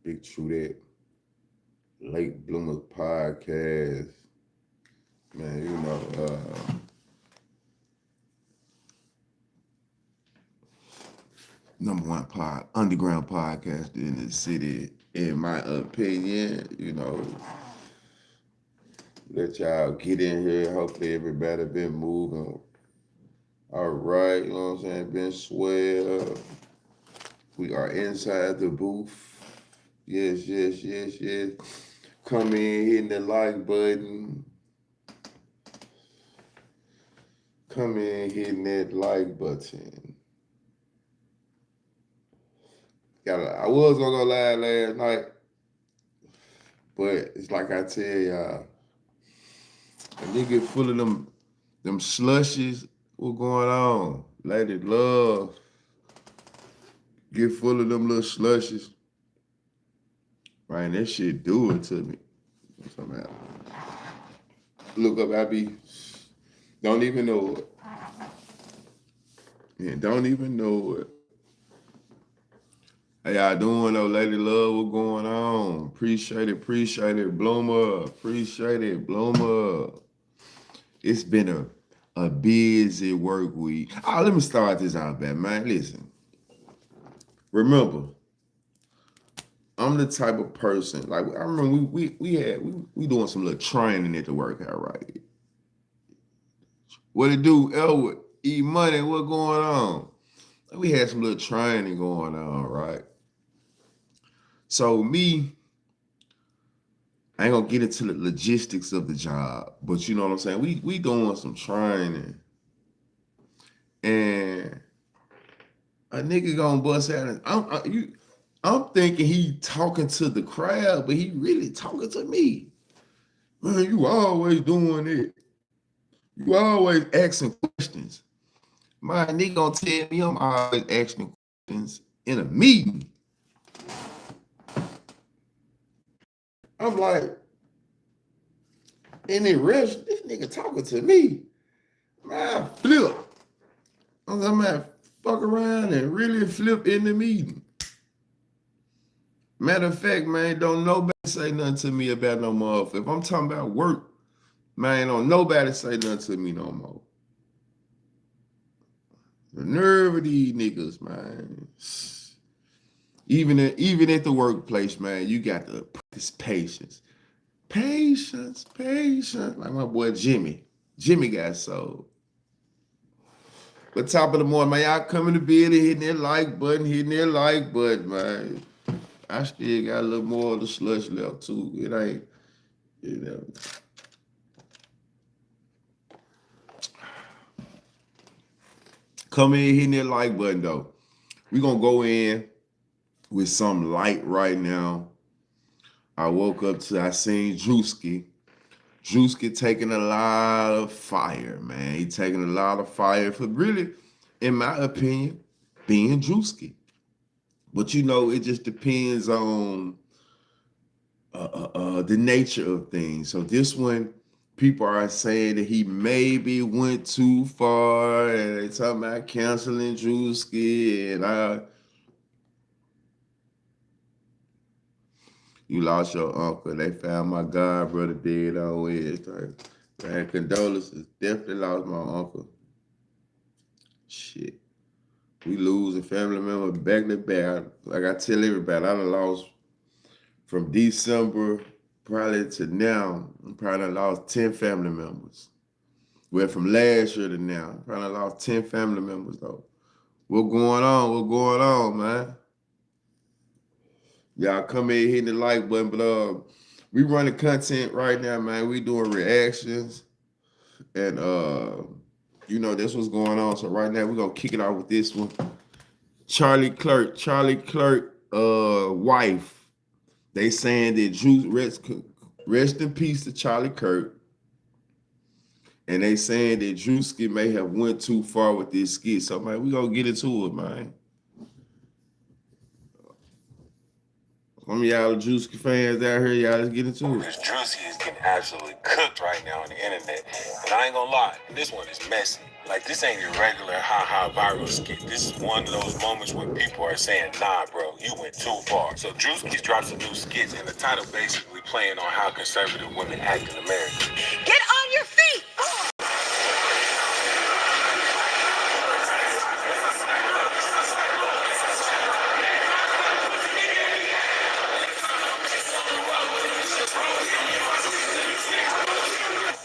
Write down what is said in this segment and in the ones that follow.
BigTruDat, Late Bloomers podcast. Man, number one underground podcast in the city, in my opinion. Let y'all get in here. Hopefully everybody been moving. All right, you know what I'm saying? Been swell. We are inside the booth. Yes. Come in, hitting the like button. Come in, hitting that like button. I was gonna go live last night, but it's like I tell y'all, a nigga full of them slushies. What going on? Lady Love, get full of them little slushies. Man, that shit do it to me. Somehow. Look up, don't even know it. Yeah, don't even know it. How y'all doing though, Lady Love? What going on? Appreciate it, Bloomer. Appreciate it, Bloomer. It's been a busy work week. Let me start this out, man. Listen. Remember, I'm the type of person, like I remember we doing some little training at the workout, right? What it do, Elwood? E-Money, what going on? We had some little training going on, right? So me, I ain't gonna get into the logistics of the job, but you know what I'm saying? We doing some training. And a nigga gonna bust out and I'm thinking he talking to the crowd, but he really talking to me. Man, you always doing it. You always asking questions. My nigga gonna tell me I'm always asking questions in a meeting. I'm like, in the rest, this nigga talking to me. Man, flip. I'm gonna fuck around and really flip in the meeting. Matter of fact, man, don't nobody say nothing to me about no motherfucker. If I'm talking about work, man, don't nobody say nothing to me no more. The nerve of these niggas, man. Even at the workplace, man, you got to practice patience. Patience. Like my boy Jimmy. Jimmy got sold. But top of the morning, man, y'all coming to bed and hitting that like button, man. I still got a little more of the slush left too. It ain't, Come in, hitting that like button though. We're gonna go in with some light right now. I woke up I seen Druski. Druski taking a lot of fire, man. He taking a lot of fire for really, in my opinion, being Druski. But it just depends on the nature of things. So this one, people are saying that he maybe went too far, and they talking about canceling Druski, and you lost your uncle. They found my god brother dead on Wednesday. Man, condolences. Definitely lost my uncle. Shit. We lose a family member back to back. Like I tell everybody, I done lost from December probably to now. I probably lost 10 family members. Well, from last year to now, I probably lost 10 family members though. What going on, man? Y'all come in hitting the like button, but we running content right now, man. We doing reactions, and that's what's going on. So right now we're gonna kick it off with this one. Charlie Clerk, wife. They saying that rest in peace to Charlie Kirk. And they saying that Druski may have went too far with this skit. So man, we gonna get into it, man. Some of y'all Druski fans out here, y'all let's get into it. Because Druski is getting absolutely cooked right now on the internet. And I ain't gonna lie, this one is messy. Like, this ain't your regular ha-ha viral skit. This is one of those moments where people are saying, nah, bro, you went too far. So Druski's dropped some new skits, and the title basically playing on how conservative women act in America. Get on your feet!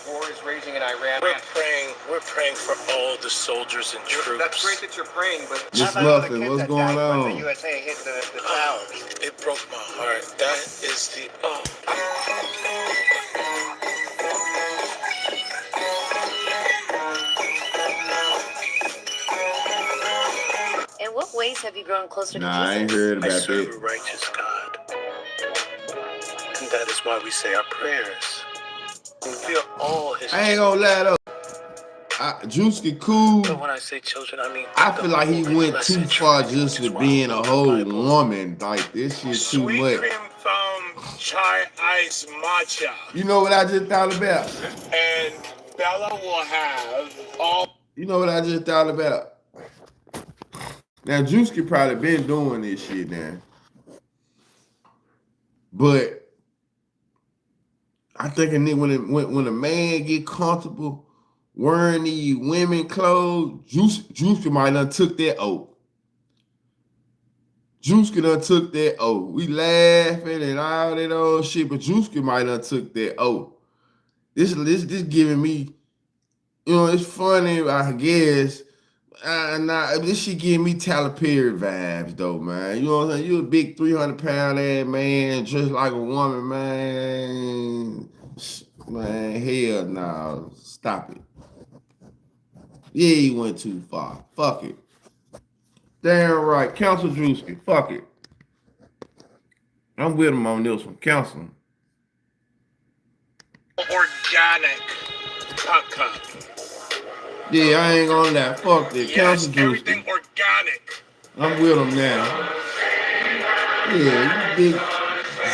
War is raging in Iran. We're praying for all the soldiers and troops. That's great that you're praying, but Miss Muffin, what's going on? When the USA hit the towers. It broke my heart. That is the In what ways have you grown closer to Nah, Jesus? I ain't heard I about serve a that. righteous God. And that is why we say our prayers. We are all his I ain't gonna lie though. Druski cool. But when I say children, I mean I feel like he went too blessed far Trinity, just which with is being a why whole the Bible. woman. Like, this shit too Sweet much. cream foam chai ice matcha. You know what I just thought about? And Bella will have all. You know what I just thought about? Now, Druski probably been doing this shit now. But I think a nigga, when a man get comfortable wearing these women clothes, Druski might done took that oath. Druski done took that oath. We laughing and all that old shit, but Druski might done took that oath. This giving me, you know, it's funny, I guess. This shit giving me Tyler Perry vibes though, man. You know what I'm saying? You a big 300-pound ass man, just like a woman, man. Man, hell no. Stop it. Yeah, he went too far. Fuck it. Damn right. Counsel Druski. Fuck it. I'm with him on this one. Counsel him. Organic caca. Yeah, I ain't gonna lie. Fuck that. Yes, Counsel everything Druski. organic. I'm with him now. Yeah, you big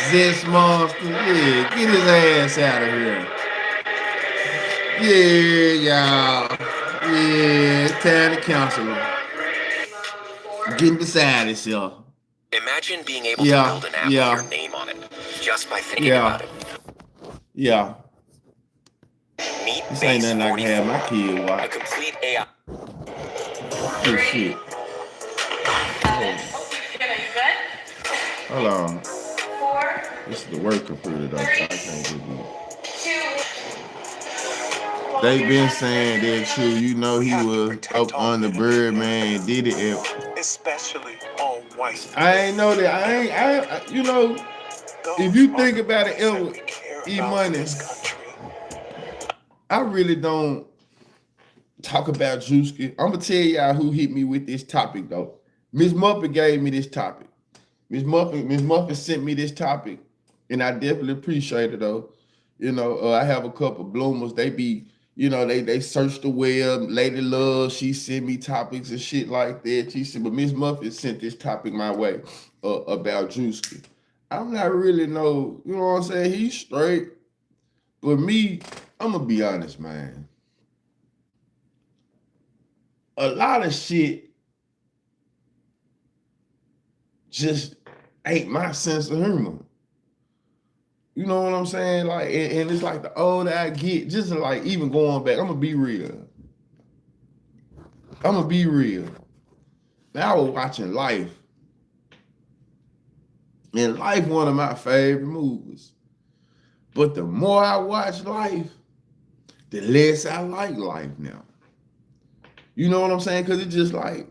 zest monster. Yeah, get his ass out of here. Yeah, y'all. Yeah, it's time to counsel him. Getting beside himself. Imagine being able to build an app with your name on it, just by thinking about it. Yeah. Meet This ain't nothing I can have my kid a watch. complete AI. Good shit. Hold on. This is the work computer though, so I can't do it. They been saying that true. You know he was up on the Birdman, did it. Especially all white. I ain't know that. I you know, if you think about it, E-Money, I really don't talk about Druski. I'm gonna tell y'all who hit me with this topic though. Miss Muffin gave me this topic. Miss Muffin sent me this topic, and I definitely appreciate it though. You know, I have a couple bloomers. They be, you know, they search the web. Lady Love, she sent me topics and shit like that. She said, but Miss Muffin sent this topic my way about Druski. I'm not really know, you know what I'm saying? He's straight. But me, I'm gonna be honest, man. A lot of shit just ain't my sense of humor. You know what I'm saying? Like, and it's like the older I get, just like even going back, I'm gonna be real. Now I was watching Life. And Life, one of my favorite movies. But the more I watch Life, the less I like Life now. You know what I'm saying? Because it's just like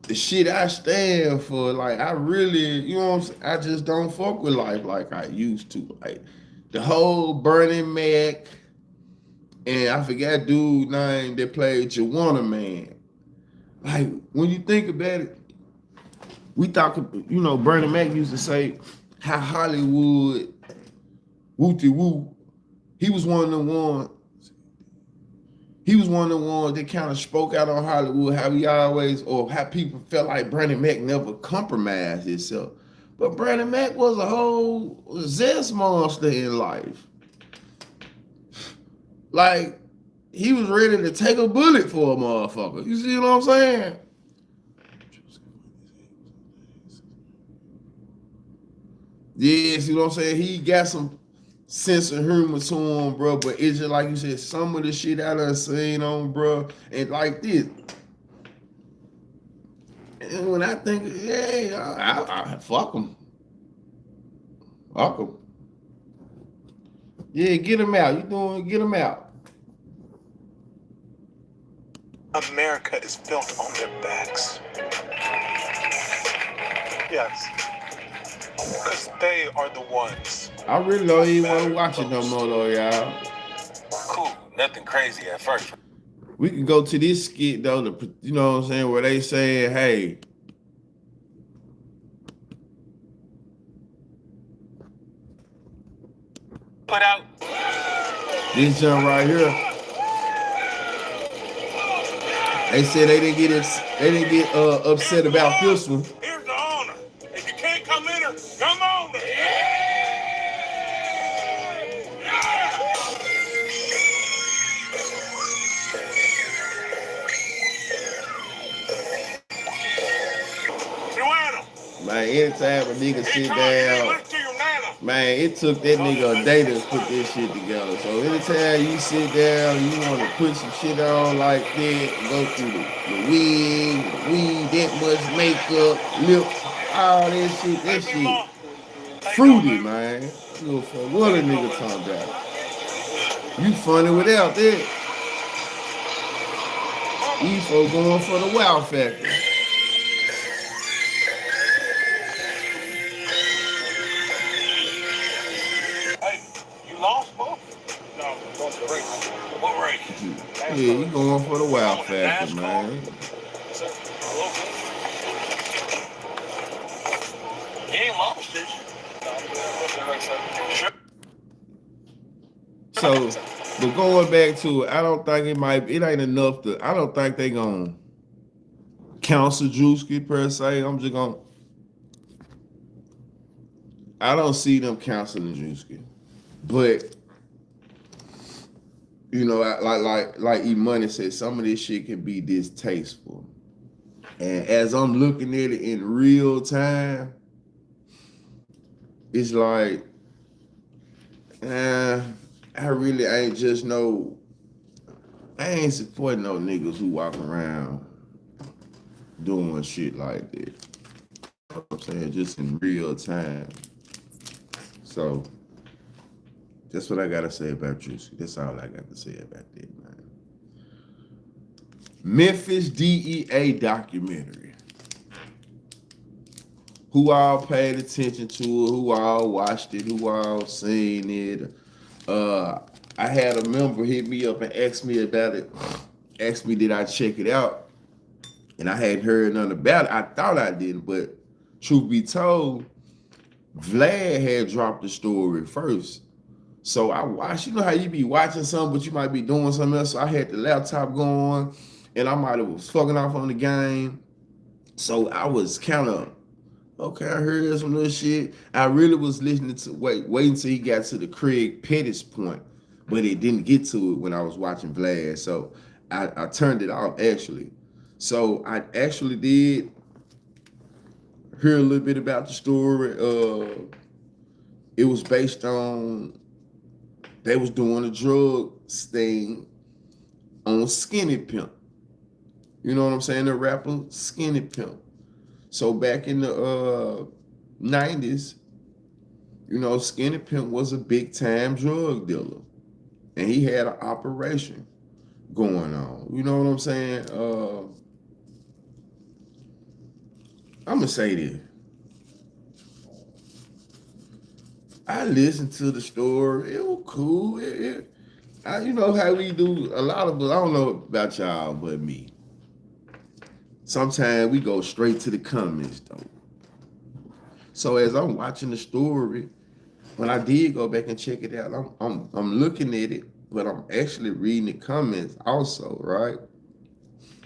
the shit I stand for. Like, I really, you know what I'm saying? I just don't fuck with Life like I used to. Like, the whole Bernie Mac, and I forgot dude name that played Juwanna Man. Like, when you think about it, we thought, you know, Bernie Mac used to say how Hollywood, woo-de-woo, he was one of the ones that kind of spoke out on Hollywood, how he always, or how people felt like Bernie Mac never compromised himself. But Bernie Mac was a whole zest monster in life. Like, he was ready to take a bullet for a motherfucker. You see what I'm saying? Yeah, see what I'm saying? He got some sense of humor to him, bro. But it's just like you said, some of the shit I done seen on, bro, and like this. And when I think, yeah, I fuck him. Fuck him. Yeah, get him out. Get him out. America is built on their backs. Yes. Because they are the ones. I really don't even want to watch it no more, though, y'all. Cool. Nothing crazy at first. We can go to this skit, though, you know what I'm saying, where they saying, hey, Put out. this jump right here. They said they didn't get upset about this one. Here's the owner. If you can't come in her, come on. Man, anytime a nigga sit down, man, it took that nigga a day to put this shit together. So anytime you sit down and you want to put some shit on like that, go through the wig, that much makeup, lips, all that shit fruity, man. You for what a nigga talking about. You funny without that. You folks going for the wow factor. Yeah, you going for the wow factor, man. So, but going back to it, I don't think it ain't enough I don't think they gonna counsel Druski per se. I don't see them counseling Druski. But you know, like E-Money said, some of this shit can be distasteful. And as I'm looking at it in real time, it's like, I really ain't I ain't supporting no niggas who walk around doing shit like that. You know what I'm saying? Just in real time. So that's what I gotta say about Druski. That's all I got to say about that, man. Memphis Dea Documentary. Who all paid attention to it? Who all watched it? Who all seen it? I had a member hit me up and ask me about it. Asked me did I check it out, and I hadn't heard nothing about it. I thought I did, but truth be told, Vlad had dropped the story first. So I watched, you know how you be watching something, but you might be doing something else. So I had the laptop going, and I might have was fucking off on the game. So I was kind of, okay, I heard some little shit. I really was listening to, waiting until he got to the Craig Pettis point, but it didn't get to it when I was watching Vlad. So I turned it off, actually. So I actually did hear a little bit about the story. It was based on, they was doing a drug thing on Skinny Pimp. You know what I'm saying? The rapper Skinny Pimp. So back in the 90s, you know, Skinny Pimp was a big time drug dealer. And he had an operation going on. You know what I'm saying? I'm going to say this. I listened to the story. It was cool. You know how we do a lot of us. I don't know about y'all, but me. Sometimes we go straight to the comments, though. So as I'm watching the story, when I did go back and check it out, I'm looking at it, but I'm actually reading the comments also, right?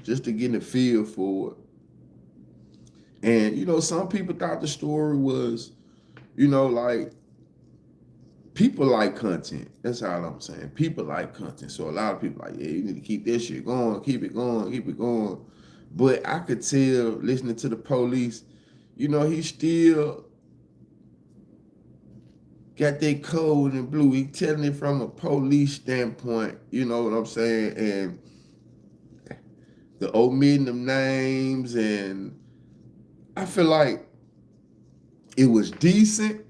Just to get a feel for it. And, you know, some people thought the story was, you know, like, people like content. That's all I'm saying. People like content. So a lot of people like, yeah, you need to keep this shit going, keep it going, keep it going. But I could tell, listening to the police, you know, he still got that code and blue. He telling it from a police standpoint, you know what I'm saying? And the omitting of names, and I feel like it was decent.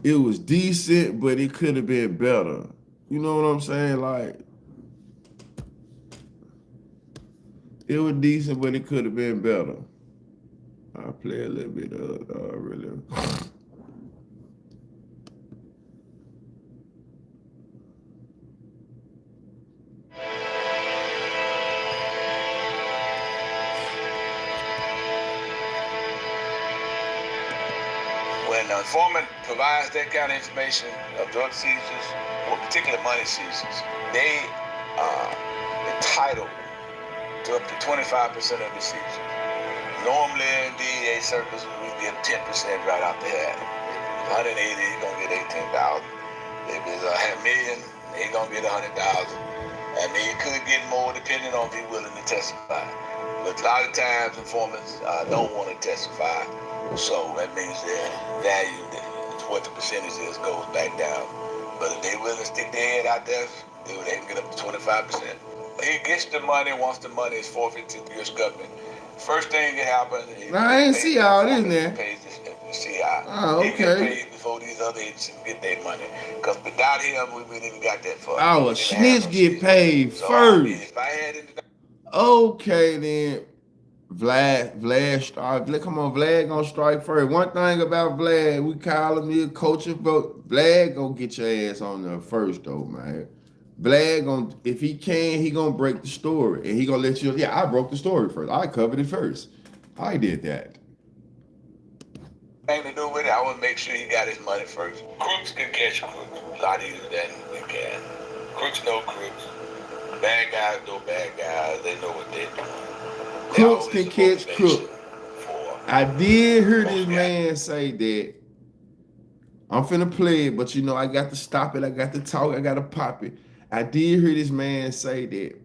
It was decent, but it could have been better. You know what I'm saying? Like, it was decent, but it could have been better. I'll play a little bit of really. When an informant provides that kind of information of drug seizures, or particular money seizures, they are entitled to up to 25% of the seizure. Normally in DEA circles, we give 10% right out the hat. If 180, he's gonna get 18,000. If it's $500,000, he's gonna get 100,000. I mean, he could get more depending on if he's willing to testify. But a lot of times informants don't want to testify, so that means their value, what the percentage is, goes back down. But if they willing to stick their head out there, they can get up to 25%. He gets the money once the money is forfeited to the U.S. government. First thing that happens, I ain't see all this there. Pays the CI. Oh, okay. He gets paid before these other agencies get their money. Because without him, we wouldn't even got that far. Oh, a snitch get paid first. I mean, if I had it, okay, then Vlad strike. Come on, Vlad gonna strike first. One thing about Vlad, we call him the coach of vote. Vlad gonna get your ass on there first, though, man. Vlad gonna, if he can, he gonna break the story, and he gonna let you. Yeah, I broke the story first. I covered it first. I did that. Thing to do with it, I want to make sure he got his money first. Crooks can catch crooks a lot easier than you can. Crooks know crooks. Bad guys know bad guys. They know what they're doing. Crooks can catch crooks. I did hear this man say that. I'm finna play it, but you know, I got to stop it. I got to talk. I got to pop it. I did hear this man say that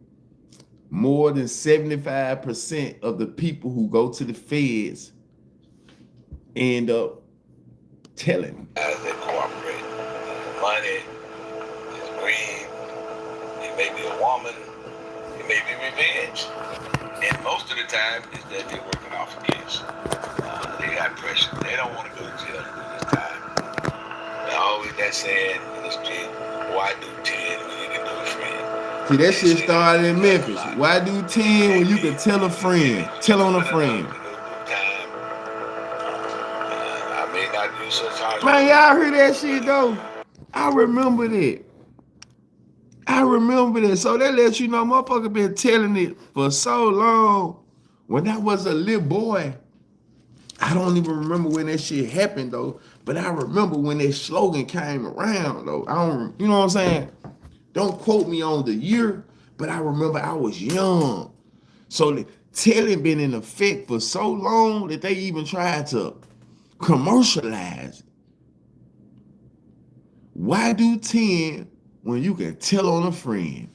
more than 75% of the people who go to the feds end up telling. As they cooperate, money is greed. It may be a woman. It may be revenge. And most of the time is that they're working off a case. They got pressure. They don't want to go to jail and do this time. They always that saying in the street, why do 10 when you can do a friend? See, that shit started in Memphis. Why do 10 when you can tell a friend? Tell on a friend. Man, y'all hear that shit though? I remember that. So that lets you know motherfucker been telling it for so long. When I was a little boy, I don't even remember when that shit happened though, but I remember when that slogan came around though. I don't, you know what I'm saying? Don't quote me on the year, but I remember I was young. So the telling been in effect for so long that they even tried to commercialize it. Why do 10 when you can tell on a friend?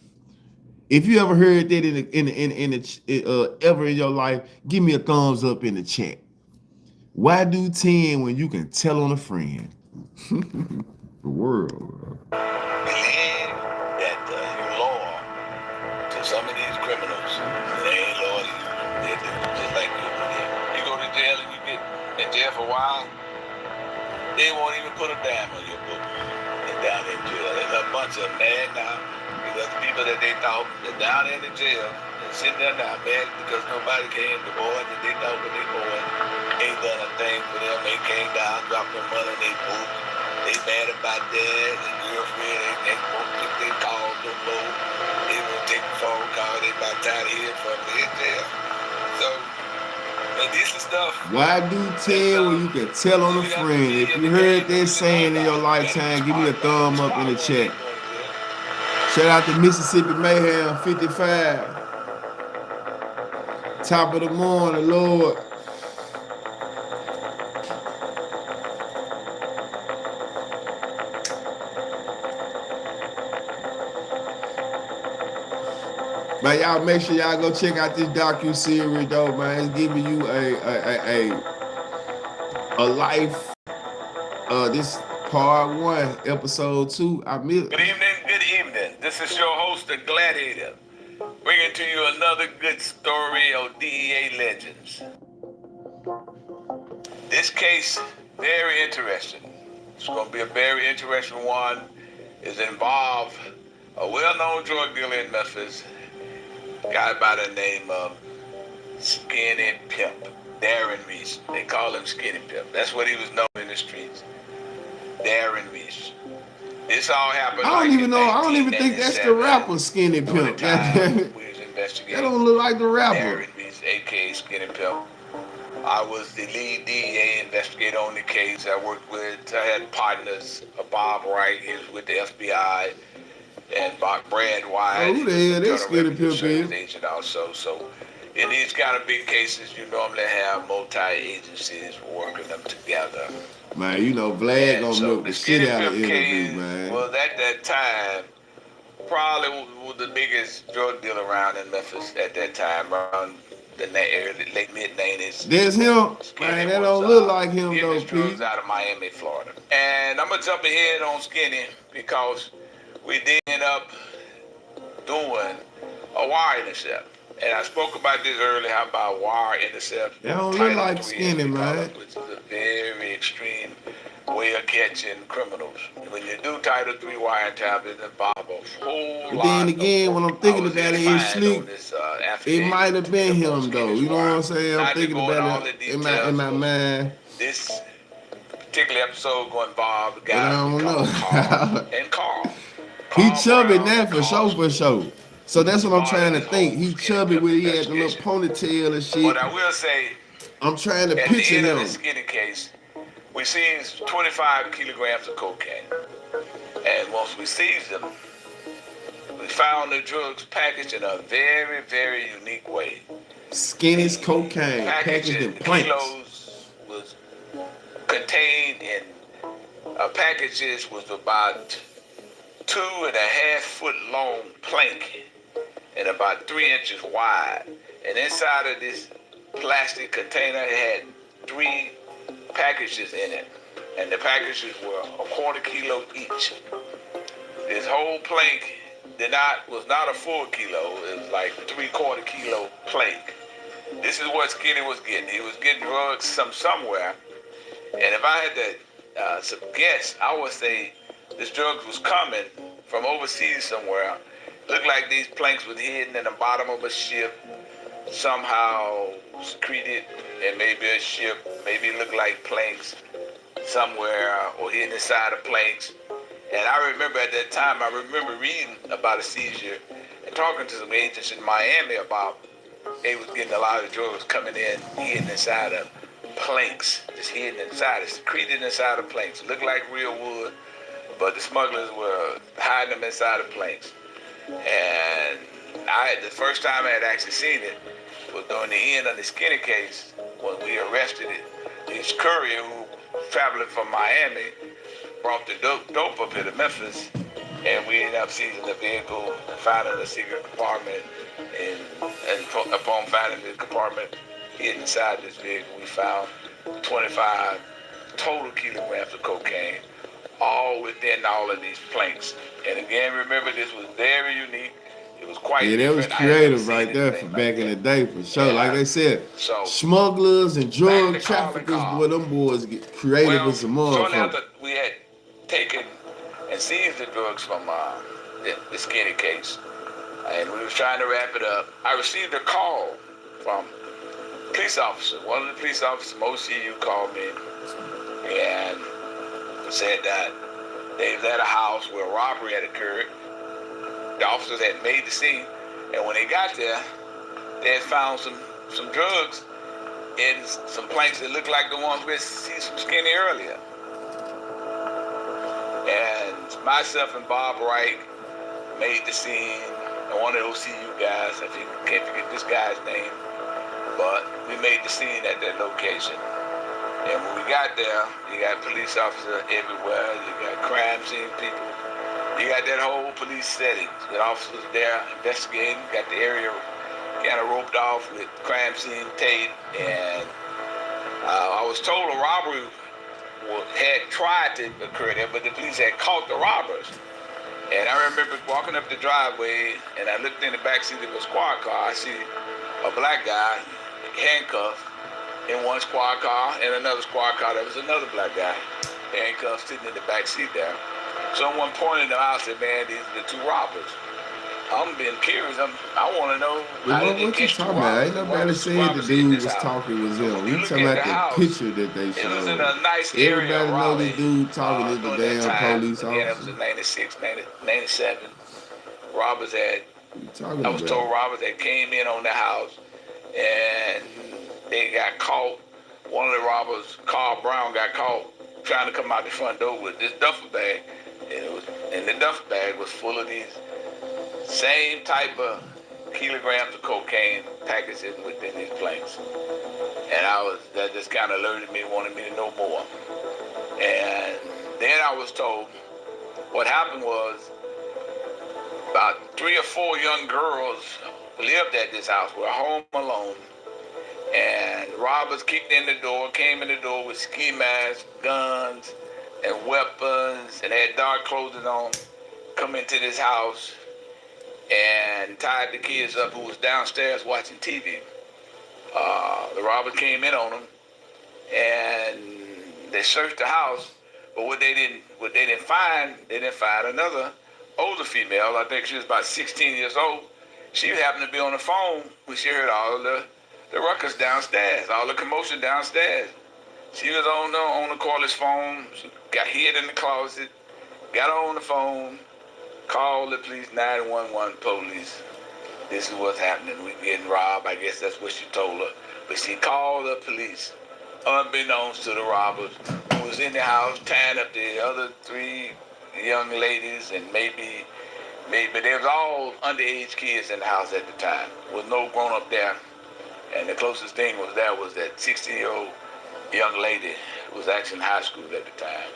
If you ever heard that ever in your life, give me a thumbs up in the chat. Why do 10 when you can tell on a friend? The world. Believe that you're loyal to some of these criminals. They ain't loyal to you. They do just like you. You go to jail and you get in jail for a while, they won't even put a dime on your book. They're down in jail. There's a bunch of mad now because the people that they thought they're down in the jail and sitting there now mad because nobody came. The boys that they thought were their boys ain't done a thing for them. They came down, dropped their money in their book. They mad about that. Their girlfriend, they won't pick their calls no more. They won't take the phone call. They about tired of hearing from their jail. So, and this is stuff. Why do 10 when you can tell on a friend? If you heard that saying in your lifetime, give me a thumb up in the chat. Shout out to Mississippi Mayhem 55. Top of the morning, Lord. Man, y'all make sure y'all go check out this docu-series, though, man. It's giving you a life. This part 1, episode 2. I miss. Good evening, good evening. This is your host, the Gladiator, bringing to you another good story of DEA legends. This case, very interesting. It's going to be a very interesting one. It involves a well-known drug dealer in Memphis, a guy by the name of Skinny Pimp, Darren Reese. They call him Skinny Pimp. That's what he was known in the streets. Darren Reese. This all happened. I don't even know. I don't even think that's the rapper Skinny Pimp. That don't look like the rapper. Darren Reese, aka Skinny Pimp. I was the lead DEA investigator on the case. I worked with, I had partners, Bob Wright, he was with the FBI, and Brad White. Oh, who the hell that Skinny Pimp is? Agent also. So in these kind of big cases, you normally have multi-agencies working them together. Man, you know, Vlad gonna milk the shit out of interview, man. Well, at that time, probably was the biggest drug dealer around in Memphis at that time, around the late mid-90s. There's him. Man, that don't look like him, though, Pete. Out of Miami, Florida. And I'm going to jump ahead on Skinny because we did end up doing a wire intercept. And I spoke about this earlier, how about wire intercept. That don't look like Skinny, man. Which is a very extreme way of catching criminals. When you do Title III wiretap, it involves a whole but lot. Then again, when I'm thinking about it, it's sleep. It might have been him, though. You know what I'm saying? I'm thinking about it in my mind. This particular episode going to involve the guy. I don't know. And Carl. He chubby now for sure. So that's what I'm trying to think. He chubby when he had the little ponytail and shit. But I will say, I'm trying to at picture the end him. Of the Skinny case, we seized 25 kilograms of cocaine. And once we seized them, we found the drugs packaged in a very, very unique way. Skinny's cocaine packaged in planks. Kilos was contained in packages was about 2.5 foot long plank and about 3 inches wide. And inside of this plastic container, it had 3 packages in it. And the packages were a 1/4 kilo each. This whole plank was not a full kilo. It was like 3/4 kilo plank. This is what Skinny was getting. He was getting drugs somewhere. And if I had to guess, I would say this drugs was coming from overseas somewhere. Looked like these planks were hidden in the bottom of a ship, somehow secreted in maybe a ship. Maybe it looked like planks somewhere or hidden inside of planks. And I remember at that time, I remember reading about a seizure and talking to some agents in Miami about they was getting a lot of drugs coming in, hidden inside of planks, just hidden inside, secreted inside of planks. Looked like real wood, but the smugglers were hiding them inside of planks. And the first time I had actually seen it was during the end of the Skinny case when we arrested it. This courier who traveling from Miami brought the dope up here to Memphis, and we ended up seizing the vehicle, finding a secret compartment, and upon finding the compartment hidden inside this vehicle, we found 25 total kilograms of cocaine, all within all of these planks. And again, remember, this was very unique. It was quite that was creative right there for back in the day, for sure. Yeah. Like they said, smugglers and drug traffickers, boy, them boys get creative with some motherfuckers. Shortly after we had taken and seized the drugs from the Skinny case, and we was trying to wrap it up, I received a call from a police officer. One of the police officers from OCU called me and said that they was at a house where a robbery had occurred. The officers had made the scene, and when they got there, they had found some drugs in some planks that looked like the ones we had seen some Skinny earlier. And myself and Bob Wright made the scene, and one of the OCU guys, I can't forget this guy's name, but we made the scene at that location. And when we got there, you got police officers everywhere, you got crime scene people, You got that whole police setting with officers there investigating, got the area kind of roped off with crime scene tape, and I was told a robbery had tried to occur there, but the police had caught the robbers. And I remember walking up the driveway, and I looked in the backseat of a squad car. I see a black guy handcuffed in one squad car, and another squad car, there was another black guy handcuffed sitting in the backseat there. Someone pointed them out and said, man, these are the two robbers. I'm being curious. I want to know. What you talking about? Ain't nobody said the dude was talking was him. You talking about the picture that they showed. It was in a nice area. Everybody know the dude talking is the damn police officer. Yeah, it was in 96, 97. Robbers had, I was told robbers that came in on the house, and they got caught. One of the robbers, Carl Brown, got caught trying to come out the front door with this duffel bag, and the duffel bag was full of these same type of kilograms of cocaine packaged within these planks. And that just kind of alerted me, wanted me to know more. And then I was told what happened was about 3 or 4 young girls lived at this house, were home alone. And robbers kicked in the door, came in the door with ski masks, guns, and weapons, and they had dark clothing on, come into this house and tied the kids up who was downstairs watching TV. The robbers came in on them, and they searched the house, but what they didn't find another older female. I think she was about 16 years old. She happened to be on the phone when she heard all the ruckus downstairs, all the commotion downstairs. She was on the cordless phone. She got hid in the closet, got on the phone, called the police, 911 police. This is what's happening. We're getting robbed. I guess that's what she told her. But she called the police, unbeknownst to the robbers, who was in the house tying up the other 3 young ladies, and maybe they was all underage kids in the house at the time. There was no grown up there. And the closest thing was that 16-year-old young lady who was actually in high school at the time.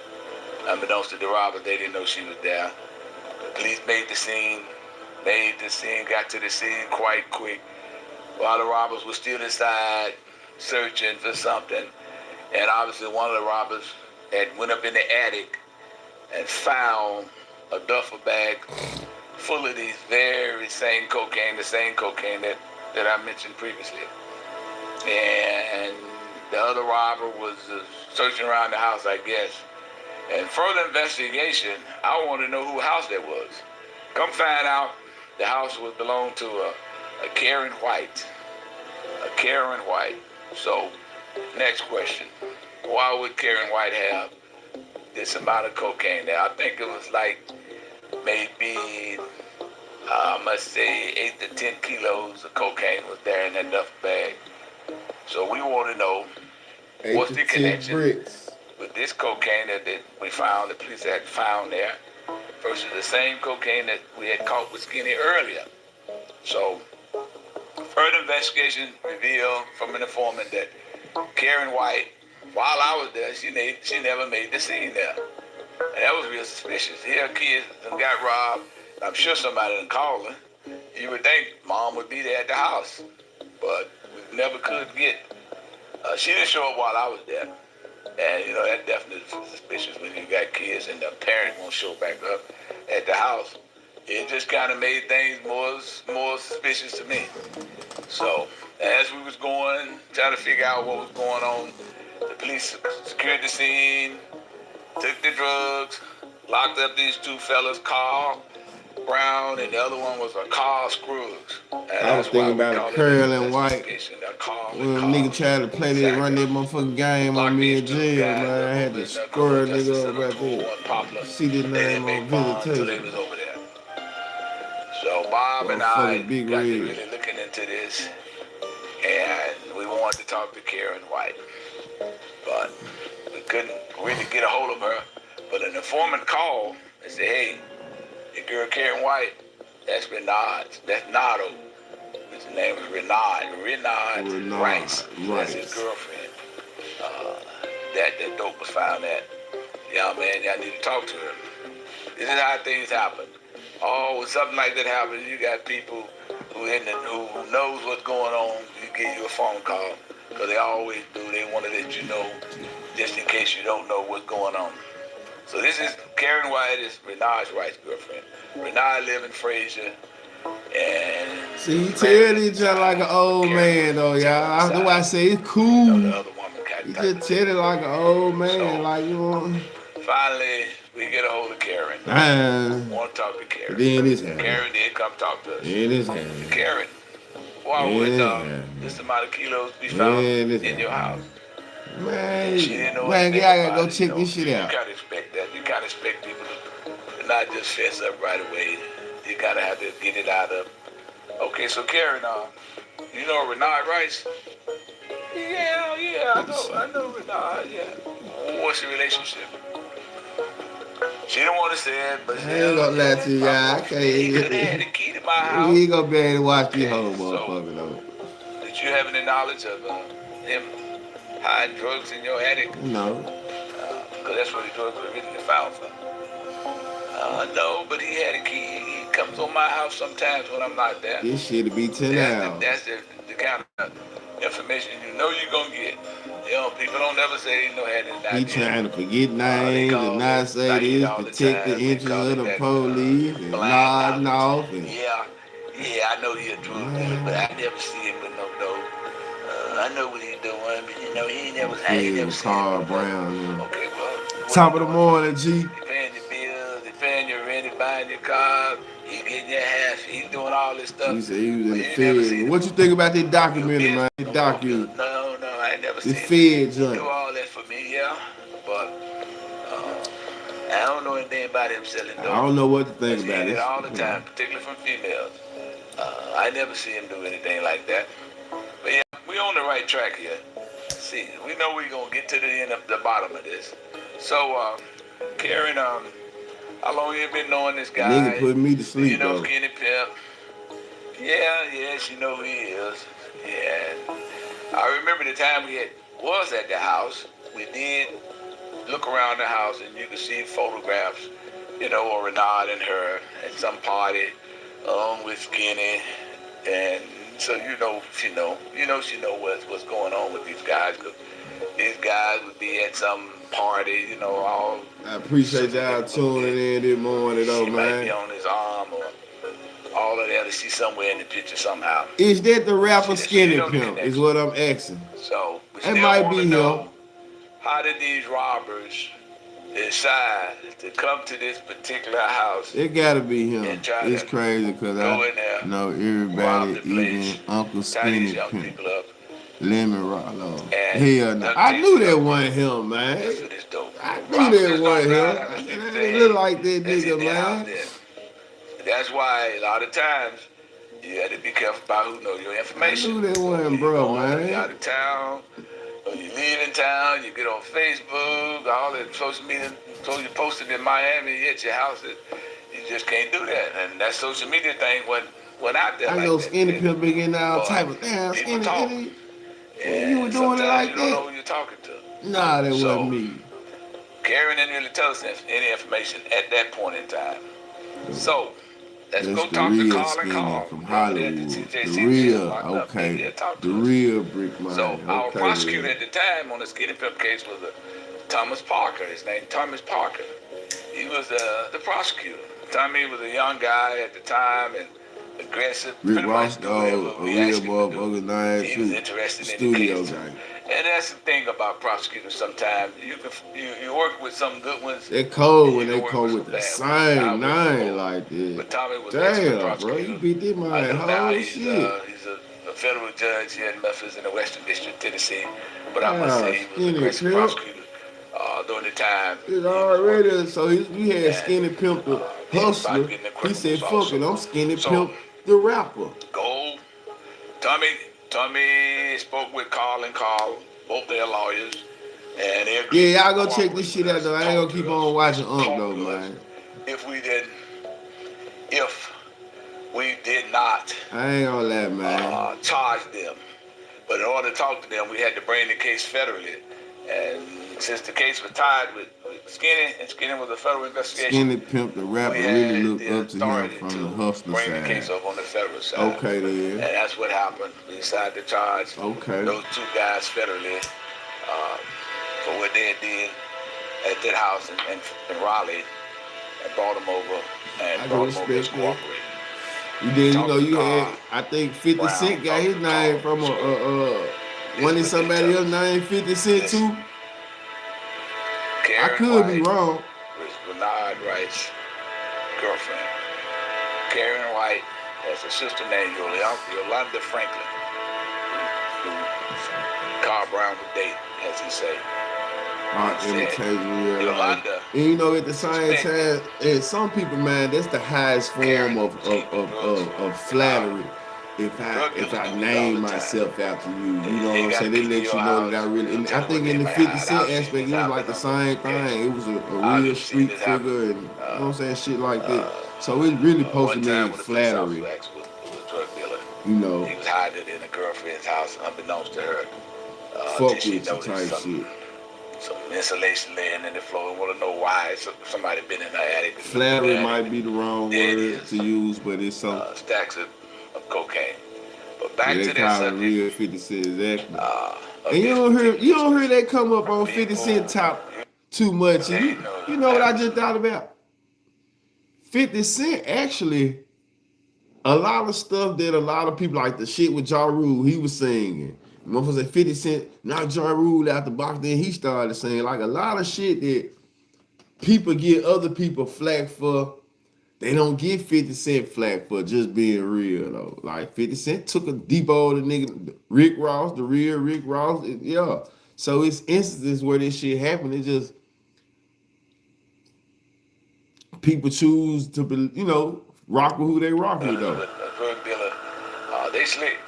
Unbeknownst to the robbers, they didn't know she was there. The police made the scene, got to the scene quite quick, while the robbers were still inside searching for something. And obviously one of the robbers had went up in the attic and found a duffel bag full of these very same cocaine, the same cocaine that I mentioned previously. And the other robber was searching around the house, I guess. And further investigation, I want to know whose house that was. Come find out the house belonged to a Karen White. A Karen White. So, next question. Why would Karen White have this amount of cocaine there? I think it was like maybe, I must say, 8 to 10 kilos of cocaine was there in that duffel bag. So we want to know what's the connection with this cocaine that we found, the police had found there, versus the same cocaine that we had caught with Skinny earlier. So further investigation revealed from an informant that Karen White, while I was there, she never made the scene there. And that was real suspicious. Here kids got robbed. I'm sure somebody done called her. You would think mom would be there at the house, but we never could get. She didn't show up while I was there. And, that definitely is suspicious when you got kids and the parent won't show back up at the house. It just kind of made things more suspicious to me. So, as we was going, trying to figure out what was going on, the police secured the scene, took the drugs, locked up these 2 fellas, Carl Brown, and the other one was a Carl Scruggs. I was thinking about a Curl and White. When a nigga tried to play that, run that motherfucking game on me in jail, man, I had to score a nigga up right there. See this name on visitation. So Bob and I got really looking into this, and we wanted to talk to Karen White, but we couldn't really get a hold of her. But an informant called and said, hey, the girl Karen White, that's Renard. That's Nardo. His name was Renard Rice. That's his girlfriend. That dope was found at. Yeah, man, I need to talk to her. This is how things happen. Oh, when something like that happens, you got people who knows what's going on. You give you a phone call, because they always do. They want to let you know, just in case you don't know what's going on. So this is Karen White, is Renard's wife's girlfriend. Renard live in Fraser, and see, you tell each other like an old man, though, y'all. That's why I say it's cool. The other woman You just tell it like an old man, like you want. Finally, we get a hold of Karen. Want to talk to Karen. Then this happened. Karen did come talk to us. Then this happened. Karen, why would this amount of kilos be found in your house? Man, y'all gotta go check this shit out. You gotta expect that. You gotta expect people to not just fess up right away. You gotta have to get it out of. Okay, so Karen, you know Renard Rice? Yeah, I know Renard, yeah. What's your relationship? She don't want to say it, but I ain't gonna lie to you, y'all. I can't. He could have had the key to my house. He ain't gonna be able to watch these whole motherfucker though. Did you have any knowledge of him hiding drugs in your attic? No. Because that's where the drugs were originally found from. No, but he had a key. He comes on my house sometimes when I'm not there. This shit'll be 10 hours. That's the kind of information you know you're gonna get. You know, people don't ever say had his He trying to forget names and not say this, protect the interests of the police and nodding off. And yeah, I know he a drug dealer, but I never see him with no dope. I know what he's doing, but he ain't never seen Carl Brown. Yeah. Okay, well. Top of the morning, G. He paying your bills, he paying your rent, he buying your car, he getting your house, he's doing all this stuff. He said he was in the Fed. What you think about that documentary, man? That docu. No, I ain't never seen the Fed He do all that for me, yeah. But I don't know anything about him selling dope. I don't know what to think about it. All the time, particularly from females. I never see him do anything like that. But yeah, we on the right track here. See, we know we're gonna get to the end of the bottom of this. So, Karen, how long you been knowing this guy? Nigga put me to sleep, you know though. Skinny Pimp? Yeah, she know who he is. Yeah. I remember the time was at the house. We did look around the house, and you could see photographs, of Renard and her at some party, along with Skinny, and so she know what's going on with these guys, because these guys would be at some party, all. I appreciate y'all tuning in this morning, though, she man. Might be on his arm or all of that, or she's somewhere in the picture somehow. Is that the rapper Skinny Pimp? Is what I'm asking. So it might be him. How did these robbers decide to come to this particular house? It gotta be him. It's crazy because I know everybody, even Uncle Skinny Pimp, Lemon Rollo. Hell no. I knew that wasn't him, man. I knew that wasn't him. It look like that nigga, man. That's why a lot of times you have to be careful about who knows your information. I knew that wasn't bro, man. You out of town, or you leave in town, you get on Facebook, all that social media, so you posted in Miami at your house. You just can't do that. And that social media thing went out there. I know Skinny Pimp been getting all type of Skinny. And you were doing it like that? You don't know who you're talking to. Nah, that wasn't me. Karen didn't really tell us any information at that point in time. So, let's go talk to Carl from Hollywood. The real, okay. The real Brick Mind. So, our prosecutor at the time on the Skinny Pimp case was Thomas Parker. His name, Thomas Parker. He was the prosecutor. Tommy was a young guy at the time and aggressive. Rick Ross, a real motherfucker, nice. He was interested in the case. And that's the thing about prosecutors. Sometimes you work with some good ones. They're cold when they come with the same name like this. But Tommy was damn, bro, you beat them man. Holy shit. He's a federal judge here in Memphis in the Western District, Tennessee. But I must say he was an aggressive prosecutor during the time. It's already, so we had Skinny Pimp the hustler. He said, fuck it, I'm Skinny Pimp the rapper. Go. Tommy spoke with Carl, both their lawyers, and they agreed. Yeah, y'all go check this shit out though. I ain't gonna keep on watching though, man. If we did not, I ain't gonna lie, man. Charge them. But in order to talk to them, we had to bring the case federally. And since the case was tied with Skinny was a federal investigation. Skinny Pimp, the rapper, We really had looked the up to him authority from to the hustler bring the case side. up on the federal side. Okay, then. And that's what happened. We decided to charge those two guys federally for what they did at that house in Raleigh and brought them over and brought them over as cooperating. You did, you know, you had, I think 50 Cent got his name from wasn't somebody else named 50 Cent too? I could be wrong. Was Bernard Wright's girlfriend. Karen White has a sister named Yolanda Franklin, who Carl Brown would date, as he say. Yolanda. And you know, at the same time, in some people, man, that's the highest form of flattery. If I name myself after you, you know what I'm saying? They let you know that I really. And I think in the 50 Cent aspect, it was like the same thing. It was a real street figure, and you know what I'm saying, shit like that. So it's really supposed to mean flattery. You know, he was hiding in a girlfriend's house, unbeknownst to her. Fuck with you type shit. Some insulation laying in the floor. Want to know why somebody been in the attic. Flattery might be the wrong word to use, but it's some stacks of cocaine. But back to that subject. Real 50 Cent, exactly. And you don't hear that come up on 50 Cent top too much. You know what I just thought about? 50 Cent actually, a lot of stuff that a lot of people, like the shit with Ja Rule, he was singing. Motherfuckers said 50 Cent knocked Ja Rule out the box, then he started singing. Like a lot of shit that people get other people flack for, they don't get 50 Cent flack for just being real, though. Like 50 Cent took a deep old nigga, Rick Ross, the real Rick Ross, yeah. So it's instances where this shit happened. It's just people choose to, rock with who they rock with, though. Drug dealer, they slick.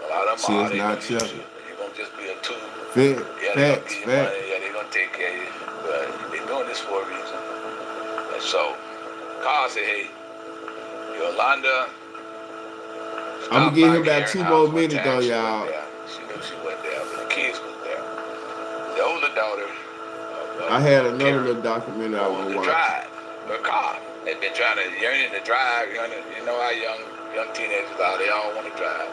A lot of them are. You're gonna just be a tool. Facts. Yeah, they're gonna take care of you. But they're doing this for a reason. And so, Carl said, hey, Yolanda. I'm gonna give him about 2 more minutes, though, y'all. She knew she wasn't there, but the kids was there. The older daughter. I had another little documentary I was watching. Her car had been trying to yearn to drive. You know how young teenagers are. They all want to drive.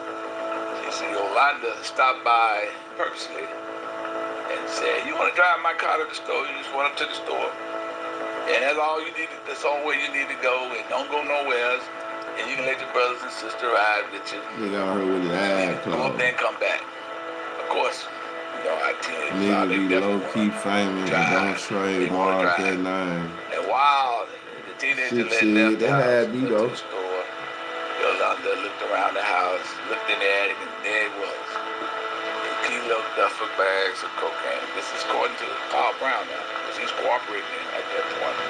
She said, Yolanda stopped by purposely and said, you want to drive my car to the store? You just went up to the store. And that's all you need. That's all where you need to go. And don't go nowhere else. And you can let your brothers and sisters ride with you. You got her with his eyes closed. Go up there and come back. Of course, our teenagers are they low-key famous and don't trademark that name. And while the teenagers left the house, went to the store, Yolanda looked around the house, looked in the attic, and there it was. A kilo duffel bags of cocaine. This is according to Carl Brown now, because he's cooperating at that point.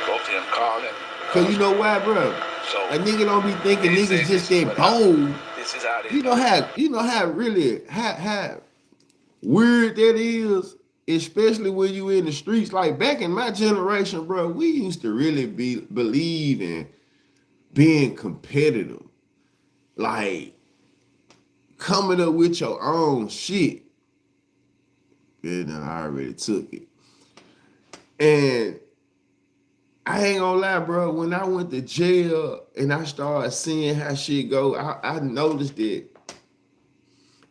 Both of them calling. Cause you know why, bro? So a nigga don't be thinking niggas just that bold. This is how they how really how weird that is, especially when you in the streets. Like back in my generation, bro, we used to really believe in being competitive. Like coming up with your own shit. And I already took it. And I ain't gonna lie, bro. When I went to jail and I started seeing how shit go, I noticed that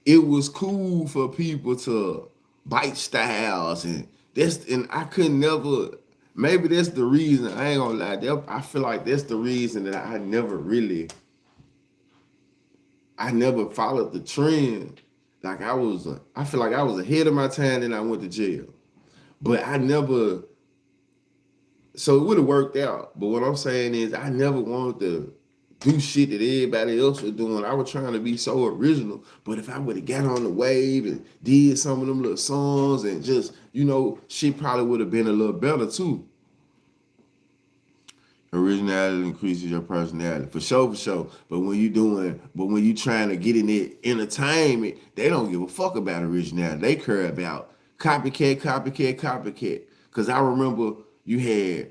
it was cool for people to bite styles, and I could never. Maybe that's the reason. I ain't gonna lie. I feel like that's the reason that I never followed the trend. Like I feel like I was ahead of my time, and I went to jail, but I never. So it would have worked out. But what I'm saying is I never wanted to do shit that everybody else was doing. I was trying to be so original. But if I would have got on the wave and did some of them little songs and just, shit probably would have been a little better too. Originality increases your personality. For sure. But when you trying to get in it entertainment, they don't give a fuck about originality. They care about copycat. Cause I remember you had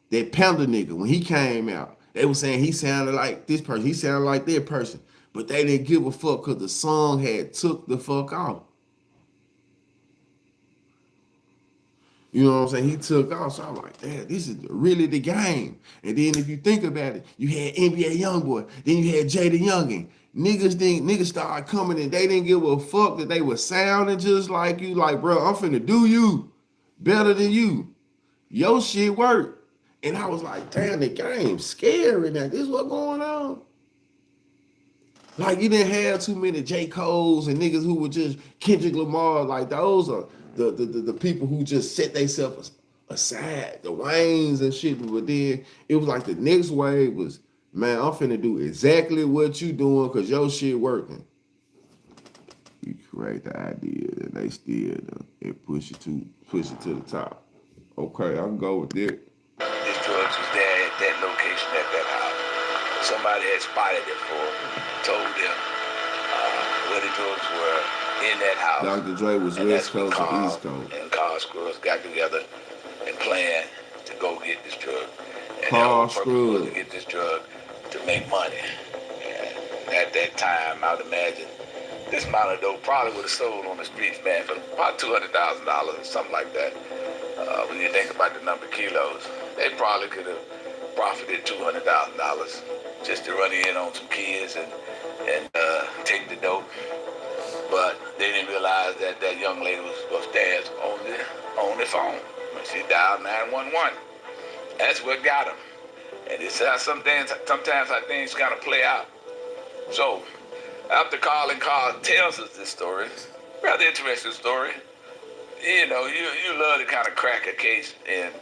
that Panda nigga when he came out. They were saying he sounded like this person, he sounded like that person, but they didn't give a fuck because the song had took the fuck off. You know what I'm saying? He took off. So I'm like, damn, this is really the game. And then if you think about it, you had NBA Youngboy, then you had Jada Youngin. Niggas started coming and they didn't give a fuck that they were sounding just like you. Like, bro, I'm finna do you better than you. Your shit worked. And I was like, damn, the game's scary now. This what going on? Like, you didn't have too many J. Coles and niggas who were just Kendrick Lamar. Like, those are the people who just set themselves aside, the Waynes and shit. But then it was like the next wave was, man, I'm finna do exactly what you doing because your shit working. You create the idea and they still and push it to the top. Okay, I can go with it. This drugs was there at that location, at that house. Somebody had spotted it for him, told them where the drugs were in that house. Dr. Dre was and West Coast Carl and East Coast. And Carl Scruggs got together and planned to go get this drug. And Carl the whole purpose was Scruggs to get this drug to make money. And at that time, I would imagine this amount of dope probably would have sold on the streets, man, for about $200,000 or something like that. When you think about the number of kilos, they probably could have profited $200,000 just to run in on some kids and take the dope. But they didn't realize that that young lady was upstairs on the phone. She dialed 911. That's what got them. And it's how sometimes how things kind of play out. So after Carl tells us this story, rather interesting story. You know, you love to kind of crack a case and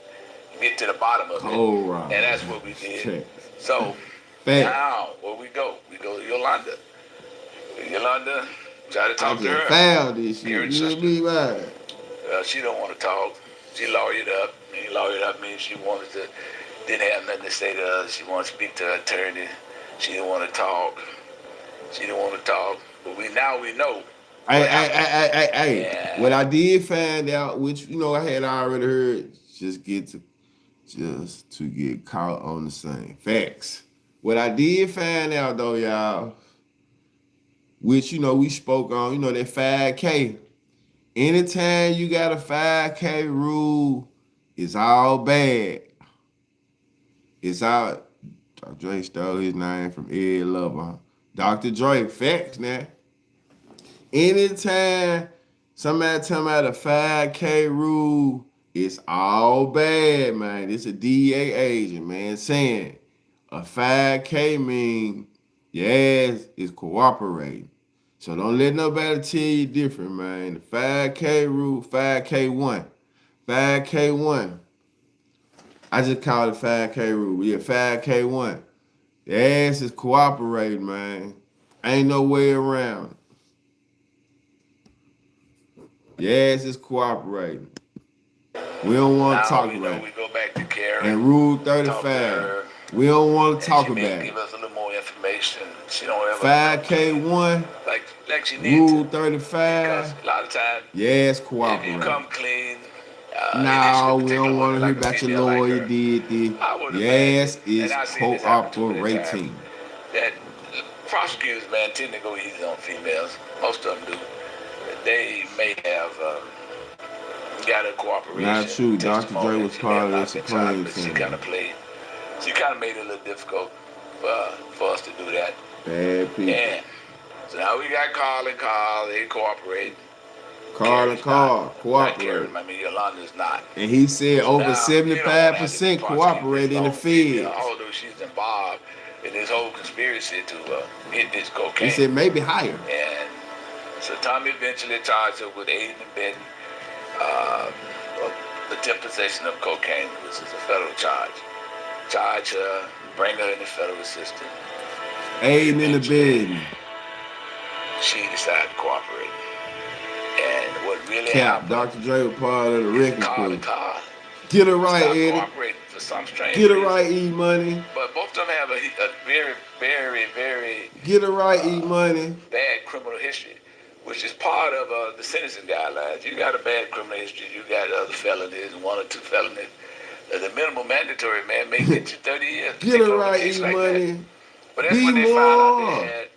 get to the bottom of it. Oh, right. And that's what we did. Check. So now where we go? We go to Yolanda. Yolanda, try to talk to her. Found this shit. You know me, man. She don't want to talk. She lawyered up. And lawyered up means she didn't have nothing to say to us. She wanted to speak to her attorney. She didn't want to talk. But we know. Hey. Yeah. What I did find out, which I had already heard, just to get caught on the same facts. What I did find out though, y'all, which we spoke on, that 5K. Anytime you got a 5K rule, it's all bad. It's all. Dr. Dre stole his name from Ed Lover. Dr. Dre, facts now. Anytime somebody tell me about a 5K rule, it's all bad, man. It's a DEA agent, man, saying a 5K mean your ass is cooperating. So don't let nobody tell you different, man. The 5K rule, 5K1. 5K1. I just call it 5K rule. Yeah, 5K1. The ass is cooperating, man. Ain't no way around it. Your ass is cooperating. We don't want to talk about it. We go back to Karen. And Rule 35. We don't want to talk about it. Give us a little more information. She don't ever 5K1. Like she needs Rule to. 35. Because a lot of times, your ass if cooperating. you come clean, no, we don't want to hear about your lawyer did this. Your ass is cooperating. That prosecutors, man, tend to go easy on females. Most of them do. They may have got a cooperation. Not true. Dr. Dre was part of this Supreme thing. She kind of made it a little difficult for us to do that. Bad people. And so now we got Carl. They cooperate. Carl cooperate. I mean, Yolanda's not. And he said over 75% cooperate in the Fed. Although she's involved in this whole conspiracy to get this cocaine. He said maybe higher. And so Tommy eventually charged her with aiding and abetting the possession of cocaine, which is a federal charge. Charge her, bring her in the federal system. Aiding and abetting. She decided to cooperate. And what really Cap, happened? Dr. Dre was part of the wrecking crew. Get it right, Eddie. For some strange Get it reason. right, E-Money. But both of them have a very, very, very get it right, E-Money. Bad criminal history, which is part of the sentencing guidelines. You got a bad criminal history. You got other felonies, 1 or 2 felonies. The minimum mandatory, man, may get you 30 years. Get it right, E-Money. Like but that's when they found out they had.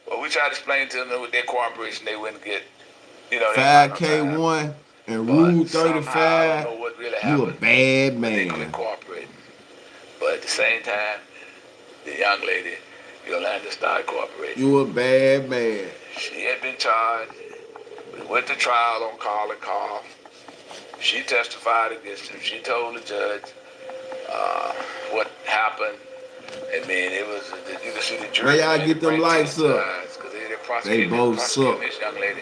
Well, we tried to explain to them that with their cooperation, they wouldn't get, 5K1. and But Rule somehow, I don't 35, know what really you a happened, bad but they quit man. cooperating. But at the same time, the young lady, Yolanda, started cooperating. You a bad man. She had been charged. We went to trial on Carl and Carl. She testified against him. She told the judge what happened. I mean, it was, you can see the jury Man, y'all get them ran tears lights to her up. eyes because they They both prosecuting suck. this young lady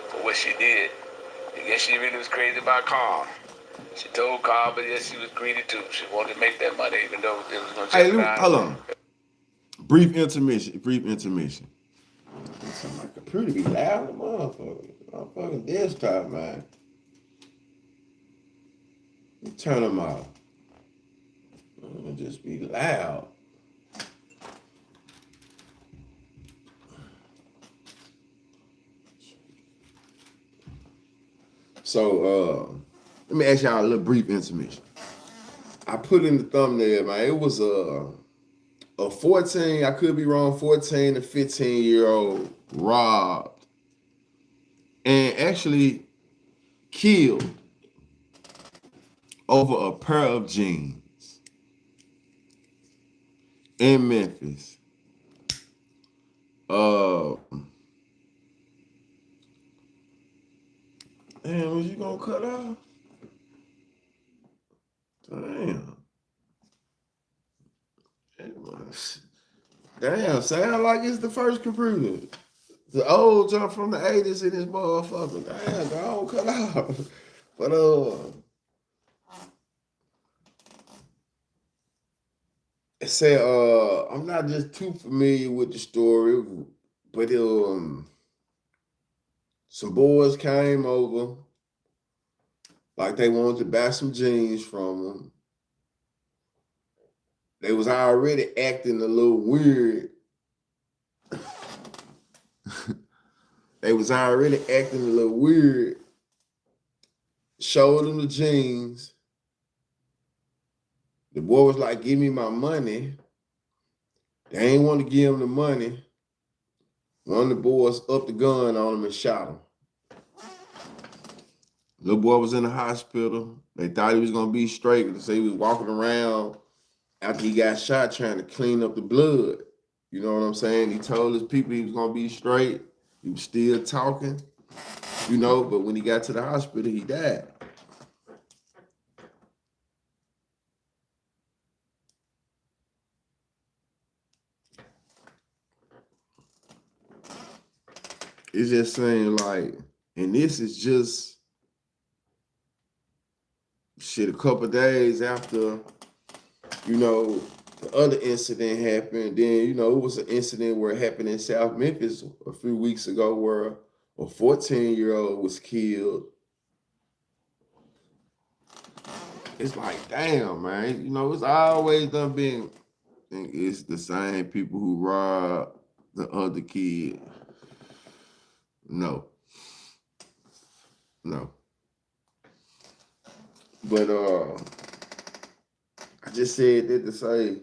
for what she did. I guess she really was crazy about Carl. She told Carl, but yes, she was greedy too. She wanted to make that money, even though it was going to Hey, jeopardize. hold on. Brief intermission. My computer be loud, motherfucker. My fucking desktop, man. You turn them off. It'll just be loud. So, let me ask y'all a little brief intermission. I put in the thumbnail, man. It was a 14, I could be wrong, 14 to 15-year-old robbed and actually killed over a pair of jeans in Memphis. Damn, was you gonna cut off? Damn, sound like it's the first computer. The old jump from the 80s in this motherfucker. Damn, don't cut off. But it said I'm not just too familiar with the story, but some boys came over like they wanted to buy some jeans from them. They was already acting a little weird. Showed them the jeans. The boy was like, "Give me my money." They ain't want to give him the money. One of the boys upped the gun on him and shot him. Little boy was in the hospital. They thought he was gonna be straight. They say he was walking around after he got shot trying to clean up the blood. You know what I'm saying? He told his people he was gonna be straight. He was still talking, but when he got to the hospital, he died. It's just saying like, and this is just shit a couple of days after, the other incident happened. Then, it was an incident where it happened in South Memphis a few weeks ago where a 14-year-old was killed. It's like, damn, man. It's always done been, and it's the same people who rob the other kid. No. But I just said that to say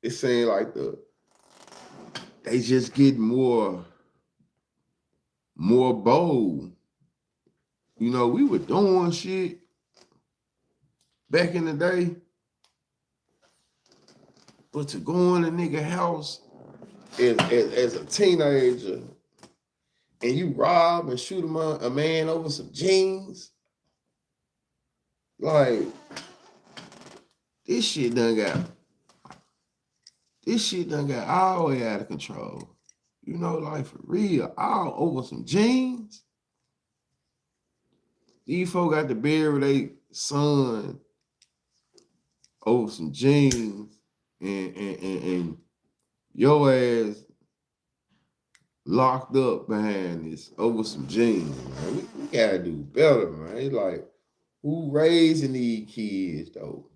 it seemed like they just get more bold. We were doing shit back in the day, but to go in a nigga house as a teenager and you rob and shoot a man over some jeans, like this shit done got all the way out of control. Like for real, all over some jeans. These folk got to bury their son over some jeans and your ass locked up behind this over some jeans, man. We gotta do better, man. It's like, who raising these kids though?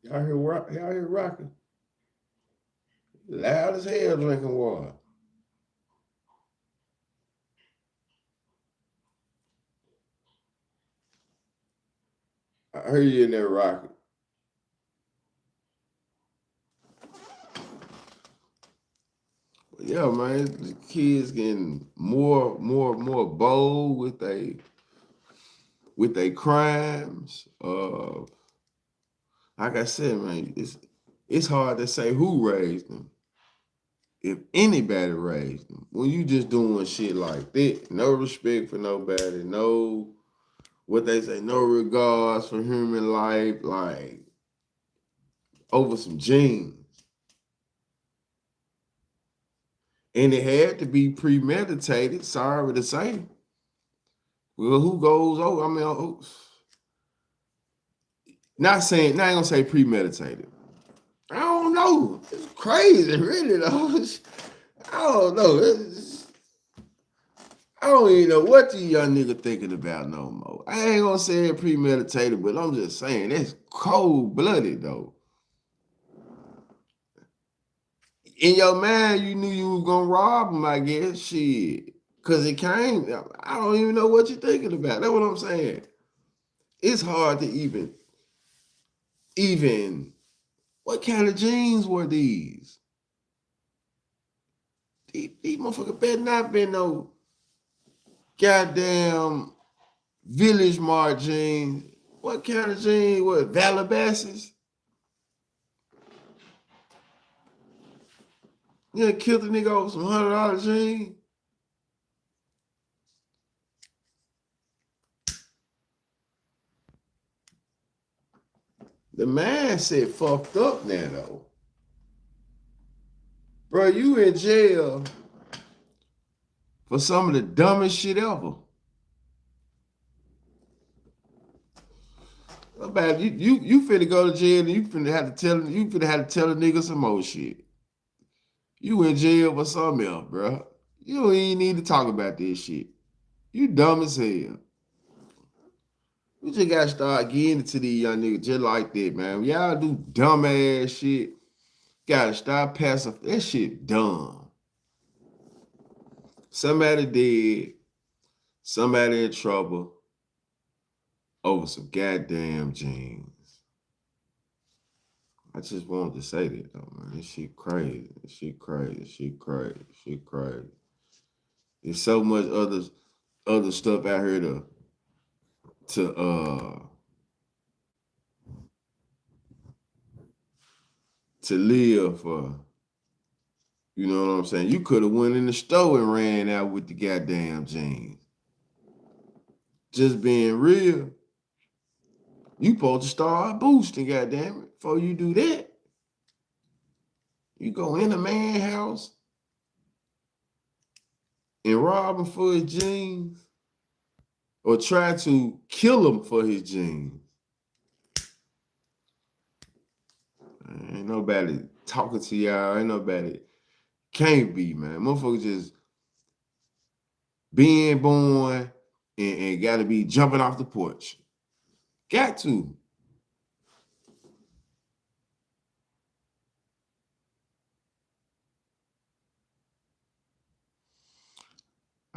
Y'all here rocking? Loud as hell drinking water. I heard you in there rocking. yeah, man, the kids getting more bold with they crimes. Like I said, man, it's hard to say who raised them. If anybody raised them, when you just doing shit like that, no respect for nobody, no what they say, no regards for human life, like over some genes. And it had to be premeditated, sorry to say. Well, who goes over? I mean, not ain't gonna say premeditated. I don't know. It's crazy, really, though. I don't know. I don't even know what these young niggas thinking about no more. I ain't gonna say it premeditated, but I'm just saying it's cold-blooded, though. In your mind, you knew you was gonna rob him, I guess. Shit. Cause it came. I don't even know what you're thinking about. That's what I'm saying. It's hard to even what kind of jeans were these? These motherfuckers better not been no goddamn Village Mart jeans. What kind of jeans? What, Valabasses? You done killed a nigga over some $100 jeans? The mindset fucked up now, though. Bro, you in jail for some of the dumbest shit ever. About you finna go to jail and you finna have to tell a nigga some more shit. You in jail for something else, bro. You don't even need to talk about this shit. You dumb as hell. We just gotta start getting it to these young niggas just like that, man. When y'all do dumb ass shit, gotta stop passing. That shit dumb. Somebody dead, somebody in trouble over some goddamn jeans. I just wanted to say that though, man. This shit crazy. This shit crazy. This shit crazy. This shit crazy. There's so much other stuff out here to live for. You know what I'm saying? You could have went in the store and ran out with the goddamn jeans. Just being real. You supposed to start boosting, goddamn it. Before you do that, you go in a man's house and rob him for his jeans or try to kill him for his jeans. Ain't nobody talking to y'all. Ain't nobody. Can't be, man. Motherfuckers just being born and got to be jumping off the porch. Got to.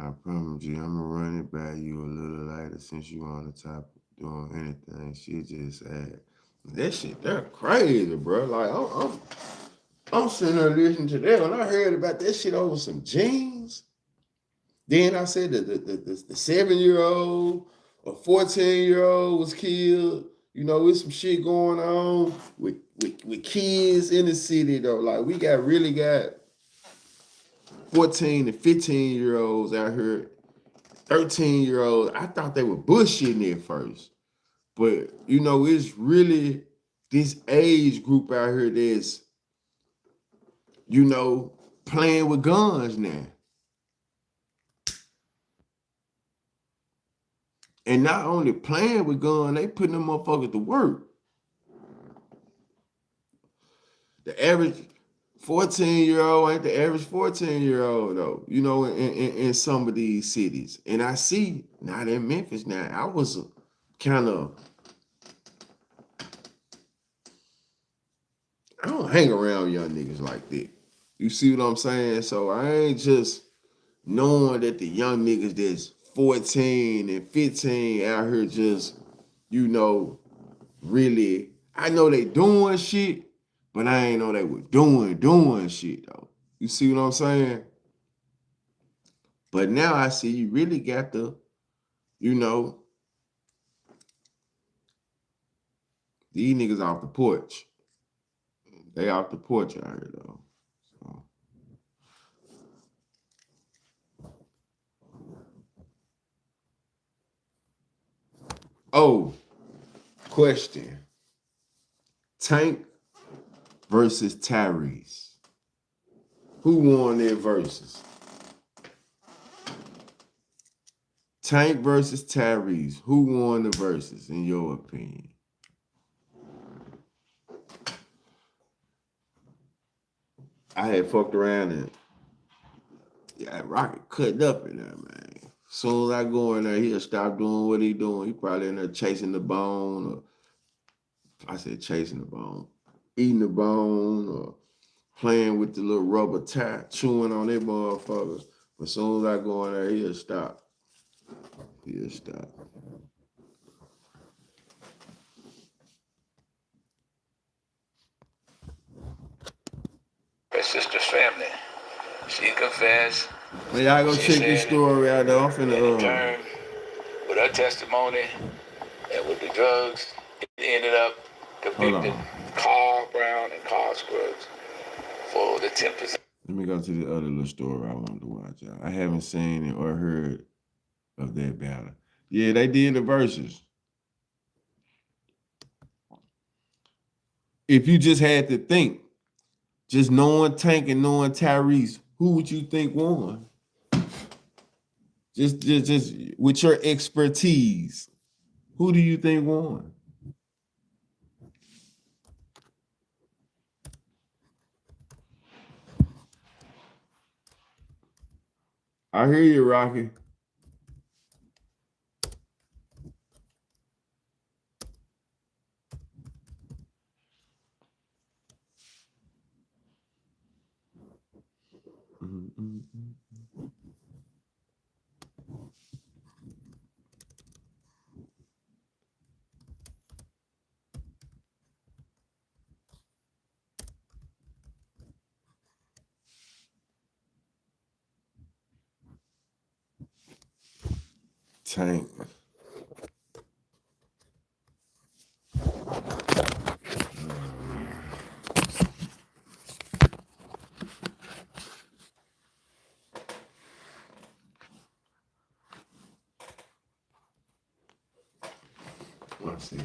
I promise you, I'm going to run it by you a little later since you on the topic doing anything. She just said, that shit, they're crazy, bro. Like, I'm sitting there listening to that. When I heard about that shit over some jeans, then I said that the 7-year-old or 14-year-old was killed. You know, with some shit going on with kids in the city, though. Like, we really got 14 and 15-year-olds out here, 13-year-olds. I thought they were bullshitting at first. But, you know, it's really this age group out here that's, you know, playing with guns now. And not only playing with guns, they putting them motherfuckers to work. The average 14-year-old ain't the average 14-year-old, though, you know, in some of these cities. And I see, not in Memphis now, I was kind of, I don't hang around young niggas like that. You see what I'm saying? So I ain't just knowing that the young niggas that's 14 and 15 out here just, you know, really, I know they doing shit, but I ain't know they were doing shit, though. You see what I'm saying? But now I see you really got the, you know, these niggas off the porch. They off the porch out here though. So. Oh, question. Tank versus Tyrese. Who won their verses? Tank versus Tyrese. Who won the verses, in your opinion? I had fucked around and Rocket cutting up in there, man. Soon as I go in there, he'll stop doing what he doing. He probably in there chasing the bone, or I said chasing the bone, eating the bone, or playing with the little rubber tie, chewing on that motherfucker. But as soon as I go in there, he'll stop. He'll stop. Her sister's family. She confessed. Well, y'all go check this story out though. I'm finna, in turn, with her testimony and with the drugs, it ended up convicting Carl Brown and Carl Scruggs for the 10%. Let me go to the other little story I wanted to watch out. I haven't seen it or heard of that battle. Yeah, they did the verses. If you just had to think, just knowing Tank and knowing Tyrese, who would you think won? Just with your expertise, who do you think won? I hear you, Rocky. Tank.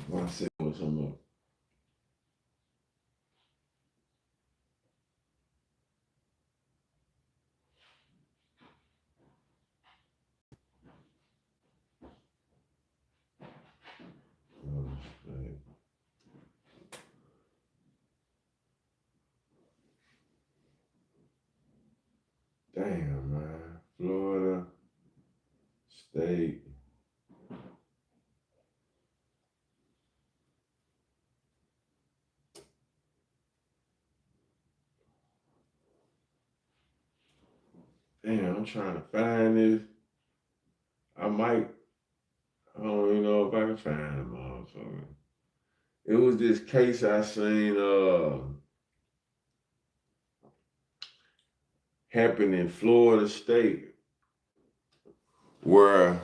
One second with some more. Damn, man. Florida State. Damn, I'm trying to find this. I don't even know if I can find it, motherfucker. It was this case I seen happen in Florida State where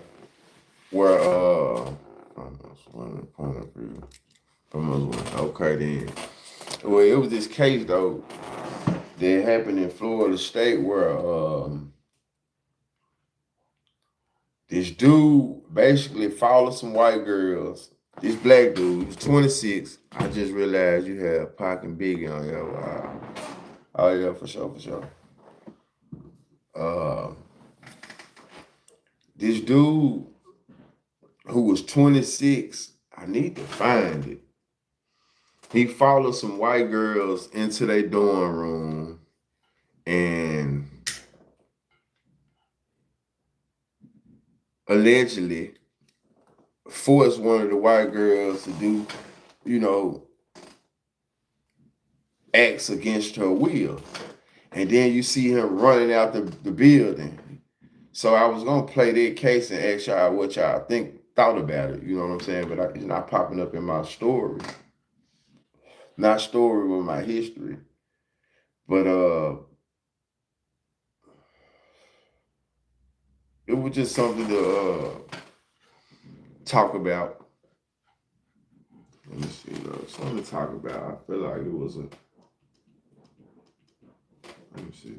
okay then. Well, it was this case though that happened in Florida State where this dude basically followed some white girls. This black dude, he's 26. I just realized you have Pac and Biggie on your wow. Oh yeah, for sure. This dude who was 26, I need to find it. He followed some white girls into their dorm room and allegedly forced one of the white girls to do, acts against her will. And then you see him running out the building. So I was gonna play that case and ask y'all what y'all thought about it. You know what I'm saying? But it's not popping up in my story. Not story with my history. But it was just something to talk about. Let me see, something to talk about. I feel like it was a. Let me see.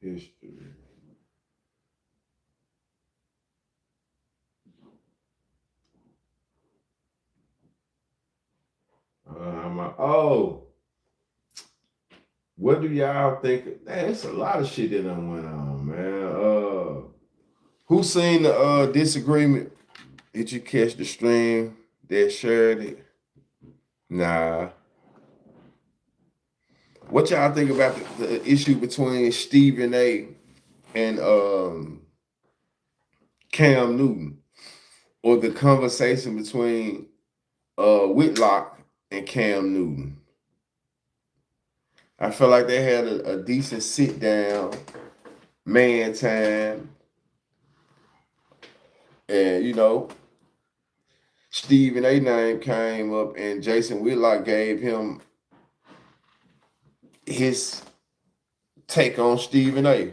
History. What do y'all think? Man, it's a lot of shit that done went on, man. Who seen the disagreement? Did you catch the stream that shared it? Nah. What y'all think about the issue between Stephen A and Cam Newton, or the conversation between Whitlock and Cam Newton? I feel like they had a decent sit down, man time, and Stephen A name came up, and Jason Whitlock gave him his take on Stephen A.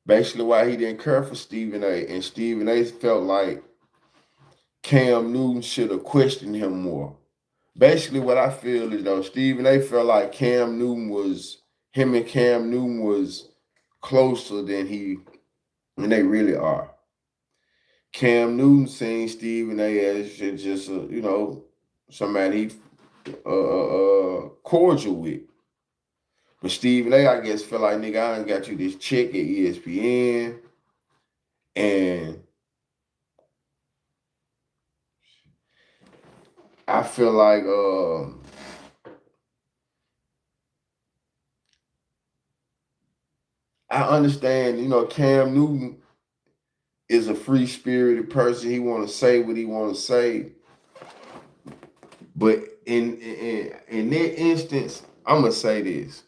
Basically, why he didn't care for Stephen A. And Stephen A. felt like Cam Newton should have questioned him more. Basically, what I feel is, though, Stephen A. felt like him and Cam Newton was closer than they really are. Cam Newton seen Stephen A. as just somebody cordial with. But Stephen A., I guess, felt like, nigga, I done got you this check at ESPN, and I feel like I understand, Cam Newton is a free-spirited person. He want to say what he want to say. But in that instance, I'm going to say this.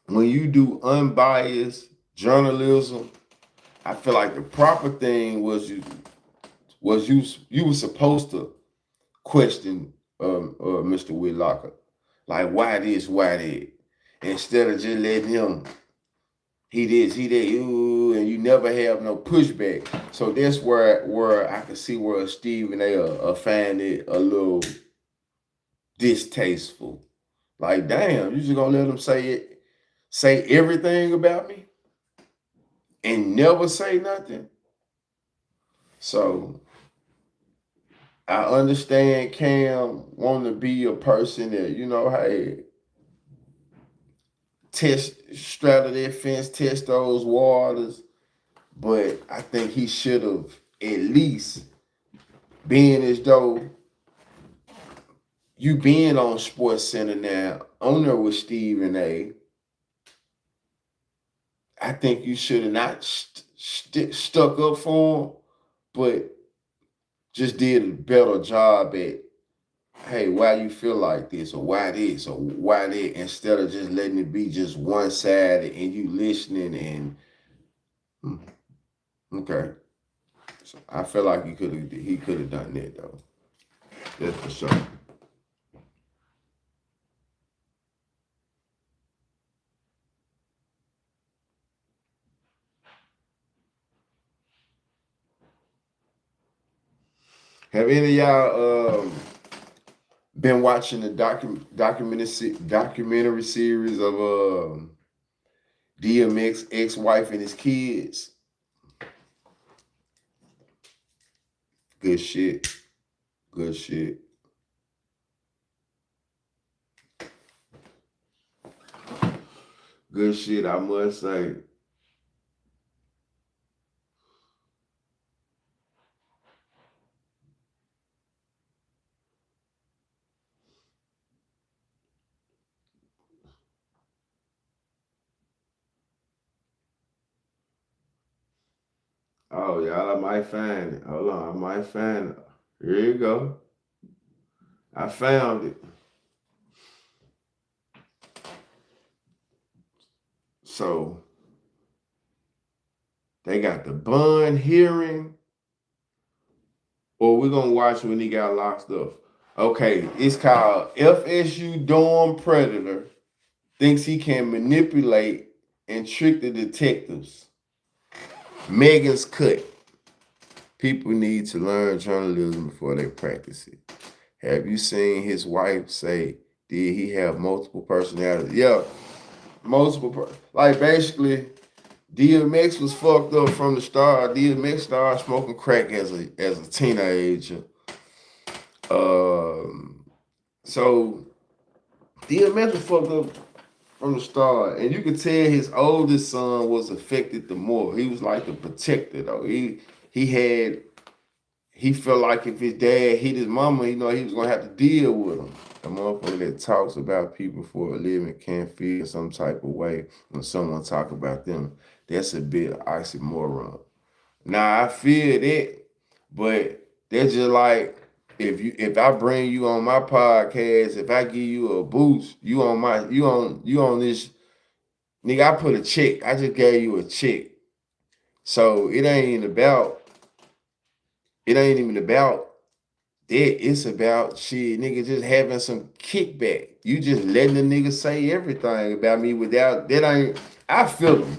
When you do unbiased journalism, I feel like the proper thing was you were supposed to question Mr. Whitlock. Like, why this, why that? Instead of just letting him, he this, he that, and you never have no pushback. So that's where I can see where Stephen A. Find it a little distasteful. Like, damn, you just gonna let him say everything about me and never say nothing? So I understand Cam wanting to be a person that, hey, straddle that fence, test those waters. But I think he should have at least been as though you being on Sports Center now, on there with Stephen A. I think you should have not stuck up for him, but just did a better job at, hey, why you feel like this, or why this, or why that, instead of just letting it be just one-sided and you listening and okay. So I feel like he could have done that, though. That's for sure. Have any of y'all been watching the documentary series of DMX ex-wife and his kids? Good shit. Good shit. Good shit, I must say. Oh, y'all, I might find it. Hold on, I might find it. Here you go. I found it. So they got the bond hearing, or we're gonna watch when he got locked up. Okay, it's called FSU Dorm Predator thinks he can manipulate and trick the detectives. Megan's cut. People need to learn journalism before they practice it. Have you seen his wife say, did he have multiple personalities? Yeah, like basically, DMX was fucked up from the start. DMX started smoking crack as a teenager. So DMX was fucked up from the start, and you could tell his oldest son was affected the more. He was like the protector though. He felt like if his dad hit his mama, he was gonna have to deal with him. A motherfucker that talks about people for a living can't feel some type of way when someone talk about them. That's a bit oxymoron. Now I feel that, but that's just like if I bring you on my podcast, if I give you a boost, you on this nigga, I put a check. I just gave you a check. So it ain't even about that. It's about shit, nigga, just having some kickback. You just letting the nigga say everything about me without that ain't I feel him.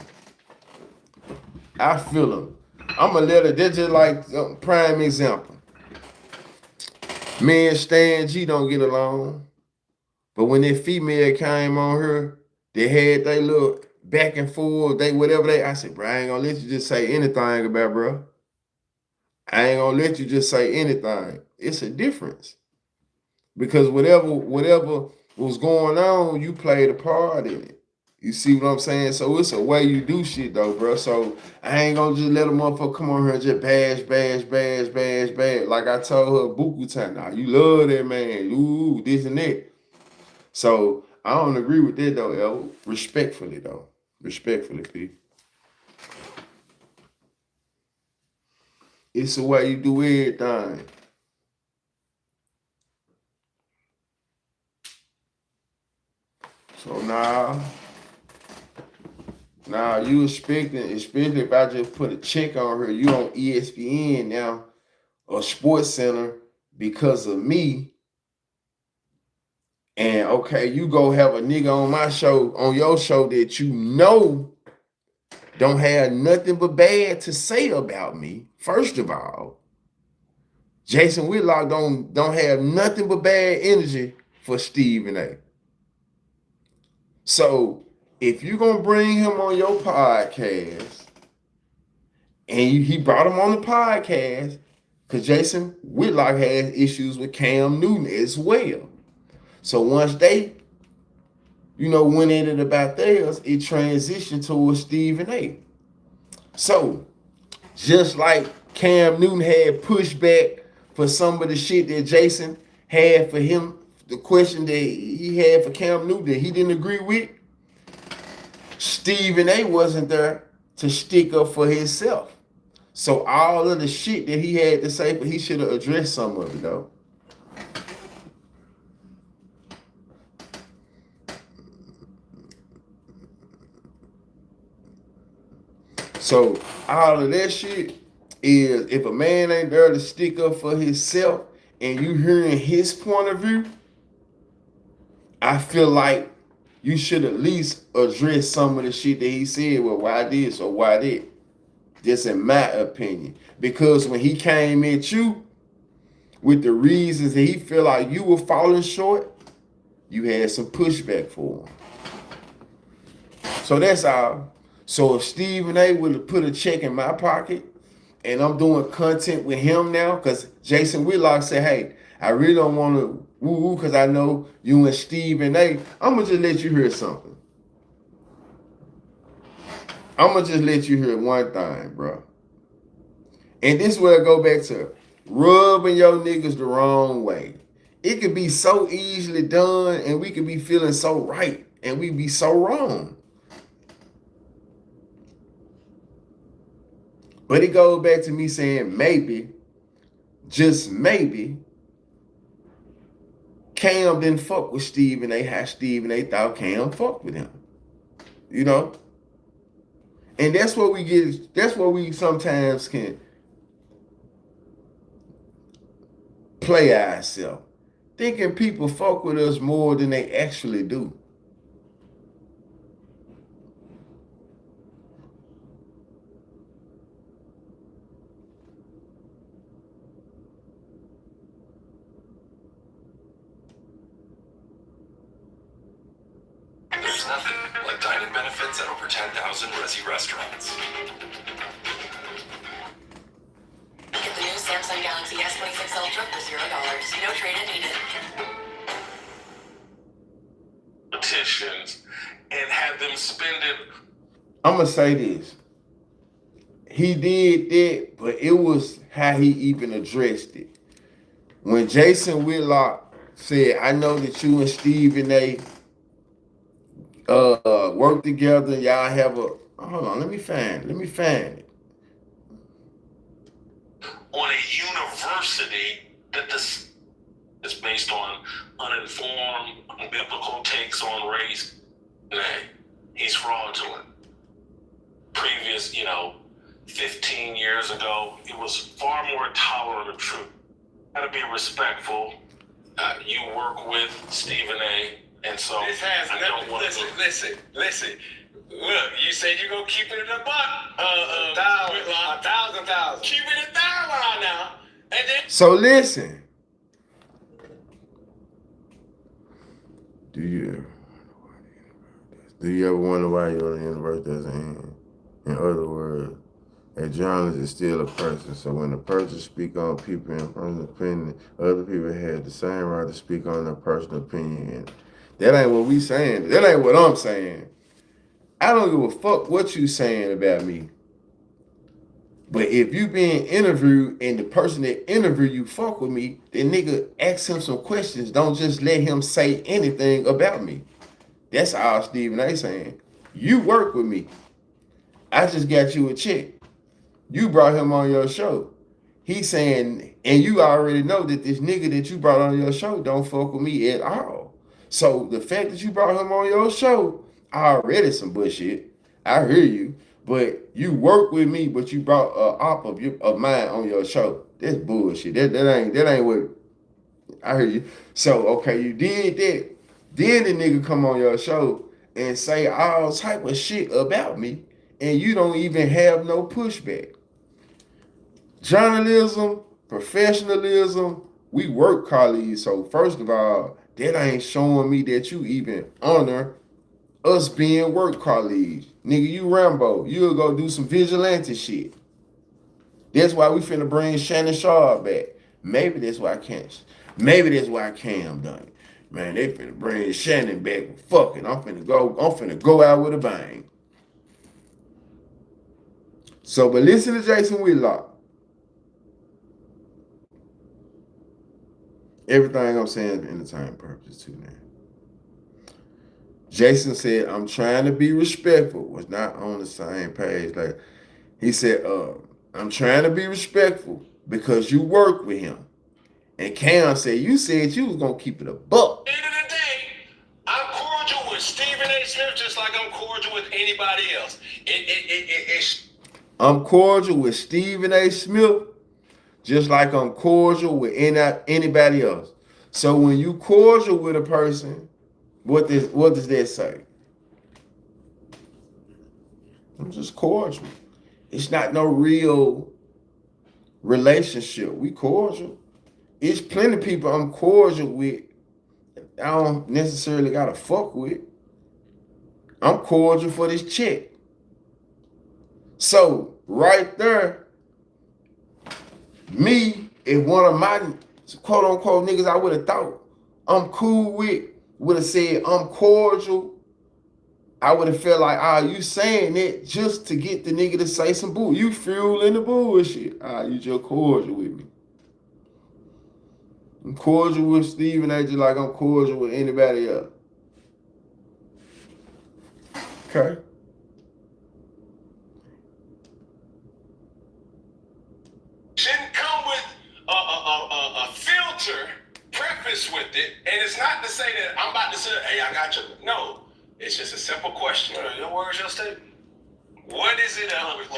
I'ma let her, that's just like prime example. Me and Stan G don't get along. But when that female came on her, they had they little back and forth, I said, bro, I ain't gonna let you just say anything about bro. I ain't gonna let you just say anything. It's a difference. Because whatever was going on, you played a part in it. You see what I'm saying? So it's a way you do shit though, bro. So I ain't gonna just let a motherfucker come on here and just bash. Like I told her buku time. Nah, you love that man. Ooh, this and that. So I don't agree with that though, El. Respectfully though. Respectfully, P. It's the way you do everything. So now you expecting, especially if I just put a check on her, you on ESPN now or Sports Center because of me. And okay, you go have a nigga on my show, on your show that you know don't have nothing but bad to say about me. First of all, Jason Whitlock don't have nothing but bad energy for Stephen A. So if you're gonna bring him on your podcast, and he brought him on the podcast, because Jason Whitlock has issues with Cam Newton as well. So once they, went at it about theirs, it transitioned towards Stephen A. So just like Cam Newton had pushback for some of the shit that Jason had for him, the question that he had for Cam Newton that he didn't agree with, Stephen A wasn't there to stick up for himself. So all of the shit that he had to say, but he should have addressed some of it though. So all of that shit is, if a man ain't there to stick up for himself and you hearing his point of view, I feel like you should at least address some of the shit that he said, well, why this or why that? Just in my opinion. Because when he came at you with the reasons that he feel like you were falling short, you had some pushback for him. So that's all. So if Stephen A would have put a check in my pocket and I'm doing content with him now, because Jason Whitlock said, hey, I really don't want to woo-woo because I know you and Stephen A, I'm going to just let you hear something. I'm going to just let you hear one thing, bro. And this is where I go back to rubbing your niggas the wrong way. It could be so easily done and we could be feeling so right and we be so wrong. But it goes back to me saying maybe, just maybe, Cam didn't fuck with Steve and they had Steve and they thought Cam fucked with him. You know? And that's what we get, that's what we sometimes can play ourselves. Thinking people fuck with us more than they actually do. There's nothing like dining benefits at over 10,000 Resi restaurants. Get the new Samsung Galaxy S26 Ultra for $0. No trade-in needed. Petitions and have them spend it. I'm going to say this. He did that, but it was how he even addressed it. When Jason Whitlock said, I know that you and Stephen A work together, y'all have a, hold on, let me find it. On a university that this is based on uninformed, biblical takes on race, he's fraudulent. Previous, 15 years ago, it was far more tolerant of truth. Gotta be respectful. You work with Stephen A. And so this has I don't want to listen. Look, you said you're gonna keep it in a buck. A thousand. Keep it in $1,000 now. And then So listen. Do you ever wonder why you're in the universe doesn't end? In other words, a journalist is still a person. So when a person speaks on people in personal opinion, other people have the same right to speak on their personal opinion. And that ain't what we saying. That ain't what I'm saying. I don't give a fuck what you saying about me. But if you being interviewed and the person that interviewed you fuck with me, then nigga ask him some questions. Don't just let him say anything about me. That's all Stephen A saying. You work with me. I just got you a check. You brought him on your show. He's saying, and you already know that this nigga that you brought on your show don't fuck with me at all. So the fact that you brought him on your show, already some bullshit. I hear you. But you work with me, but you brought a op of mine on your show. That's bullshit. That ain't what I hear you. So okay, you did that. Then the nigga come on your show and say all type of shit about me, and you don't even have no pushback. Journalism, professionalism, we work colleagues. So first of all, that ain't showing me that you even honor us being work colleagues. Nigga, you Rambo. You'll go do some vigilante shit. That's why we finna bring Shannon Sharp back. Maybe that's why Cam done it. Man, they finna bring Shannon back. Fuck it. I'm finna go out with a bang. So, but listen to Jason Whitlock. Everything I'm saying is for entertainment purposes too now. Jason said, I'm trying to be respectful. Was not on the same page. Like he said, I'm trying to be respectful because you work with him. And Cam said, you said you was gonna keep it a buck. at the end of the day, I'm cordial with Stephen A. Smith just like I'm cordial with anybody else. I'm cordial with Stephen A. Smith just like I'm cordial with anybody else. So when you cordial with a person, what does that say? I'm just cordial. It's not no real relationship. We cordial. It's plenty of people I'm cordial with. I don't necessarily gotta fuck with. I'm cordial for this check. So right there, me, if one of my quote unquote niggas I would have thought I'm cool with would have said I'm cordial, I would have felt like, you saying it just to get the nigga to say some bull. You fueling the bullshit. You just cordial with me. I'm cordial with Stephen A. just like I'm cordial with anybody else. Okay. answer prefaced with it, and it's not to say that I'm about to say, hey, I got you. No, it's just a simple question. Your words, your statement. What is it up with you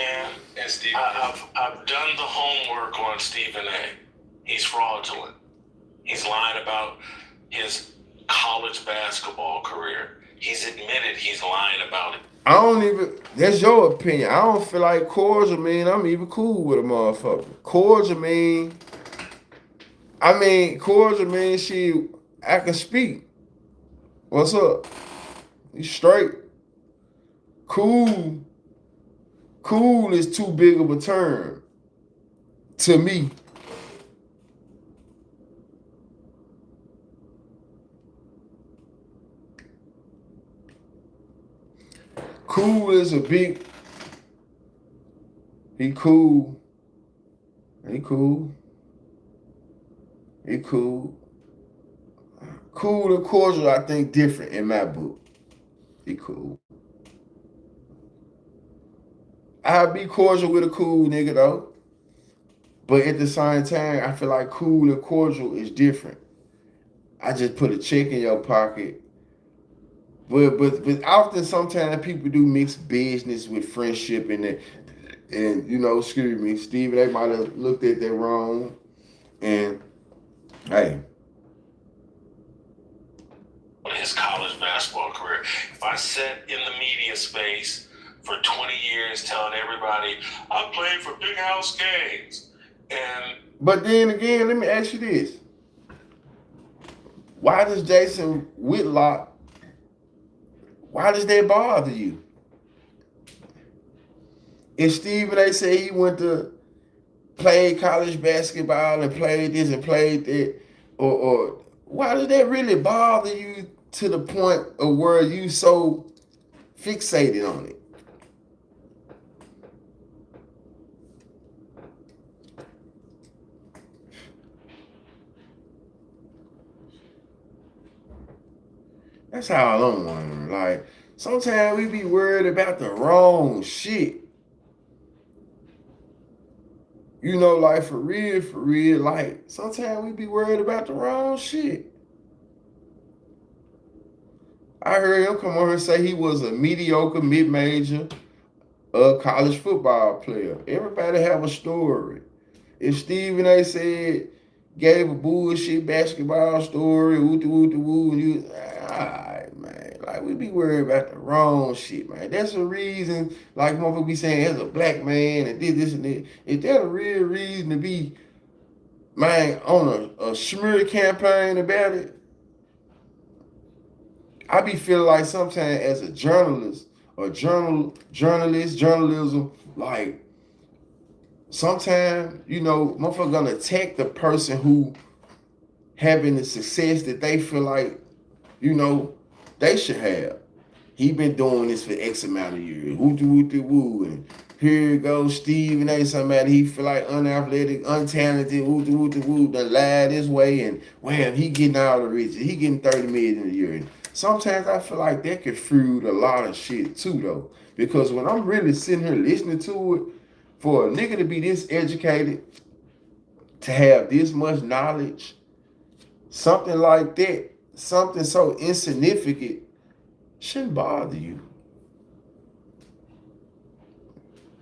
and Stephen A? I've done the homework on Stephen A. He's fraudulent. He's lying about his college basketball career. He's admitted he's lying about it. I don't even, that's your opinion. I don't feel like cordial mean I'm even cool with a motherfucker. Cordial mean I can speak. What's up? You straight. Cool is too big of a term to me. Cool is a big, he cool. Cool and cordial, I think, different in my book. He cool. I'll be cordial with a cool nigga though. But at the same time, I feel like cool and cordial is different. I just put a check in your pocket. But often sometimes people do mix business with friendship and you know, excuse me, Steve, they might have looked at that wrong. And hey. His college basketball career. If I sat in the media space for 20 years telling everybody I played for big house games, and but then again, let me ask you this: why does Jason Whitlock? Why does that bother you? If Stephen A. say he went to play college basketball and played this and played that, or why does that really bother you to the point of where you so fixated on it? That's how I'm wondering. Like, sometimes we be worried about the wrong shit. You know, like for real, like sometimes we be worried about the wrong shit. I heard him come on here and say he was a mediocre mid-major college football player. Everybody have a story. If Stephen A. said, gave a bullshit basketball story, woo, and you, all right, man. Like, we be worried about the wrong shit, man. That's the reason, like motherfuckers be saying, as a black man and did this and that. Is that a real reason to be, man, on a smear campaign about it? I be feeling like sometimes as a journalist or journalism, like sometimes, you know, motherfuckers gonna attack the person who having the success that they feel like, you know, they should have. He been doing this for X amount of years. Woo, and here goes Stephen A. Somebody he feel like unathletic, untalented, woo, done lied this way, and well, he getting all the riches. He getting 30 million a year. And sometimes I feel like that could fruit a lot of shit too, though. Because when I'm really sitting here listening to it, for a nigga to be this educated, to have this much knowledge, something like that, something so insignificant, shouldn't bother you.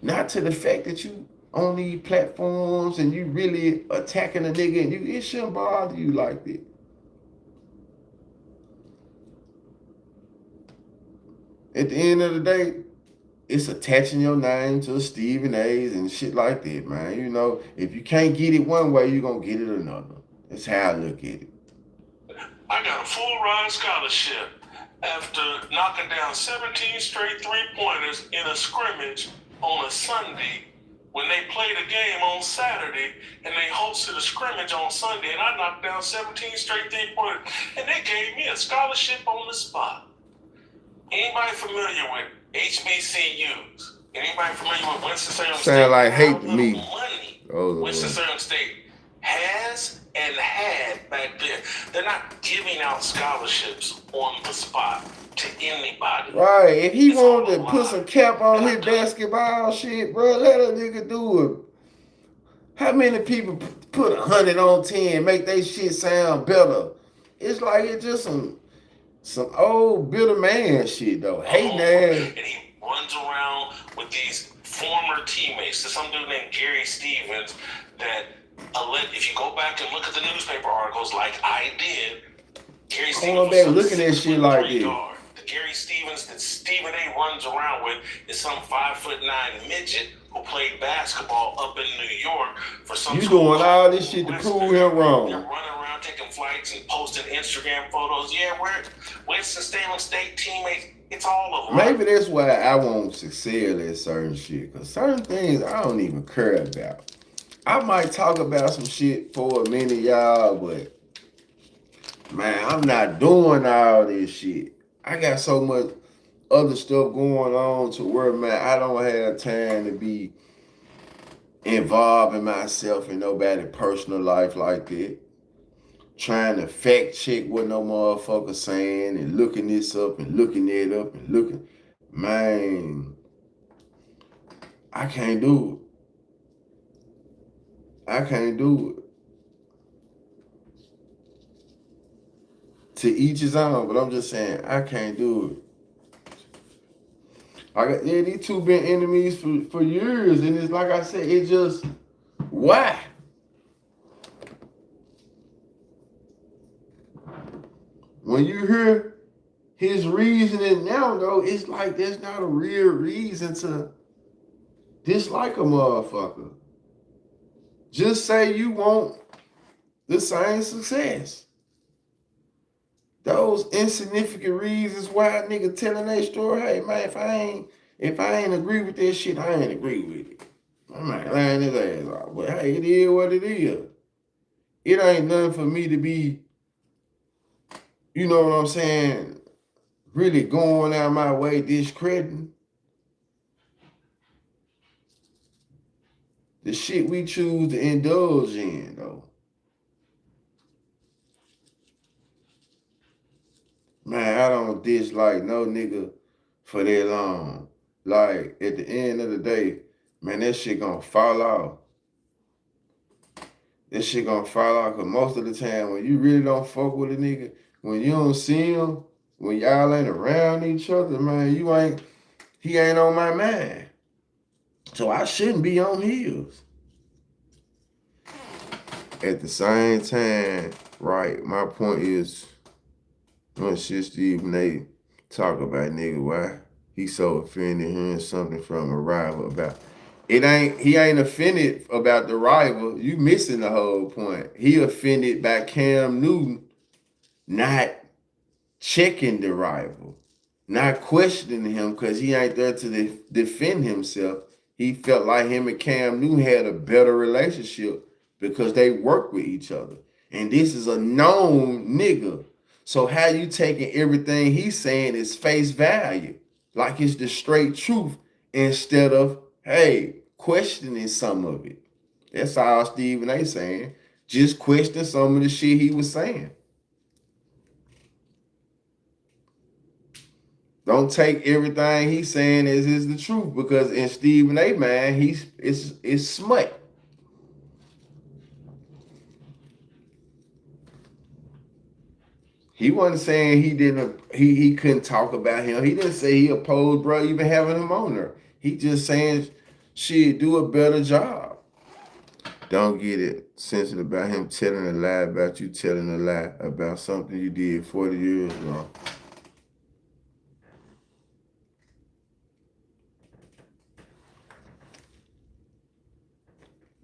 Not to the fact that you on these platforms and you really attacking a nigga, and it shouldn't bother you like that. At the end of the day, it's attaching your name to Stephen A's and shit like that, man. You know, if you can't get it one way, you're going to get it another. That's how I look at it. I got a full ride scholarship after knocking down 17 straight three-pointers in a scrimmage on a Sunday when they played a game on Saturday and they hosted a scrimmage on Sunday, and I knocked down 17 straight three-pointers, and they gave me a scholarship on the spot. Anybody familiar with HBCUs? Anybody familiar with Winston-Salem State? Sound like hate to me. Money Oh, Winston-Salem State has and had back then. They're not giving out scholarships on the spot to anybody. Right. If he wanted to put some cap on his basketball shit, bro, let a nigga do it. How many people put 100 on 10, make they shit sound better? It's like it's just some old bitter man shit though. Hating ass. And he runs around with these former teammates. There's some dude named Gary Stevens that if you go back and look at the newspaper articles like I did, Gary Stevens back looking at shit like this. The Gary Stevens that Stephen A runs around with is some 5'9" midget who played basketball up in New York for some. You doing all this shit to prove him wrong. They're running around taking flights and posting Instagram photos. Yeah, we're Winston-Salem State teammates. It's all of them. Maybe that's why I won't succeed at certain shit. Because certain things I don't even care about. I might talk about some shit for a minute, y'all, but man, I'm not doing all this shit. I got so much other stuff going on to where, man, I don't have time to be involving myself in nobody's personal life like that. Trying to fact check what no motherfucker saying and looking this up and looking that up and looking. Man, I can't do it. I can't do it. To each his own, but I'm just saying, I can't do it. These two been enemies for years, and it's like I said, it just, why? When you hear his reasoning now, though, it's like there's not a real reason to dislike a motherfucker. Just say you want the same success. Those insignificant reasons why a nigga telling their story, hey man, if I ain't agree with this shit, I ain't agree with it. I'm not lying his ass off. But hey, it is what it is. It ain't nothing for me to be, you know what I'm saying, really going out my way discrediting. The shit we choose to indulge in, though. Man, I don't dislike no nigga for that long. Like, at the end of the day, man, that shit gonna fall off. That shit gonna fall off, because most of the time, when you really don't fuck with a nigga, when you don't see him, when y'all ain't around each other, man, he ain't on my mind. So I shouldn't be on his. At the same time, right, my point is, when shit Stephen A talk about nigga, why he so offended hearing something from a rival about he ain't offended about the rival. You missing the whole point. He offended by Cam Newton not checking the rival, not questioning him because he ain't there to defend himself. He felt like him and Cam Newton had a better relationship because they work with each other. And this is a known nigga. So how you taking everything he's saying is face value, like it's the straight truth, instead of, hey, questioning some of it. That's all Stephen A saying. Just question some of the shit he was saying. Don't take everything he's saying as is the truth, because in Stephen A man, it's smut. He wasn't saying he couldn't talk about him. He didn't say he opposed bro even having him on there. He just saying she'd do a better job. Don't get it sensitive about him telling a lie about you telling a lie about something you did 40 years ago.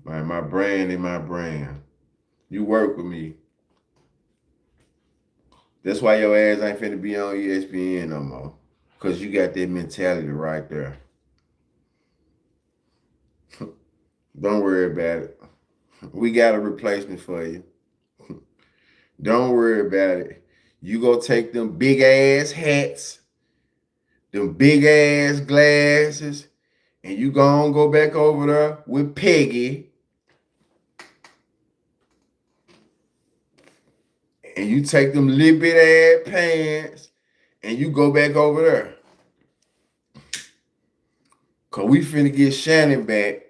Man, my brand is my brand. You work with me. That's why your ass ain't finna be on ESPN no more. Because you got that mentality right there. Don't worry about it. We got a replacement for you. Don't worry about it. You go take them big ass hats, them big ass glasses, and you go back over there with Peggy. And you take them little bit ass pants and you go back over there. Cause we finna get Shannon back.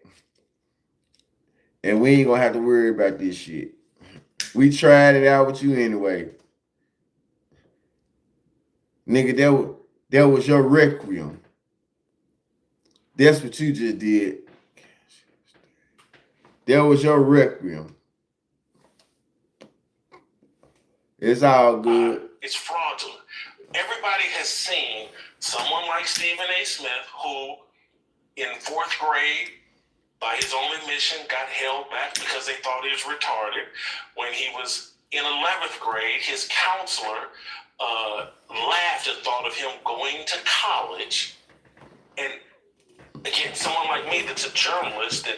And we ain't gonna have to worry about this shit. We tried it out with you anyway. Nigga, that was your requiem. That's what you just did. That was your requiem. It's all good. It's fraudulent. Everybody has seen someone like Stephen A. Smith who, in 4th grade, by his own admission, got held back because they thought he was retarded. When he was in 11th grade, his counselor laughed and thought of him going to college. And again, someone like me that's a journalist that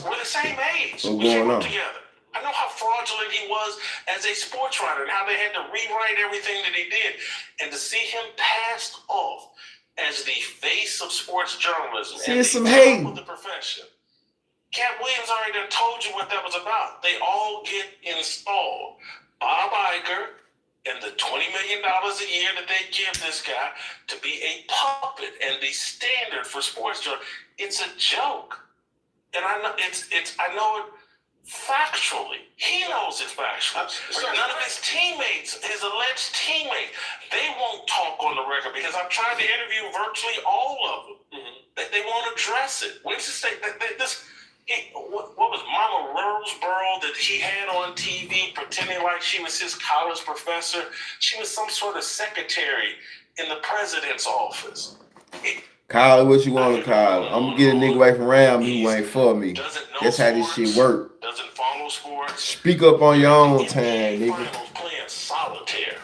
we're the same age. What's We going came up on? together. I know how fraudulent he was as a sports writer and how they had to rewrite everything that he did. And to see him passed off as the face of sports journalism See, and it's the some top hating. of the profession. Cat Williams already done told you what that was about. They all get installed. Bob Iger and the $20 million a year that they give this guy to be a puppet and the standard for sports journalism. It's a joke. And I know I know it factually. He knows it's factual. None of his teammates, his alleged teammates, they won't talk on the record because I've tried to interview virtually all of them. They won't address it. When's the state that what was Mama Roseboro that he had on TV pretending like she was his college professor? She was some sort of secretary in the president's office. Call it what you want to call it. I'm gonna get a nigga away from around me who ain't for me. That's how this shit work. Doesn't follow sports. Speak up on your own time, nigga. Finals playing solitaire.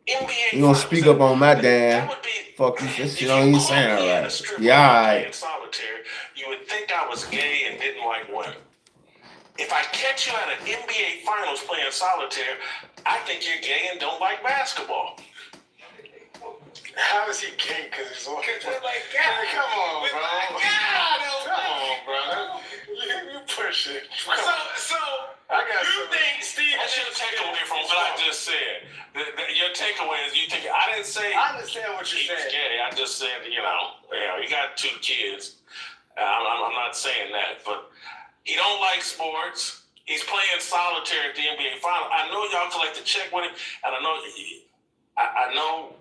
NBA You gonna speak up on my that damn? would be, Fuck you. That if shit don't even you caught sound me in a right. strip Yeah, club alright. playing solitaire, you would think I was gay and didn't like women. If I catch you at an NBA Finals playing solitaire, I think you're gay and don't like basketball. How is he gay? Because he's on. Like, God, Come on, bro. God, Come on, bro. You push it. So I got you some. think Steve? I should take away from what I just said. Your takeaway is you think I didn't say I understand what he you're was saying. gay. I just said he got 2 kids. I'm not saying that, but he don't like sports. He's playing solitaire at the NBA Final. I know y'all collect the check with him, and I know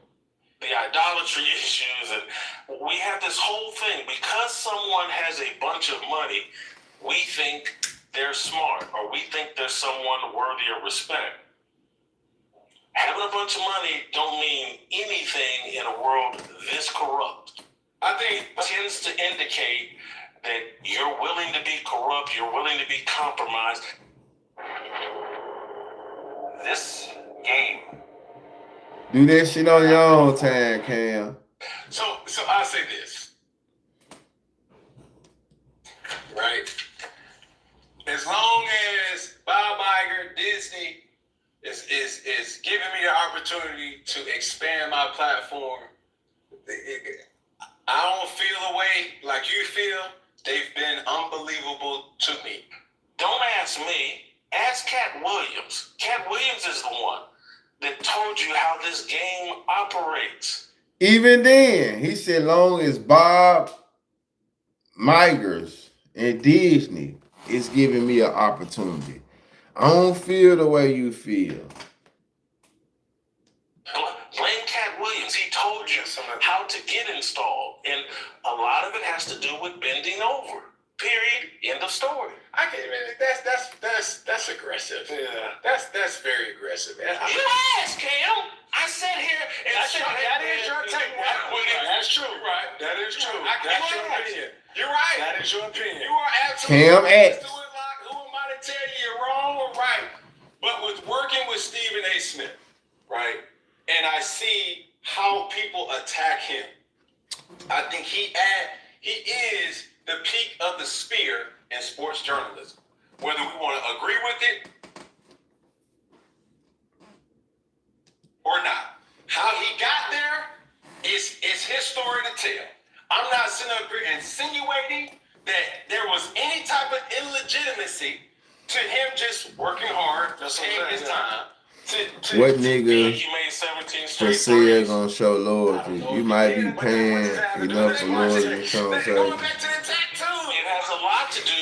the idolatry issues, and we have this whole thing because someone has a bunch of money. We think they're smart, or we think there's someone worthy of respect. Having a bunch of money don't mean anything in a world this corrupt. I think it tends to indicate that you're willing to be corrupt, you're willing to be compromised. This game. Do that shit on your own time, Cam. So I say this, right? As long as Bob Iger, Disney is giving me the opportunity to expand my platform, I don't feel the way like you feel. They've been unbelievable to me. Don't ask me. Ask Cat Williams. Cat Williams is the one that told you how this game operates. Even then, he said, long as Bob Migers and Disney is giving me an opportunity. I don't feel the way you feel. Blame Cat Williams. He told you how to get installed. And a lot of it has to do with bending over. Period. End of story. I can't even. That's aggressive. Yeah. That's very aggressive. You asked, Cam. I sat here and That is your take. That's true. Right. That is true. That's your opinion. You're right. That is your opinion. You are absolutely Cam right. asked. Who am I to tell you you're wrong or right? But with working with Stephen A. Smith, right, and I see how people attack him, I think he is the peak of the spear in sports journalism. Whether we want to agree with it or not. How he got there is his story to tell. I'm not sitting up here insinuating that there was any type of illegitimacy to him just working hard, taking his time. What nigga He made 17 for straight sale threes. gonna show loyalty? You might be paying enough for loyalty. You know what I'm saying? Going back to the tattoo. It has a lot to do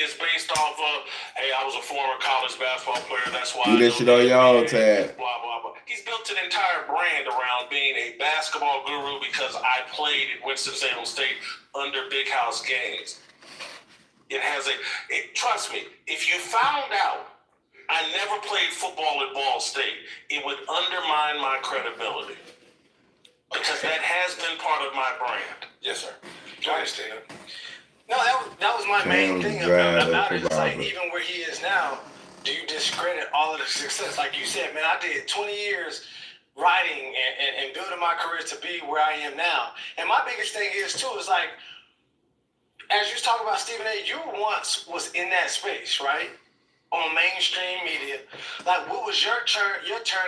is based off of, hey, I was a former college basketball player. That's why do that shit on y'all tag. Blah, blah, blah. He's built an entire brand around being a basketball guru because I played at Winston-Salem State under Big House games. It has trust me, if you found out I never played football at Ball State, it would undermine my credibility. Because that has been part of my brand. Yes, sir. I understand. No, that was my main thing about it. It's like, even where he is now, do you discredit all of the success? Like you said, man, I did 20 years writing and building my career to be where I am now. And my biggest thing is, too, is like, as you talk about Stephen A., you once was in that space, right? On mainstream media. Like, what was your turn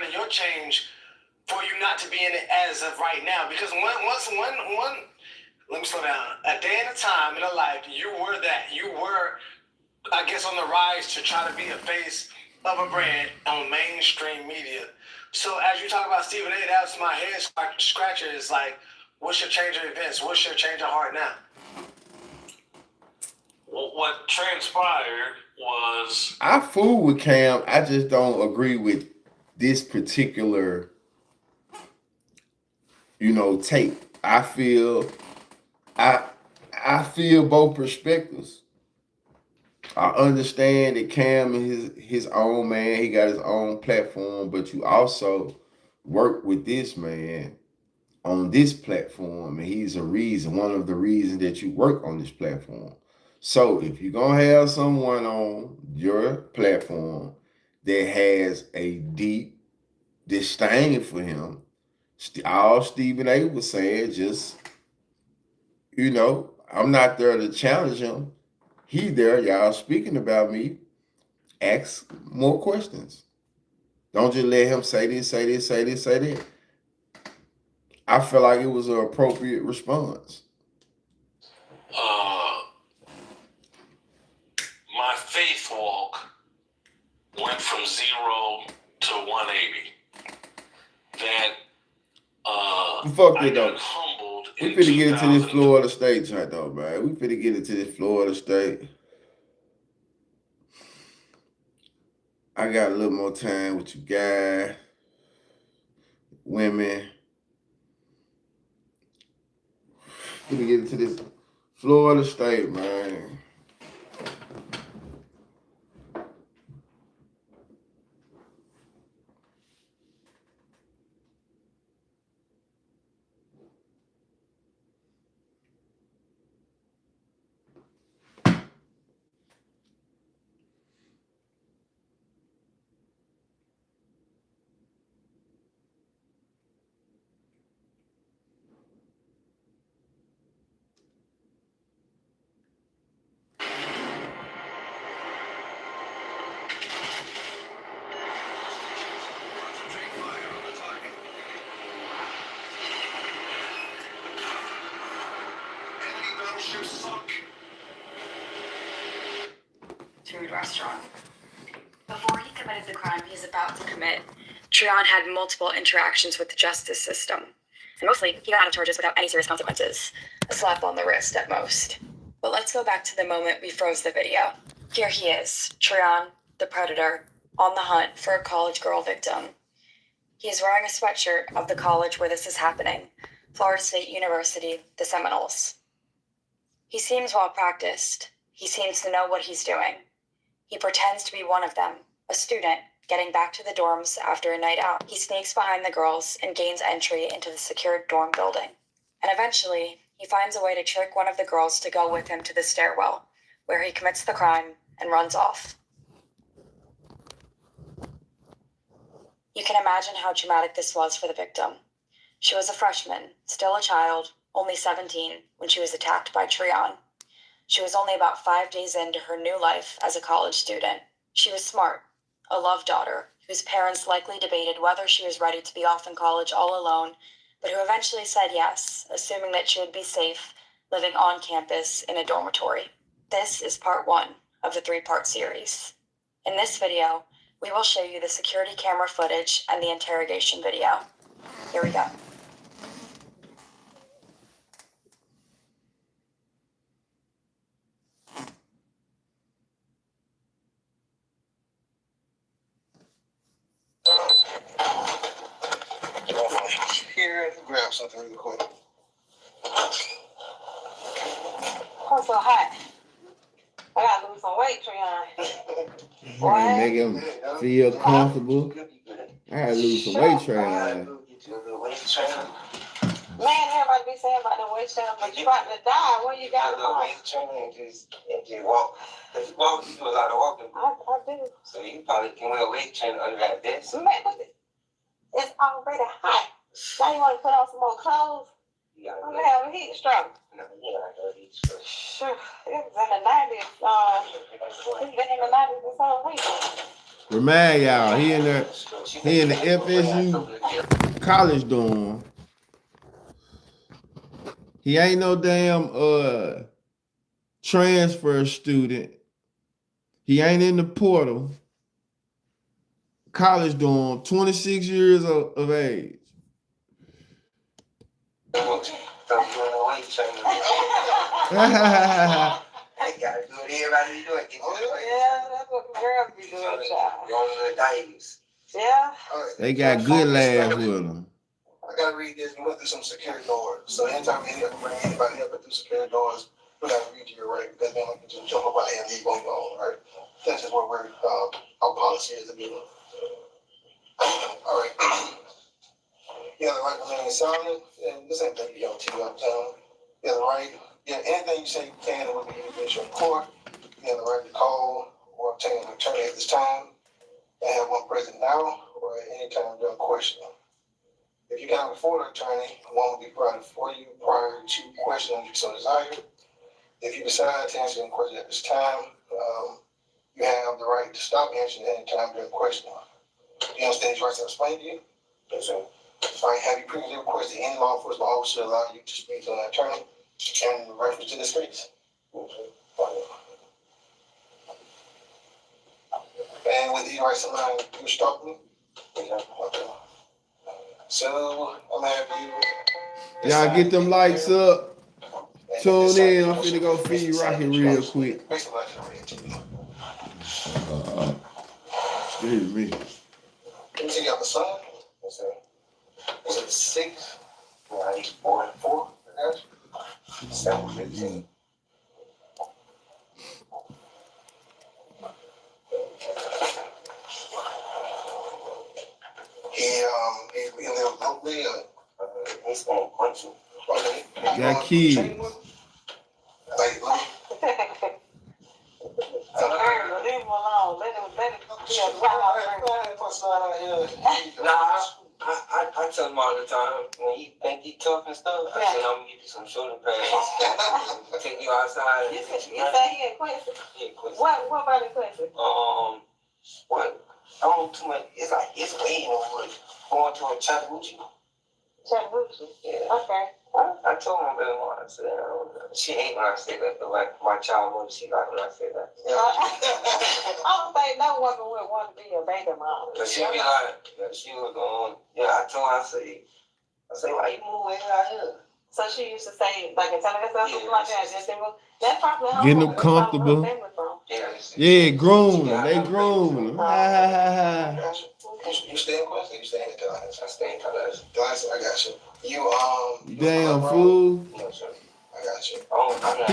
and your change for you not to be in it as of right now? Because let me slow down. A day at a time in a life, you were that. You were, I guess, on the rise to try to be a face of a brand on mainstream media. So as you talk about Stephen A., that's my head scratcher. Is like, what's your change of events? What's your change of heart now? Well, what transpired was... I fool with Cam. I just don't agree with this particular, take. I feel both perspectives. I understand that Cam is his own man. He got his own platform, but you also work with this man on this platform, and he's one of the reasons that you work on this platform. So if you're going to have someone on your platform that has a deep disdain for him, all Stephen A. was saying, just, I'm not there to challenge him. He there, y'all speaking about me. Ask more questions. Don't just let him say this, say this, say this, say that. I feel like it was an appropriate response. My faith walk went from 0 to 180. Fuck it though. Humbled. We finna get into this Florida State joint though, man. We finna get into this Florida State. I got a little more time with you guys, women. Finna get into this Florida State, man. Food restaurant. Before he committed the crime he is about to commit, Treon had multiple interactions with the justice system. And mostly, he got out of charges without any serious consequences. A slap on the wrist at most. But let's go back to the moment we froze the video. Here he is, Treon, the predator, on the hunt for a college girl victim. He is wearing a sweatshirt of the college where this is happening, Florida State University, the Seminoles. He seems well practiced. He seems to know what he's doing. He pretends to be one of them, a student, getting back to the dorms after a night out. He sneaks behind the girls and gains entry into the secured dorm building. And eventually, he finds a way to trick one of the girls to go with him to the stairwell, where he commits the crime and runs off. You can imagine how traumatic this was for the victim. She was a freshman, still a child, only 17, when she was attacked by Treon. She was only about 5 days into her new life as a college student. She was smart, a love daughter, whose parents likely debated whether she was ready to be off in college all alone, but who eventually said yes, assuming that she would be safe living on campus in a dormitory. This is part 1 of the 3-part series. In this video, we will show you the security camera footage and the interrogation video. Here we go. grab something really quick. I'm so hot. I gotta lose some weight, Treon. Make him feel comfortable. I gotta lose some weight, Treon. Man, everybody be saying about the weight training, but you about to die. What you got on? Weight training and just walk. Because you walk, you do a lot of walking. I do. So you probably can wear weight training under that vest. Man, but it's already hot. Now you want to put on some more clothes? I'm gonna have a heat stroke. No, you not gonna heat stroke. Sure, it was in the 90s. It's been in the 90s this whole week. Remind y'all, he in the FSU college dorm. He ain't no damn transfer student. He ain't in the portal. College dorm, 26 years of age. I gotta do it. Everybody do it. Yeah, that's what the girls be doing, child. You're on the diaries. Yeah. They got good laughs with them. I gotta read this. We went through some security doors. So anytime we bring anybody up through security doors, we gotta read you right because then we can just jump up out here and leave on your own, right? That's just what our policy is to do. All right. You have the right to remain silent, and this ain't you don't TV uptown. You have the right. Yeah, anything you say you can will be used in court. You have the right to call or obtain an attorney at this time. And have one present now or at any time during questioning. If you cannot afford an attorney, one will be provided for you prior to questioning if you so desire. If you decide to answer any question at this time, you have the right to stop answering at any time during questioning. You understand these rights I explained to you? Yes, sir. All right, have you previously requested any law enforcement officer to allow you to speak to an attorney in reference to this case? And with these rights in mind, you stop me? Okay. So, I'm gonna have you. Y'all get them lights up. Tune in. I'm finna go feed Rocky real quick. Excuse me. Let me take you out the sun. Yes, sir. Was it 6, 9, 4, and 4? 7, 15. He lived locally. He's going to punch you. Got kids. Leave him alone. Let him be a I tell him all the time, when you think he tough and stuff, I said, I'm gonna give you some shoulder pads. Take you outside. You said he in Quincy? Yeah, Quincy. What about in Quincy? What? I don't know too much. It's like, it's way in the woods. Going to a Chattahoochee. Chattahoochee? Yeah. Okay. I told my baby mom, I said, she hate when I say that, but like my child mother, she like when I say that. I don't think no woman would want to be a baby mom. But she be like, she was going, I told her, I say, why you moving out here? So she used to say, like, and telling herself something like that, just that's probably her. Getting them comfortable. Yeah, groom them. They groom them. You stay in Quincy? You stay in Tallahassee? I stay in Tallahassee. I got you. You damn fool. No, sir. I got you.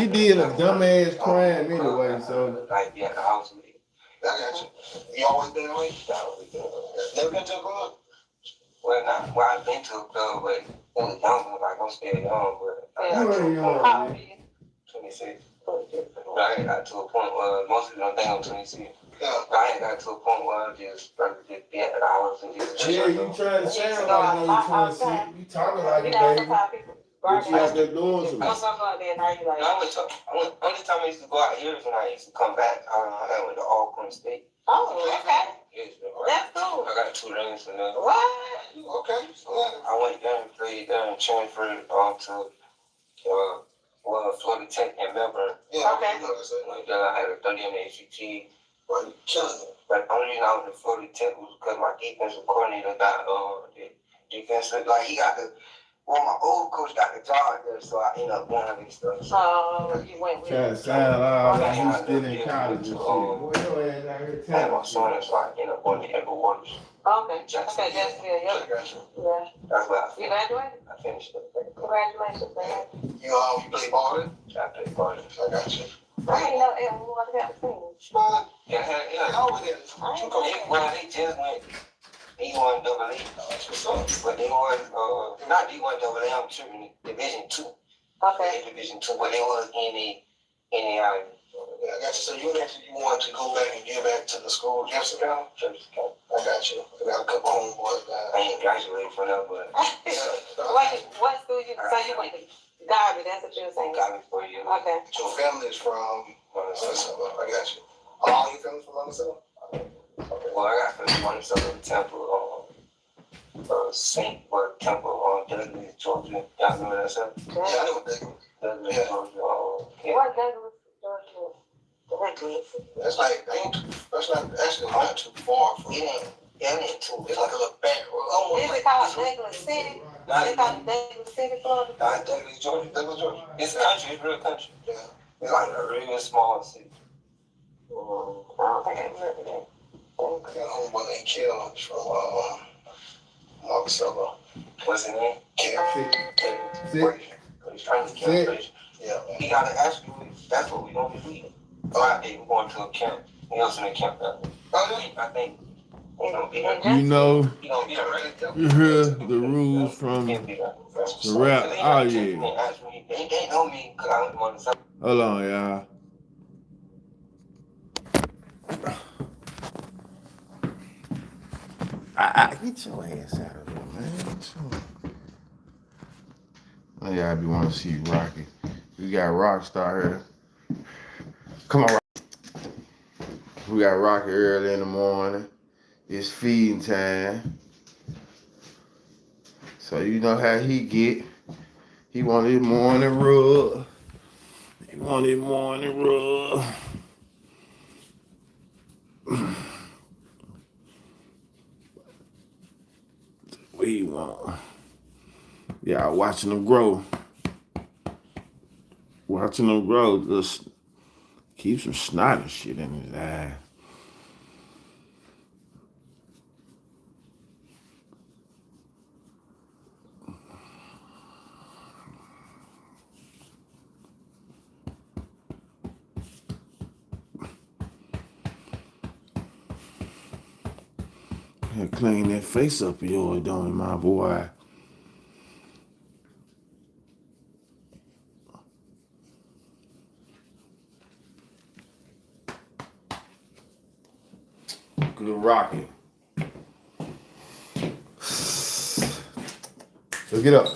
He did a dumbass crime anyway, so. Like, yeah, the house with you. I got you. You always been away? Never been to a club? Well, I've been to a club, but when I was young, like, I'm still young, but I got 26. But I got to a point where most people don't think I'm 26. I ain't got to a point where I just be at the house and just. Yeah, you trying to sound like you're 26. You talking like it, baby. But you out there doing something. Only time I used to go out here is when I used to come back. I went to Alcorn State. Oh, okay. That's cool. I got 2 rings for them. What? Okay. I went there and played there and transferred to Florida Tech in Melbourne. Yeah, okay. I had a 30 on the ACT. Well, you killing it. But the only reason I was in Florida Tech was because my defensive coordinator got the defensive, like he got the Well, my old coach got the job there, so I ended up going and stuff. So you went with Try to sound loud like you still in college and shit. Boy, your ass out here and my telling son, so I ended up going to Ever Waters. Okay, Jacksonville, yeah. Yeah. That's what I finished. You graduated? I finished it. Congratulations, man. You play ball then? I play ball. I got you. I didn't know Ever Waters got a team. Yeah, I always had two coaches. Well, they just went D1 double A. That's what's up. But they won, not D1 double A, I'm tripping, Division 2. Okay. Division 2, but they was in the I got you. So you want to go back and give back to the school, Jefferson County? I got you. I got a couple homeboys. I ain't graduated from them, but. What school you? So you went to Garvey? That's what you were saying. Garvey for you. Okay. Your family is from Monticello. I got you. All your family's from Monticello? Okay. Well, I got from Monticello Temple, St. Temple on Douglas, Georgia. Y'all know that stuff? Yeah, I know Douglas. Douglas, Georgia. What Douglas, Georgia? That's like, that's not too far from it. Yeah, it ain't too. It's like a little back. Is it called Douglas City? They call it Douglas City, Florida? Not Douglas, Georgia. Douglas, Georgia. It's country. It's real country. Yeah. It's like a really small city. I don't think I've heard of that. I got a homeboy named Kel from Monticello. What's his name? Kel. He's trying to kill. Yeah. He got to ask me. That's what we gonna be leaving. Friday, we're going to a camp. We also in a camp that I think. You know, you hear the rules from the rap. Oh, yeah. They know me because I went to Hold on, y'all. Get your ass out of there, man. Oh, y'all be wanting to see Rocky. We got Rockstar here. Come on, Rocky. We got Rocky early in the morning. It's feeding time. So you know how he get. He want his morning rub. He want his morning rub. What he want? Y'all watching him grow. Watching him grow. Just keep some snot and shit in his eye. Clean that face up of yours, don't it, my boy? Good Rocky. Let's get up.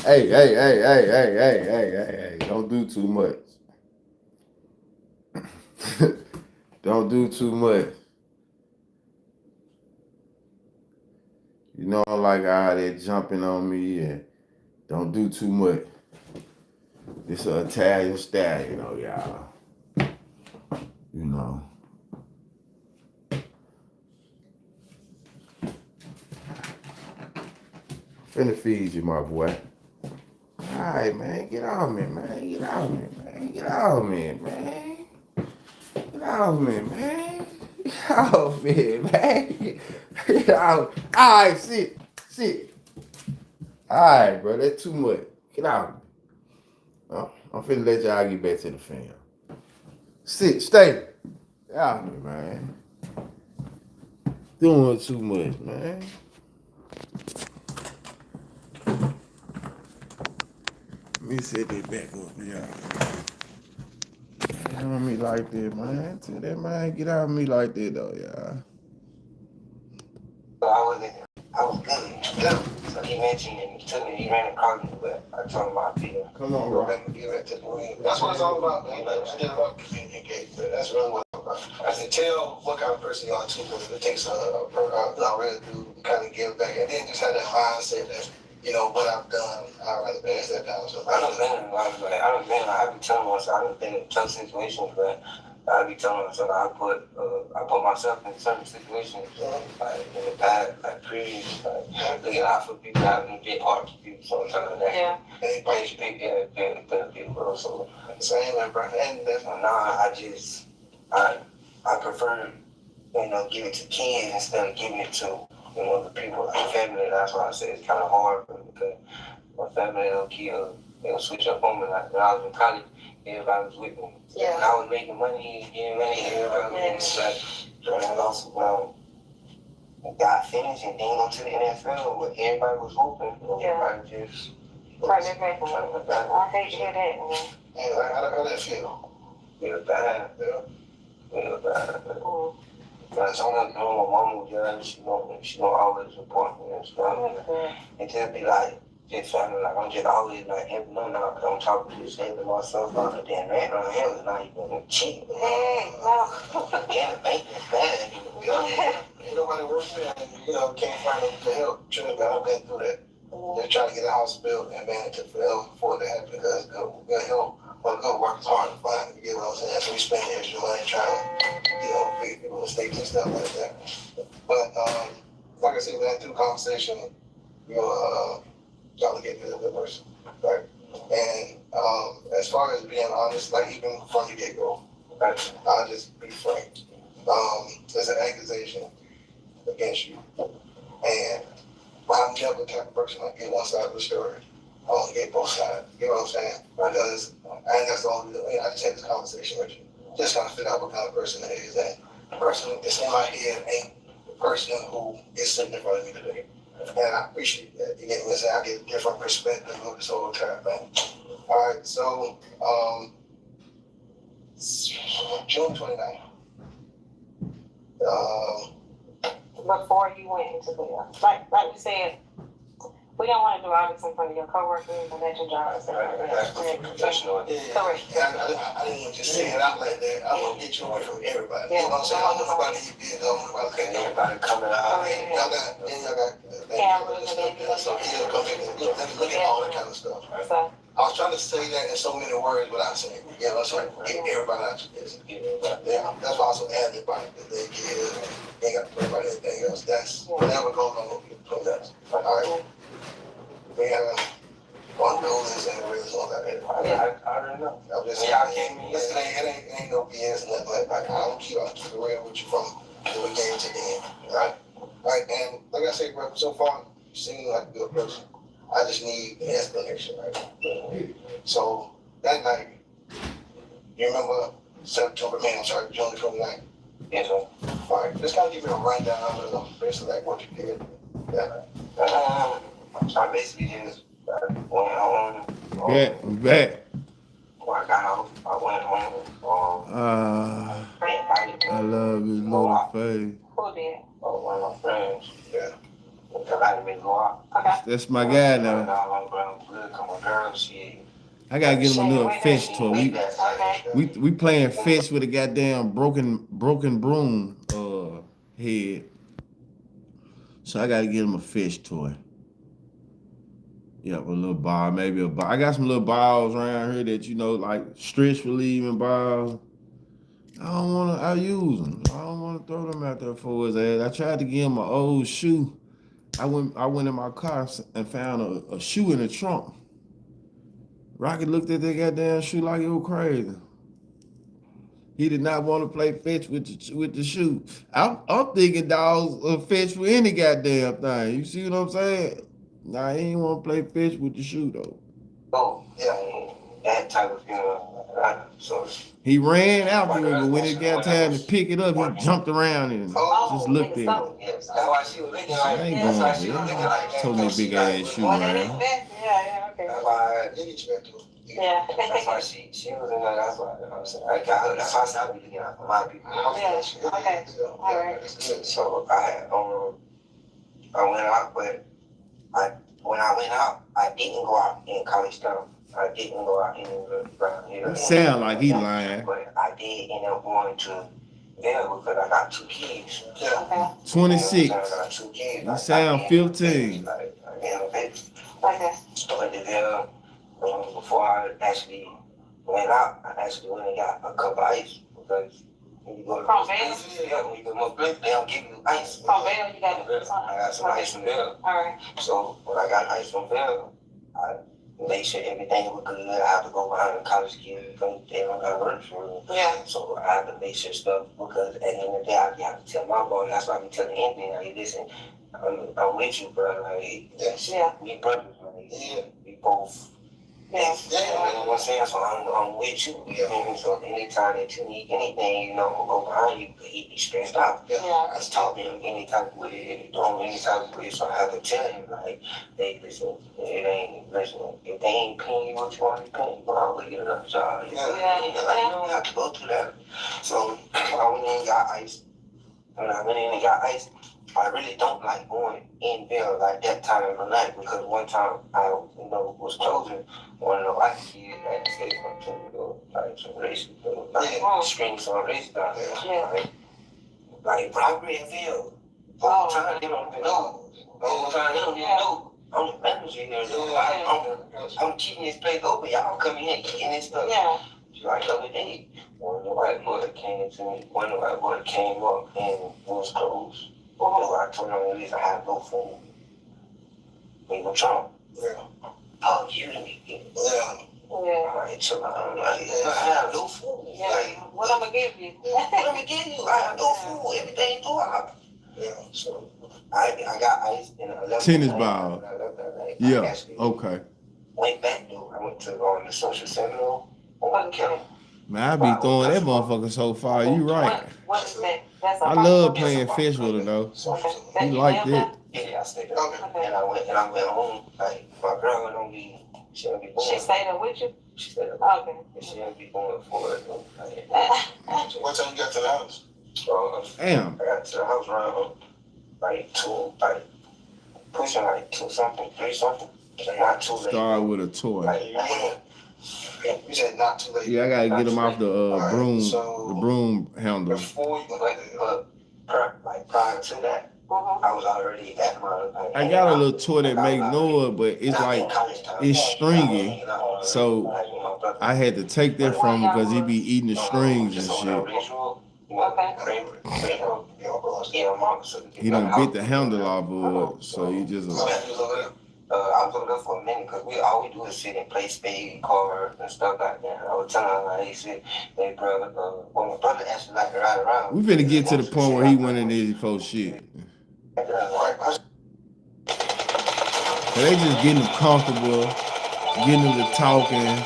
Hey. Don't do too much. Don't do too much. You know, like how they jumping on me and don't do too much. This an Italian style, you know, y'all. You know. Finna feed you, my boy. All right, man. Get off me, man. Get off me, man. Get off me, man. Get off me, man. Get off me, man. Get off. All right, sit. All right, bro. That's too much. Get out. I'm finna let y'all get back to the film. Sit. Stay. Get off me, man. Doing too much, man. Let me set that back up, y'all. Get on me like that, man. Tell that man get out of me like that, though, y'all. I was good. So he mentioned it. He took me. He ran a car, but I told him I'd be there. Come on, bro. That's what it's all about, man. It's still about communication. That's really what it's about. I said, tell what kind of person you are too, because it takes a really do kind of give back, and then just have that mindset that, you know, what I've done, I'd rather pass that down. So I don't been, I be telling myself, I done been in tough situations, but I be telling myself, I put myself in certain situations, like in the past, like previous, like looking out for people, having big hearts for people sometimes. Yeah. Anybody benefit, bro. So same, bro. And that's I prefer, you know, give it to kids instead of giving it to, you know, the people like family. That's why I say it's kind of hard because my family, they'll switch up on me. Like when I was in college, everybody was with me. Yeah. When I was making money, getting money, everybody was with me. Like, I lost, got finished and then go to the NFL, but everybody was hoping. Everybody just. Right, I hate to hear that. Yeah, how that feel? Feel bad, yeah. Feel bad. Because my mom was young, she don't always support me and stuff. And just be like, just family, like I'm just always like helping them out, because I'm talking to saving myself out of that man around here is not even cheap. Yeah, the bank is bad. Ain't nobody works there, and you know, can't find the help. Trust me, I've been through that. Just trying to get a house built, and man, it took forever for it to happen because good help. Well, good work is hard to find, you know what I'm saying? So we spend extra money trying to, you know, fix people mistakes and stuff like that. But, like I said, man, through conversation, you'll get to the good person, right? And as far as being honest, like even from the get-go, right? I'll just be frank. There's an accusation against you. And I'm never the type of person that get one side of the story. I only get both sides. You know what I'm saying? Because that's the only way. I just had this conversation with you. Just trying to figure out what kind of person it is. And the person that's in my head ain't the person who is sitting in front of me today. And I appreciate that. You get me? I get a different perspective of this whole entire thing. All right, so June 29th. Before you went into the, like we said, we don't want to do all this in front of your coworkers and at your jobs. That's professional. Correct. I didn't just say it out like that. I want to get you away from everybody. You know what I'm saying? I don't want nobody to be everybody coming out. Y'all got cameras and everything. So he'll come in and look at all that kind of stuff. Right? I was trying to say that in so many words without saying it. You know what I'm saying? Get everybody out your business. Yeah, that's why I also add everybody that they give. They got to worry about anything else. That's whatever goes on with people. That's all right. We have one buildings and really all that. I already know. I'm just saying, I came in yesterday. It ain't no BS, nothing like I'll keep it real with you from the beginning to the end. Right? Right. And like I said, bro, so far you seem like a good person. I just need an explanation, right? So that night, you remember June 29th? Yes, sir. All right, just kind of give me a rundown of basically like what you did that night. I basically just went home. I'm back. When I got home, I went home. I love his little face. Who did? One of my friends. Yeah. I didn't really go out. Okay. That's my guy now. I gotta get him a little fetch toy. We playing fetch with a goddamn broken broom head. So I gotta get him a fish toy. Yeah, a little ball, maybe a ball. I got some little balls around here that, you know, like stress relieving balls. I'll use them. I don't wanna throw them out there for his ass. I tried to give him an old shoe. I went in my car and found a shoe in the trunk. Rocky looked at that goddamn shoe like it was crazy. He did not want to play fetch with the shoe. I'm thinking dogs will fetch for any goddamn thing. You see what I'm saying? Nah, he ain't want to play fetch with the shoe though. Oh, yeah, that type of, you know, so. He ran after him, but when it got time to pick it up, he jumped around and just looked at it. That's why she was looking like I ain't going there. Told me a big ass shoe, man. Yeah, okay. That's why I did expect to. Yeah. That's why she was in there. That's why I'm saying. I got her. That's why I said I'll be looking out for my people. Yeah. Okay. All right. So I went out, but when I went out, I didn't go out in college town. I didn't go out anywhere around here. It sound like he lying. But I did end up going to Vail because I got 2 kids. Yeah. Okay. 26. I got 2 kids. You sound 15. Like, okay. So at the Vail, before I actually went out, I actually went and got a cup of ice because when you go to From Vail? Yeah, when you go to most places, they don't give you ice. From Vail, you got it. I got some ice from Vail. All right. So when I got ice from Vail, I make sure everything was good. I have to go behind the college kids because they don't got work for me. Yeah. So I have to make sure stuff because at the end of the day, I have to tell my boy. That's why I be telling Anthony, like, listen, I'm with you, bro. Like, Yeah. We brothers, like, we both. Yeah. You know what I'm saying? So I'm with you. You know what I mean? So anytime that you need anything, you know, I'll go behind you. He be stressed out. Yeah. I just talk to him any type of way, doing any type of way. So I have to tell him, like, hey, listen, if they ain't paying you what you want to pay, you know, I'll get another job. You know? Yeah. Like, you don't have to go through that. So I went in and got ice. When I went in and got ice, I really don't like going in there like that time of the night because one time I, was closing, one of the white kids had to say something to like some racist, like screaming some racist out there. Yeah. Like robbery and Ville. All the time they don't even know. All the time they don't even know. I'm the manager here. I'm keeping this place open. Y'all come in here eating this stuff. Yeah. Like the other day, one of the white boys came to me. One of the white boys came up and was closed. So I told him at least I have no food. We were Trump. Yeah. Oh, you need it. Yeah. Right, so I'm like, I have no food. Yeah. Like, What I'm gonna give you? What I'm gonna give you? I have no food. Everything through out. Yeah. So I got ice in a Tennis ball. Yeah. Okay. Went back though. I went to the social center though. Okay. Man, I be throwing that motherfucker so far. You right. What is that? That's I love playing fetch with her though. You like that? Yeah, I stayed there. Okay. And I went home. Like my girl don't be. She don't be going. She stayed there with you? She stayed there. Okay. And she don't be going for it. So what time you got to the house? Damn. I got to the house around like 2, like pushing like 2 something, 3 something. Not too late. Start with a toy. You said not too late. Yeah, I gotta get them off the broom, the broom handle. Before you like prior to that, I was already at my. I got a little toy that make noise, but it's like it's stringy, so I had to take that from him because he be eating the strings and shit. He done bit the handle off of it, so he just. I was over there for a minute because all we do is sit and play spade cards and stuff like that. I was telling him, like, he said, hey, brother, my brother actually like to ride around. We finna get to the point where he went in there for shit. So they just getting them comfortable, getting them to talking,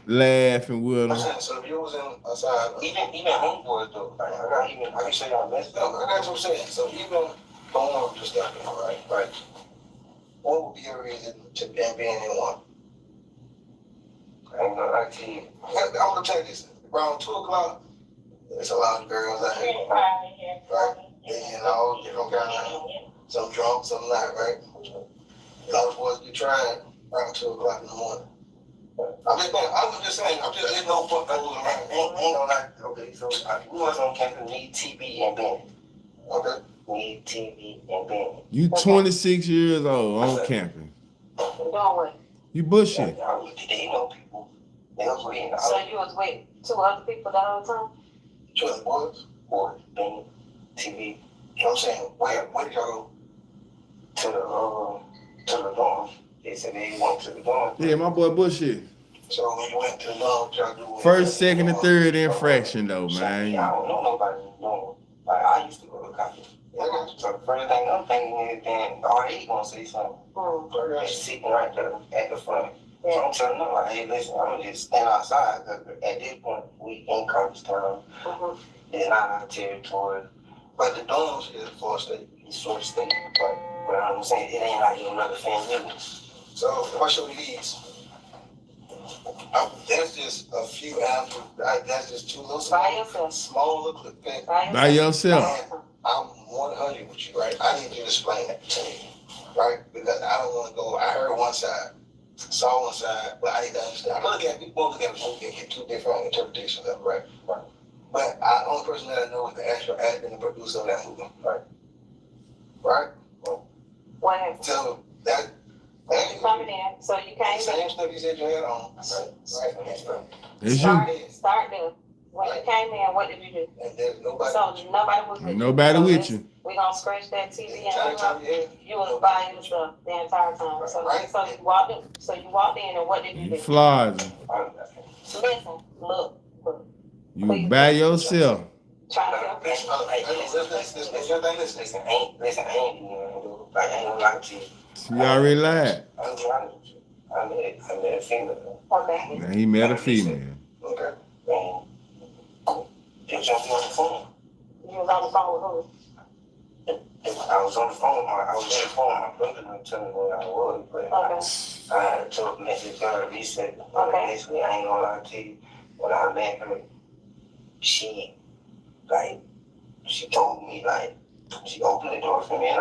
laughing with them. So if you was outside, even homeboys though, like, I can show y'all message. I got what I'm saying. So even going to stuff, right? What would be your reason to be in one? I ain't gonna lie to you. I'm gonna tell you this. Around 2 o'clock, there's a lot of girls out here, right? And all different kinds of, some drunk, some not, right? A lot of boys get tried around 2 o'clock in the morning. I'm just saying, I didn't know what that was around. Ain't gonna lie. Okay, so we was on camping, need TV and Ben. Okay. Need TV and Ben. You 26 years old on camping. doing what? You bullshit. They know people. They was waiting. So you was waiting 2 other people that whole time? 2 other boys? Boys, Ben, TV. You know what I'm saying? Where did y'all go? To the dorm. They said they went to the dorm. Yeah, my boy bullshit. So when you went to the dorm, y'all do First, second, and third infraction though, man. I don't know nobody in the dorm. Like I used to go to college. So the first thing I'm thinking is then R.A. gonna say something. Just sitting right there at the front. So I'm telling them, like, hey, listen, I'm gonna just stand outside. Cause at this point, we in college town. It's not our territory. But the dorms is for state. It's for the state. But I'm saying, it ain't like another family. So if I show you these, that's just a few apples. That's just 2 little small little clip. By yourself. I'm 100 with you, right? I need you to explain that to me, right? Because I don't want to go. I heard one side, saw one side, but I need to understand. I'm looking at people look at it and get 2 different interpretations of it, right? But the only person that I know is the actual actor and the producer of that movie. Right? Right? What happened? Tell him that. You coming in, so you came in. Same stuff you said you had on. Right. Start there. When you came in, what did you do? And there's nobody. So nobody was with you. Nobody with you. We gonna scratch that TV and you was by yourself the entire time. So you walked in. So you walked in, and what did you do? Flies. Listen, look. You by yourself. Try to Listen. I ain't gonna lie to you. You already lied. I'm trying to. I met a female. Okay. Now he met a female. Okay. They jumped me on the phone. You was on the phone with who? I was on the phone. I was on the phone. My brother didn't tell me where I was, but I had to message her. He said, basically, I ain't gonna lie to you. When I met her, she told me, she opened the door for me, and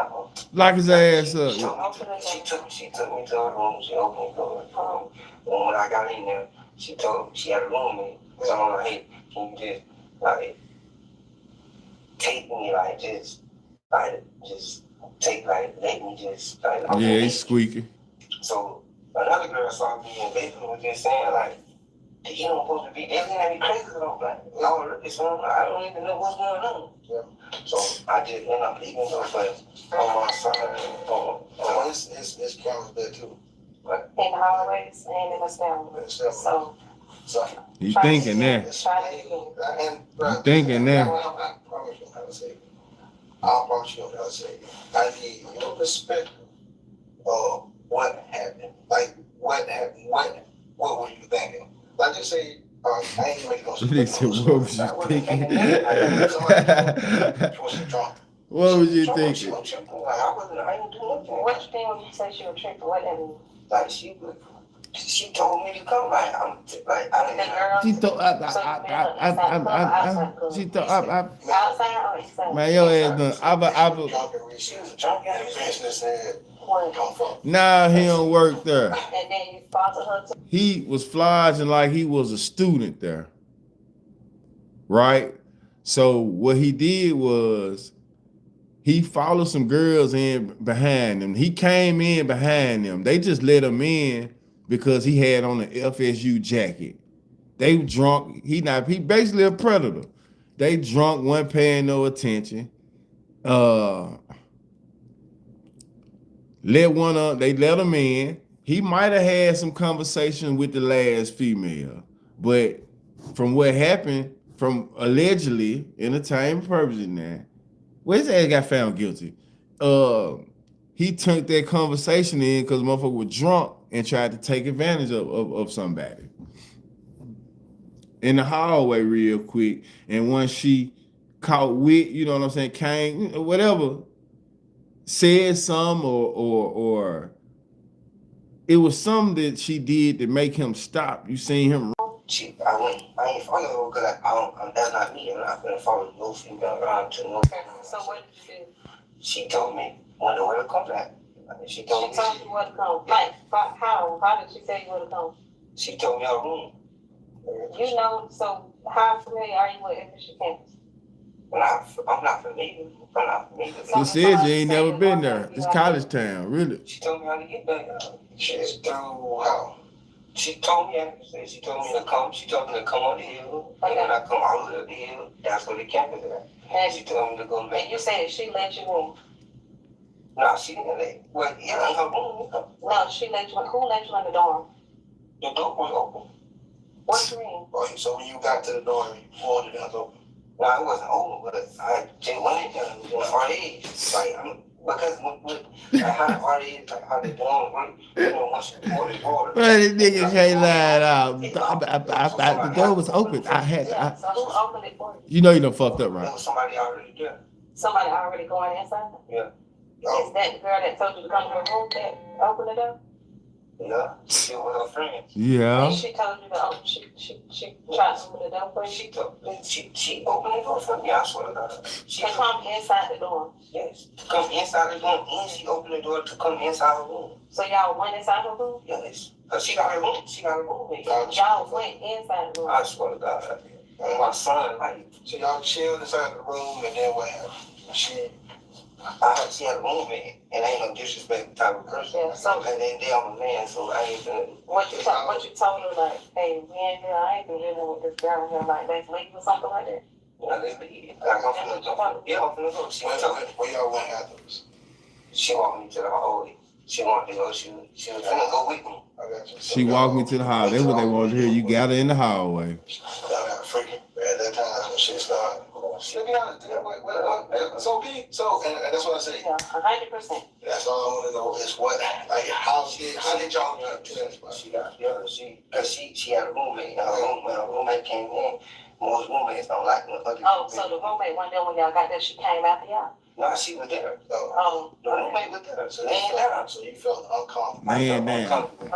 Lock his ass up. She took me to her room. She opened the door. And when I got in there, she told me she had a roommate. So I'm like, hey, can you just take me, let me just, yeah, he's squeaky. So another girl saw me and basically was just saying, you don't supposed to be, everything that be crazy, y'all look at something, I don't even know what's going on. Yeah. So I just end up leaving her, but on my side, it's cameras there too. But in the hallways and in the stairwell. So he thinking that. He thinking that. I promise you how to say it. I promise you how to say it. I need your perspective of what happened. What happened? What were you thinking? Like just say, I ain't making no sense. What was you thinking? What was you thinking? I didn't do nothing. What you think when you say she was tripping? What that mean? She told me to come. I didn't. She thought outside. Man, your ass done. She was drunk in the business and Nah, he don't work there. And then you sponsor her too. He was flogging like he was a student there. Right? So what he did was he followed some girls in behind him. He came in behind them. They just let him in because he had on an FSU jacket. They drunk. He basically a predator. They drunk, wasn't paying no attention. They let him in. He might have had some conversation with the last female, but from what happened, from allegedly entertainment purposes now, his ass got found guilty. He took that conversation in because the motherfucker was drunk and tried to take advantage of somebody in the hallway real quick. And once she caught wit, you know what I'm saying, came, whatever, said some or it was something that she did to make him stop. You seen him. I ain't following her because that's not me. I'm not gonna follow no female around to no. So what did you do? She told me when the weather come back. She told you where to come. Like how? How did she tell you where to come? She told me her room. You know, so how familiar are you with Memphis campus? I'm not familiar. She said you ain't never been there. It's college town, really. She told me how to get there. She's through how? She told me to come. She told me to come on the hill. And when I come out of the hill, that's where the campus is at. And she told me to go back. And you said she let you in? No, she didn't let. Well, yeah, in her room. No, she let you in. Who let you in the dorm? The door was open. What do you mean? Oh, so when you got to the door, you pulled it out open. No, it wasn't open, but I just went in there and was doing RAs. Because how they doing work, once you pour the water. Man, this nigga can't lie out. The door was open. So who opened it for you? You know you done fucked up, right? There was somebody already there. Somebody already going inside? Yeah. Is that the girl that told you to come to the room that opened it up? Yeah, she was her friend. Yeah. And she told you to open. She tried to open the door for you. She opened the door for me. I swear to God. She come inside the door. Yes, to come inside the room, and she opened the door to come inside her room. So y'all went inside her room? Yes, cause she got a room. She got a room. Y'all went inside the room. I swear to God. And my son, like, so y'all chilled inside the room, and then what happened? She had a roommate, and I ain't no disrespect type of person. Yeah, so, and then I'm a man, so I ain't finna. What you told her, like, hey, man, I ain't been living with this girl here, like, let's leave or something like that? Yeah, let's leave. Like, I'm finna go. Yeah, I'm finna go. Where y'all went afterwards? She walked me to the hallway. She wanted to go. She was finna go with me. She walked me to the hallway. That's what they wanted to hear. You gather in the hallway. Freaking at that time, shit started. To be honest, so and that's what I say. Yeah, 100%. That's all I want to know is what, like, how did y'all get to that spot? She had a roommate. When a roommate came in, most roommates don't like when other people. Oh, so the roommate one day when y'all got there, she came after y'all? No, she was there. The roommate was there. So you felt uncomfortable. Man, damn.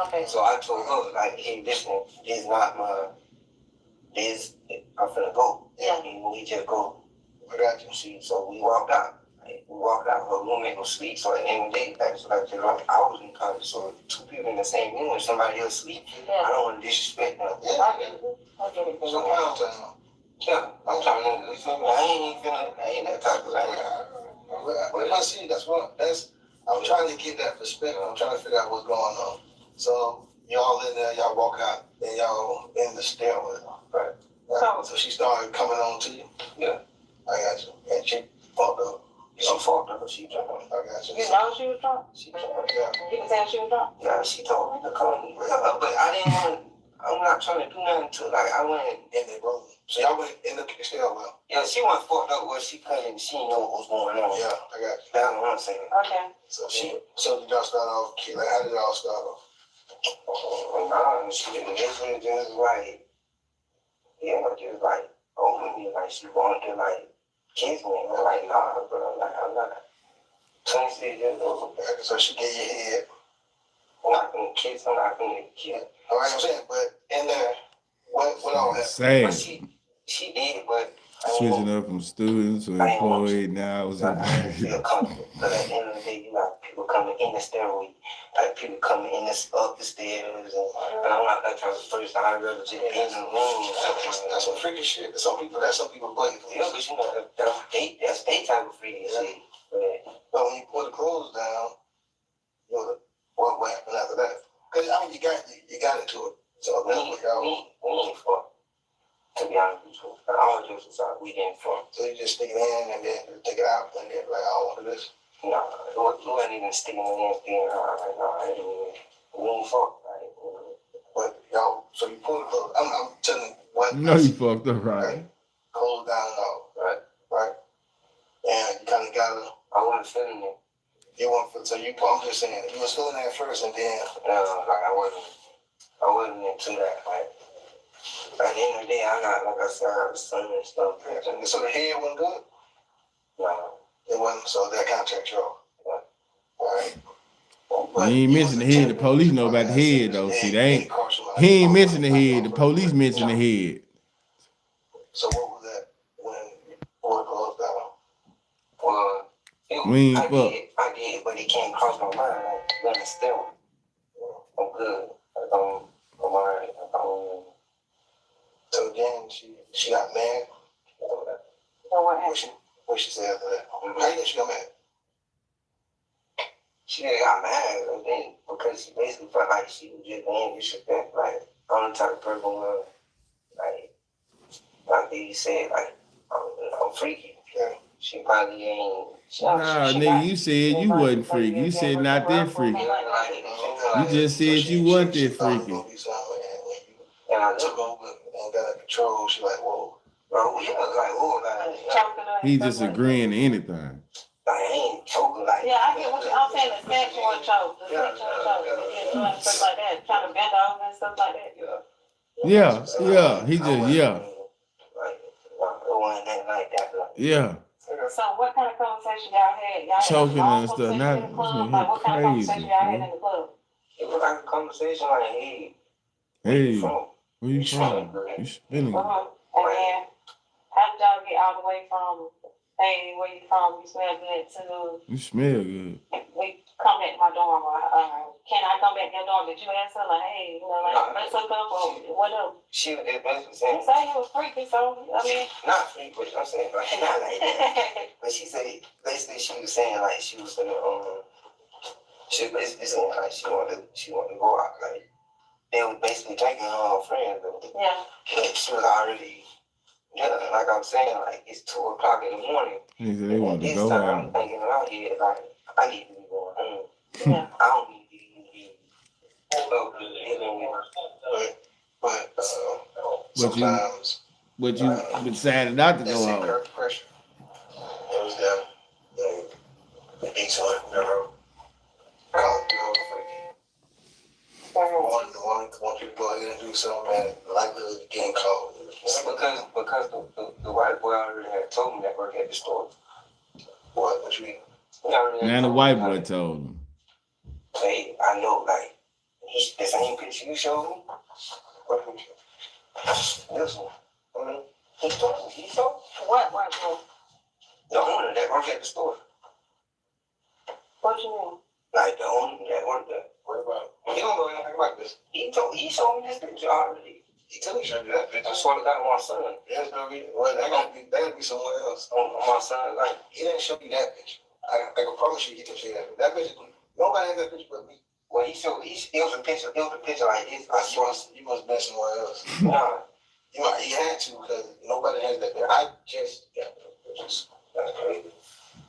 Okay. So I told her, like, hey, listen, this is not my. I'm finna go. Yeah. And we just go. I got you. See, so we walked out. Her roommate was asleep. So at the end of the day, I was in college. So two people in the same room, if somebody else sleep, I don't want to disrespect them. Yeah, I get it. So I'm telling. Yeah, I'm trying to. I ain't that type of guy. But I see, I'm trying to get that perspective. I'm trying to figure out what's going on. So y'all in there, y'all walk out, and y'all in the stairwell, right? So she started coming on to you? Yeah. I got you. And she fucked up. She fucked up. She drunk. I got you. You know she was drunk? She drunk, yeah. You can tell she was drunk? Yeah, she told me to come. But I didn't want, I'm not trying to do nothing to, like, I went in the room. So y'all went in the stairwell? Yeah, she went fucked up where she couldn't, she didn't know what was going on. Yeah, I got you. That's what I'm saying. Okay. So did y'all start off, like, how did y'all start off? Nah, she didn't listen, just like, yeah, just like, over me, like, she wanted to, like, kiss me. I'm like, nah, bro, like, I'm not 26 years old. So she gave you head. I'm not gonna kiss, I'm not gonna kiss. All right, I'm saying, but in there, what all happened? But she did, but switching up from students to employed now. I didn't feel comfortable. Because at the end of the day, you got people coming in the stairway, like people coming in up the stairs, and I'm not that type of person. I'd rather just be in the room. That's some freaky shit. Some people believe. Yeah, but you know, that's they type of freaky shit. But when you put the clothes down, you know, what happened after that? Because I mean, you got into it. So we ain't fuck. To be honest with you, all jokes aside, we didn't fuck. So you just stick it in and then take it out and then like, I don't want to do this? No, it wasn't even sticking it in, sticking it out. Like, no, I didn't even, we ain't fuck. Like, but y'all, so you pull the clothes. I'm telling you what. No, you fucked up, right? Clothes down and all, right? And you kind of got to, I wasn't feeling it. You weren't feeling, so I'm just saying, you was feeling that first and then, like, I wasn't into that, like. At the end of the day, I got, like I said, I have a son and stuff. So the head wasn't good? No. It wasn't, so that kind of checked you off. All right. But he ain't mentioned the head. The police know about the head, though. See, he ain't mentioned the head. The police mentioned the head. So what was that when you pulled the clothes down? Well, I did, but it came across my mind. Like, let still. I'm good. I'm all right. So then she got mad. What happened? What she said after that? How you think she got mad? She didn't got mad, and then because she basically felt like she was just being disrespectful. Like, I'm the type of person where, like they said, like, I'm freaky. Yeah. She probably ain't. Nah, nigga, you said you wasn't freaky. You said not that freaky. You just said you wasn't that freaky. And I took over and got control. She like, whoa. Bro, yeah, like, whoa. Like, he just agreeing to anything. I ain't choking like. Yeah, I get what I'm saying. The sexual choke. The sexual choke. Doing stuff like that. Trying to bend over and stuff like that. Yeah. He just, yeah. Yeah. So what kind of conversation y'all had? Choking and stuff. Not what kind of conversation y'all had in the club? It was like a conversation like, hey, where you from? You spinning. And then how did y'all get all the way from hey, where you from? You smell good too. You smell good. We come back to my dorm. Can I come back to your dorm? Did you ask her, like, hey, you know, like, let's hook up or whatever? She was basically saying. You say you was freaky, so, I mean. Not freaky, but I'm saying, like, not like that. But she said, basically, she was saying, like, she was gonna, she was basically saying, like, she wanted to go out, like, they were basically taking her friends, though. Yeah. But she was already, like I'm saying, like, it's 2 o'clock in the morning. They want to go time, out. I'm thinking out here, like, I need to be going home. Yeah. I don't need to be sometimes. But you decided not to go home. Pressure. It was them. The beach on the One people go ahead and do something, man, the likelihood of getting caught. Because the white boy already had told me that work at the store. What you mean? Now the white boy told him. Hey, I know, like, the same picture you showed me. What picture? This one. He told What white boy? the owner that worked at the store. What you mean? Like the owner that worked there. What about? He don't know anything about this. He showed me this picture already. He told me to show you that picture. I swear to God, my son. That's gonna be that'll be somewhere else. On my son, like he didn't show me that picture. I can promise you he didn't show you that. That picture, nobody has that picture but me. Well, it was a picture like this. You must be somewhere else. Nah, he had to because nobody has that. I just got the pictures. That's crazy.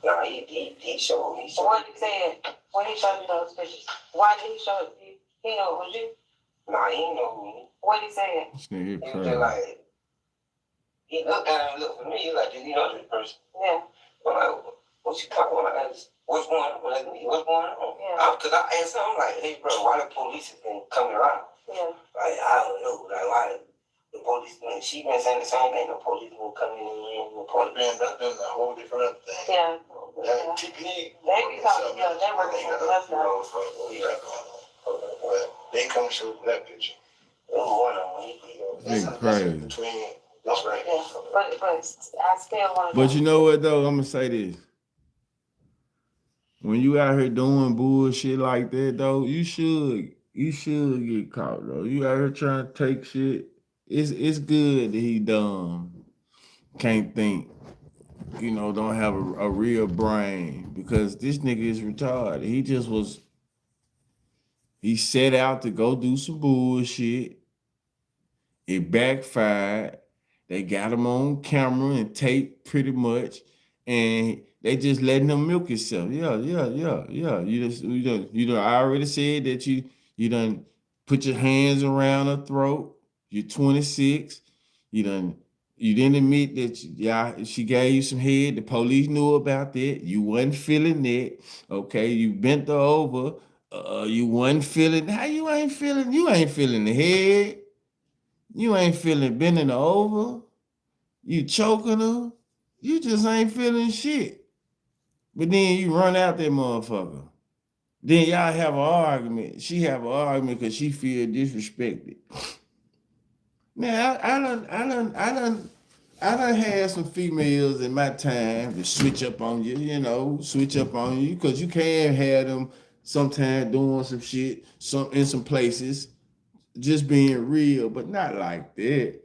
Nah, he showed me. What he said when he showed you those pictures? Why did he show it? He know it was you? Nah, he didn't know me. What he said? He was just like, he looked at him and looked for me. He like, did he know this person? Yeah. I'm like, what you talking about? I asked, what's going on? Like, what's going on? Yeah. Because I asked him, I'm like, hey, bro, why the police has been coming around? Yeah. Like, I don't know. Like, why the police, and she been saying the same thing. The police been coming in. The police been that's a whole different thing. Yeah. That TPD. They be talking, they working with us now. They come show that picture. It's crazy. Between that's right. Yeah. But I still want to. But you know what though? I'm gonna say this. When you out here doing bullshit like that though, you should get caught though. You out here trying to take shit. It's good that he dumb, can't think, don't have a real brain, because this nigga is retarded. He set out to go do some bullshit. It backfired. They got him on camera and tape pretty much, and they just letting him milk himself. Yeah. I already said that you done put your hands around her throat. You're 26. You didn't admit that she gave you some head. The police knew about that. You wasn't feeling that. Okay, you bent her over. You wasn't feeling. How you ain't feeling? You ain't feeling the head. You ain't feeling bending her over. You choking her. You just ain't feeling shit. But then you run out that motherfucker. Then y'all have an argument. She have an argument because she feel disrespected. Now I done had some females in my time to switch up on you, because you can have them sometimes doing some shit, in some places, just being real, but not like that.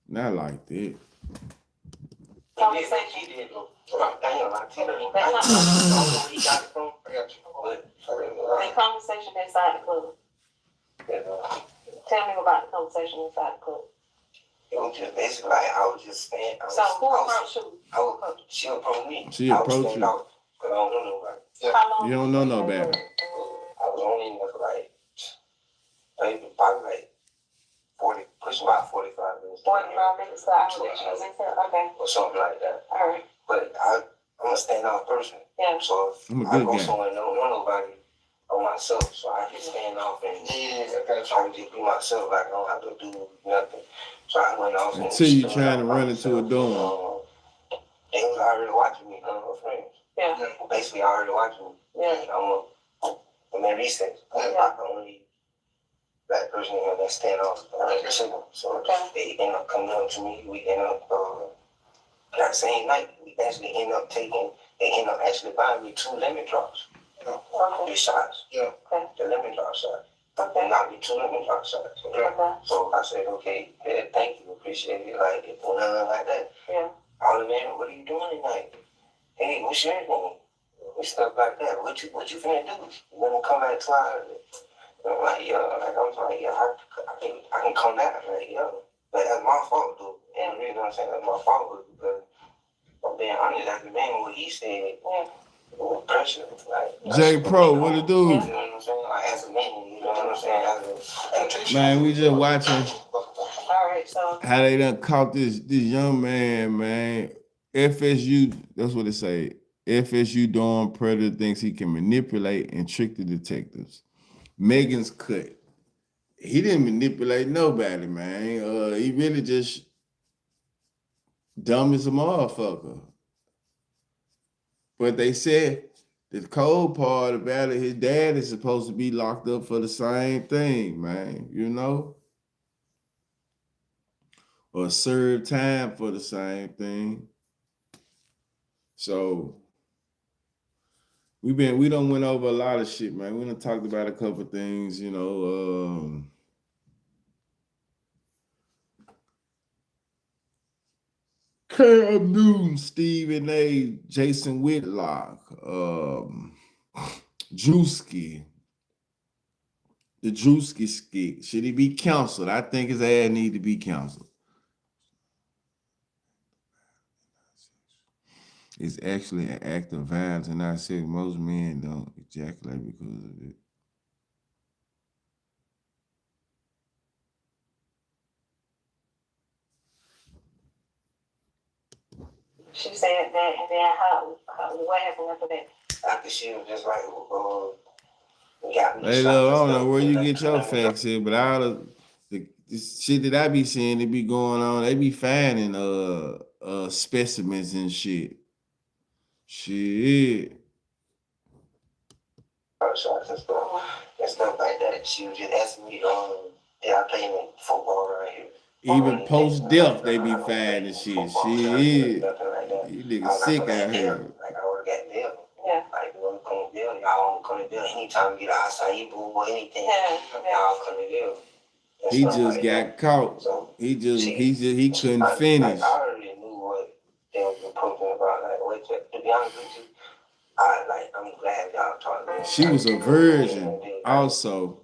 Not like that. Conversation. The conversation inside the club. Tell me about the conversation inside the club. It was just basically like I was just saying. So who approached you? She approached me. She approached you. Because I don't know nobody. How long? You don't know nobody. I was only in there for probably like 40, pushing about 45 minutes. 45 minutes to hour that she was in there? Okay. Or something like that. All right. But I'm a standout person. Yeah. So if I'm a I good go guy. somewhere and don't know nobody on myself, so I can stand off and I can just be myself. Like I don't have to do nothing. So I went off Until you trying to run into a dorm. They was already watching me, her friends. Yeah. Basically already watching me. Yeah. In their research, I'm not the only black person in here that stand off. So they end up coming up to me. We end up that same night. We we actually end up actually buying me 2 lemon drops. The shots. Yeah. Okay. The lemon drop shots. Okay. Not me 2 lemon drop shots. Okay. So I said, okay, yeah, thank you, appreciate it. Like, nothing like that. Yeah. All the man, what are you doing tonight? Hey, what's your name? And stuff like that. What you finna do? You wanna come back to our I'm like, yo, I can come back. Like, yo. But that's my fault, though. And you know what I'm saying? That's my fault because I'm being honest, as the man, what he said, pressure. Like, J Pro, what it do? You know what I'm saying? Like, as a man, you know what I'm saying? Man, we just watching All right, so how they done caught this young man. FSU, that's what it say. FSU Dawn Predator thinks he can manipulate and trick the detectives. Megan's cut. He didn't manipulate nobody, man. He really just dumb as a motherfucker. But they said the cold part about it, his dad is supposed to be locked up for the same thing, man. You know? Or serve time for the same thing. So we done went over a lot of shit, man. We done talked about a couple things, you know. Cam Newton, Stephen A, Jason Whitlock, Druski, the Druski skit. Should he be counseled? I think his ass need to be counseled. It's actually an act of violence, and I said most men don't ejaculate because of it. she said that, and then what happened after that? After she was just like, hey, look, I don't know where you get your facts here, but all of the shit that I be seeing, they be going on, they be finding specimens and shit. Shit. Shots and stuff like that. She was just asking me, did I play in football right here? Even post-death, they be finding shit. Shit. You niggas sick out here. Like, I would have got bail. Yeah. Like, you want to come to bail? Y'all want to come to bail. Anytime you get an acai bowl or anything, y'all come to bail. He just got caught. He couldn't finish. I already knew what they were talking about. Like, to be honest with you, I'm glad y'all talking about. She was a virgin also.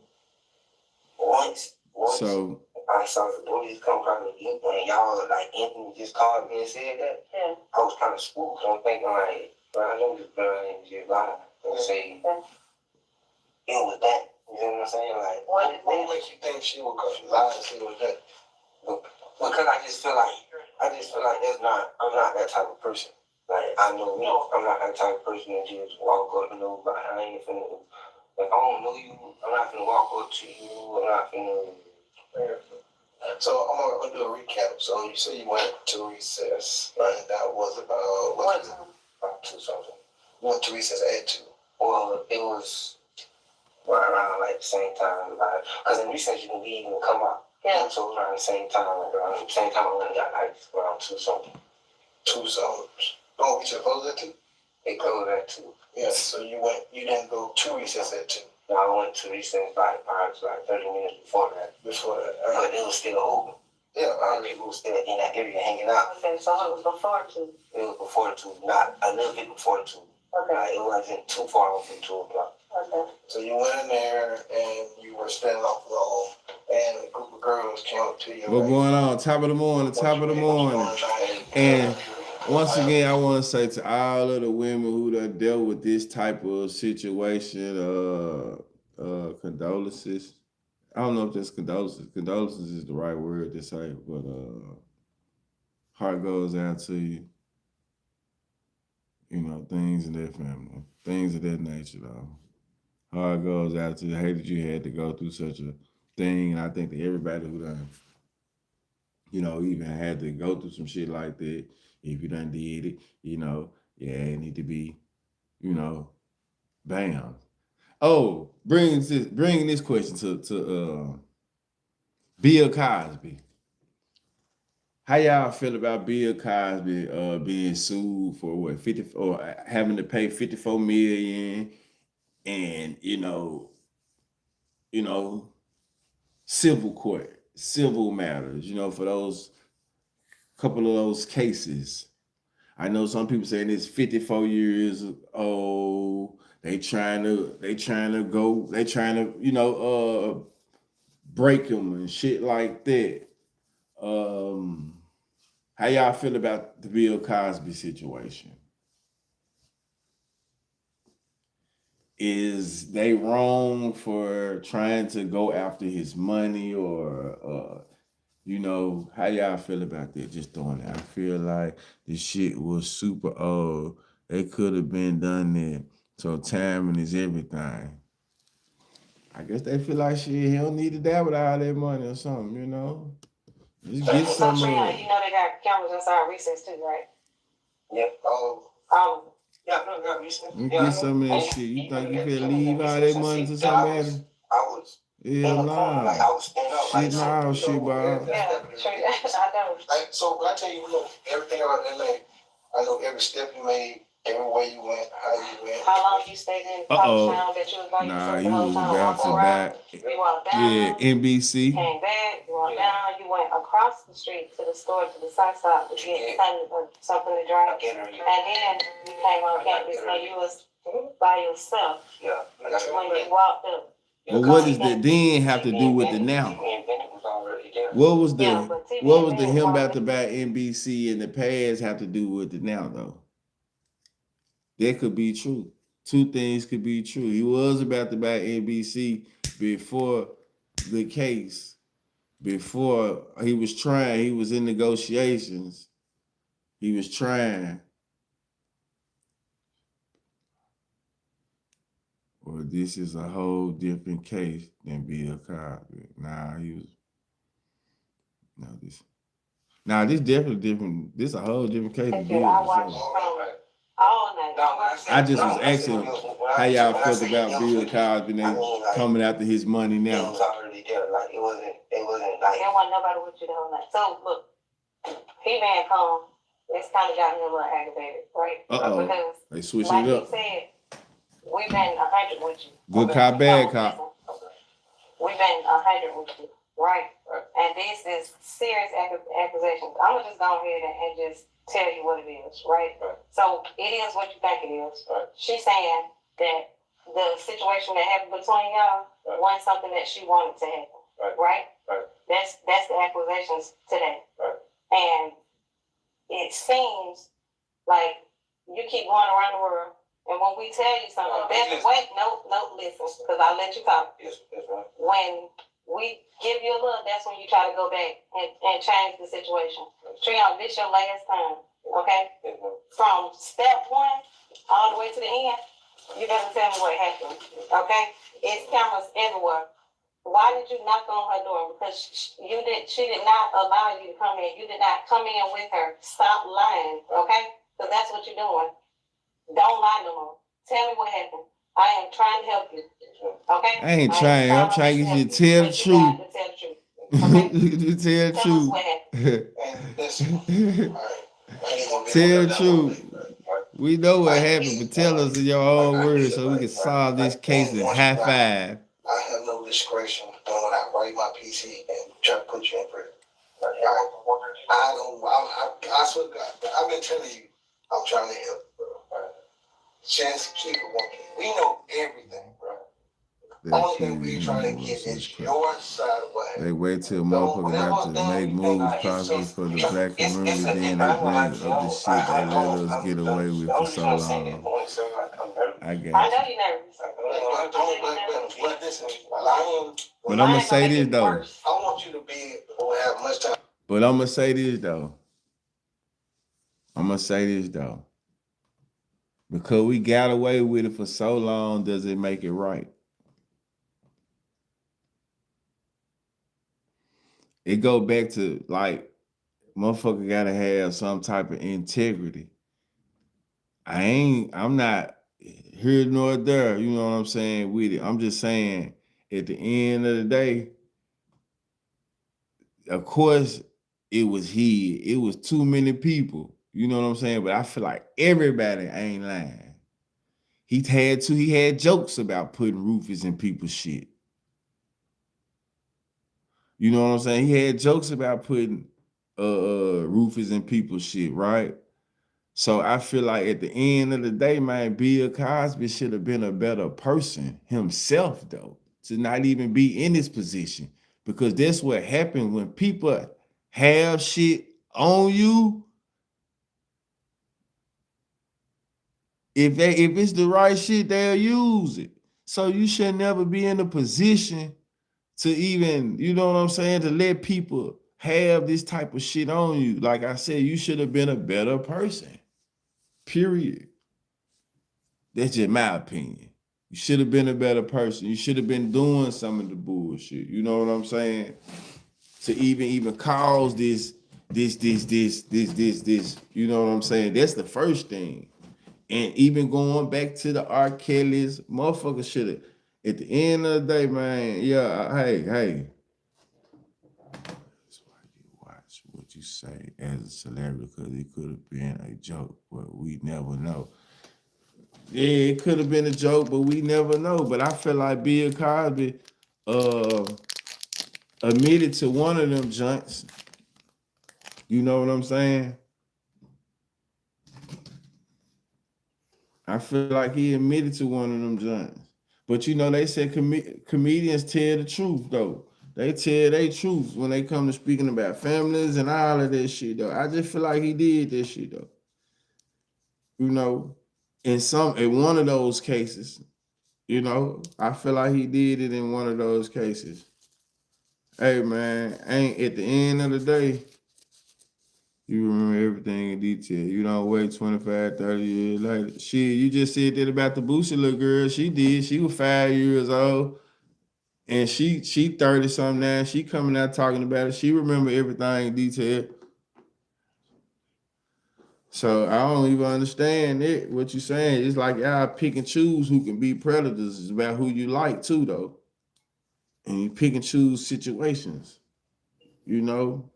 Once. So I saw the police come from the youth and y'all Anthony just called me and said that. Yeah. I was kind of spooked. So I'm thinking I know this girl ain't just lying. And say it was that. You know what I'm saying? Like, what makes you think she would lie and say it was that? Because I just feel like I'm not that type of person. Like, I know me. I'm not that type of person that just walk up and nobody. I ain't finna. Like, I don't know you. I'm not finna walk up to you. I'm not finna. So I'm gonna do a recap. So you say you went to recess, right? That was about 2 something. You went to recess at 2. Well, it was right around the same time. Because in recess you can leave and come out. Yeah. So it was around the same time. Around the same time I went and got around 2 something. 2 something. Oh, we should close at 2. They closed at 2. Yeah. So you didn't go to recess at 2. No, I went to recess perhaps 30 minutes before that. But it was still open. Yeah, people were still in that area hanging out. Okay, so it was before 2. It was before 2, not a little bit before 2. Okay. It wasn't too far off from 2 o'clock. Okay. So you went in there and you were standing off the wall, and a group of girls came up to you. What's going on? Top of the morning. And once again, I want to say to all of the women who done dealt with this type of situation, condolences. I don't know if that's condolences. Condolences is the right word to say, but heart goes out to you. You know, things in their family, things of that nature, though. Heart goes out to you. I hate that you had to go through such a thing, and I think that everybody who done, even had to go through some shit like that, if you done did it, it need to be, bam. Oh, bringing this question to Bill Cosby. How y'all feel about Bill Cosby being sued for what 50 or having to pay 54 million and civil court, civil matters, for those couple of those cases. I know some people saying it's 54 years old. They trying to break them and shit like that. How y'all feel about the Bill Cosby situation? Is they wrong for trying to go after his money or how y'all feel about that? Just throwing it. I feel like this shit was super old. They could have been done it. So timing is everything. I guess they feel like shit, he don't need to die with all that money or something, Just get some they got cameras inside recess too, right? Yep. Yeah, no, got recess. Get some of that shit. You think you can leave all that money to somebody? I was. Yeah, nah. Like I was standing up. Shit, nah, shit, Bob. Yeah, I know. So when I tell you, look, everything about LA, I know every step you made, everywhere you went, how you went. How long you stayed in college town that you was by yourself the whole time? About to back. You walked down. Yeah, NBC. Came back, you walked down, you went across the street to the store to the side stop to get something to drink. And then you came on campus and you was by yourself. Yeah. When you walked up. But what does the then have to do with the now? What was the him about to buy NBC in the past have to do with the now though? That could be true. Two things could be true. He was about to buy NBC before the case, before he was in negotiations. He was trying. Or this is a whole different case than Bill Cosby. This definitely different. This a whole different case than Bill. All night. I just was asking how y'all felt about Bill Cosby and they coming after his money now. It was already there. Like it wasn't like there wasn't nobody with you the whole night. So look, he man come. It's kind of got me a little aggravated, right? Because they switching it up. Like he said, we've been 100 with you. Good cop, bad cop. We've been 100 with you, right? And this is serious accusations. I'm gonna just go ahead and just tell you what it is, right? So it is what you think it is. She's saying that the situation that happened between y'all wasn't something that she wanted to happen, right? That's the accusations today. And it seems like you keep going around the world, and when we tell you something, listen, because I'll let you talk. Yes, right. When we give you a look, that's when you try to go back and change the situation. Treon, this your last time, okay? From step one all the way to the end, you better tell me what happened, okay? It's cameras everywhere. Why did you knock on her door? Because she did not allow you to come in. You did not come in with her. Stop lying, okay? Because that's what you're doing. Don't lie no more. Tell me what happened. I am trying to help you, okay? I ain't trying. I'm trying to get you to tell the truth. You tell the truth. Tell the truth. We know what happened, but tell us in your own words so we can solve this case in high five. I have no discretion when I write my PC and try to put you in prison. I swear to God, I've been telling you, I'm trying to help, bro. Chance to keep it working. We know everything, bro. Only thing we're trying to get is your side of what happened. They wait till motherfuckers have to make moves possible for the black community, then they bring up the shit they let us get away with for so long. I got you. I know you're nervous. But I'm gonna say this though. I want you to be or have much time. But I'm gonna say this though. Because we got away with it for so long, does it make it right? It go back to like, motherfucker gotta have some type of integrity. I'm not here nor there, you know what I'm saying, with it. I'm just saying, at the end of the day, of course, it was he. It was too many people. You know what I'm saying? But I feel like everybody ain't lying. He had jokes about putting Rufus in people's shit. You know what I'm saying? He had jokes about putting Rufus in people's shit, right? So I feel like at the end of the day, man, Bill Cosby should have been a better person himself, though, to not even be in this position. Because that's what happens when people have shit on you. If it's the right shit, they'll use it. So you should never be in a position to even, you know what I'm saying, to let people have this type of shit on you. Like I said, you should have been a better person. Period. That's just my opinion. You should have been a better person. You should have been doing some of the bullshit. You know what I'm saying? To even cause this. You know what I'm saying? That's the first thing. And even going back to the R. Kelly's, motherfucker should have, at the end of the day, man, yeah, hey. That's why you watch what you say as a celebrity, because it could have been a joke, but we never know. Yeah, it could have been a joke, but we never know. But I feel like Bill Cosby admitted to one of them joints. You know what I'm saying? I feel like he admitted to one of them joints. But you know, they said comedians tell the truth, though. They tell their truth when they come to speaking about families and all of that shit, though. I just feel like he did this shit, though. You know, in one of those cases, you know, I feel like he did it in one of those cases. Hey, man, ain't at the end of the day, you remember everything in detail. You don't wait 25, 30 years later. Shit, you just said that about the Boosie little girl. She did. She was 5 years old. And she 30 something now. She coming out talking about it. She remember everything in detail. So I don't even understand it. What you saying? It's like y'all pick and choose who can be predators. It's about who you like too, though. And you pick and choose situations. You know?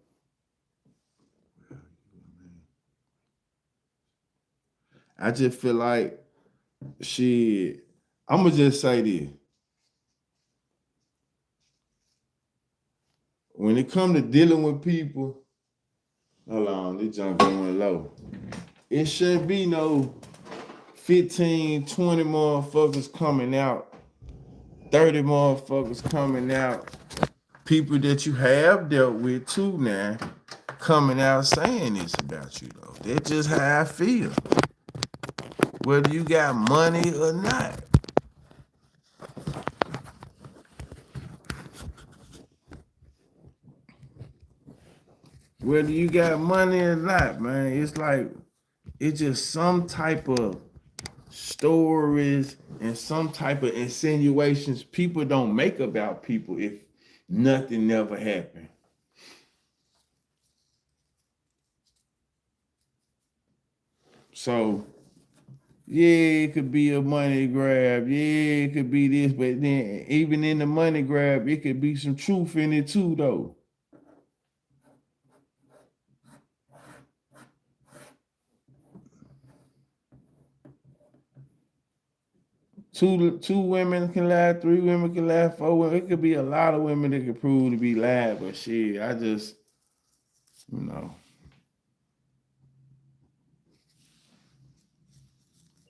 I just feel like I'm gonna just say this. When it comes to dealing with people, hold on, this junk going low. It shouldn't be no 15, 20 motherfuckers coming out, 30 motherfuckers coming out, people that you have dealt with too now, coming out saying this about you, though. That's just how I feel. Whether you got money or not. Whether you got money or not, man, it's like, it's just some type of stories and some type of insinuations people don't make about people if nothing never happened. So, yeah, it could be a money grab. Yeah, it could be this, but then even in the money grab, it could be some truth in it too, though. Two women can lie, 3 women can lie, 4 women. It could be a lot of women that could prove to be lied, but shit, I just, you know.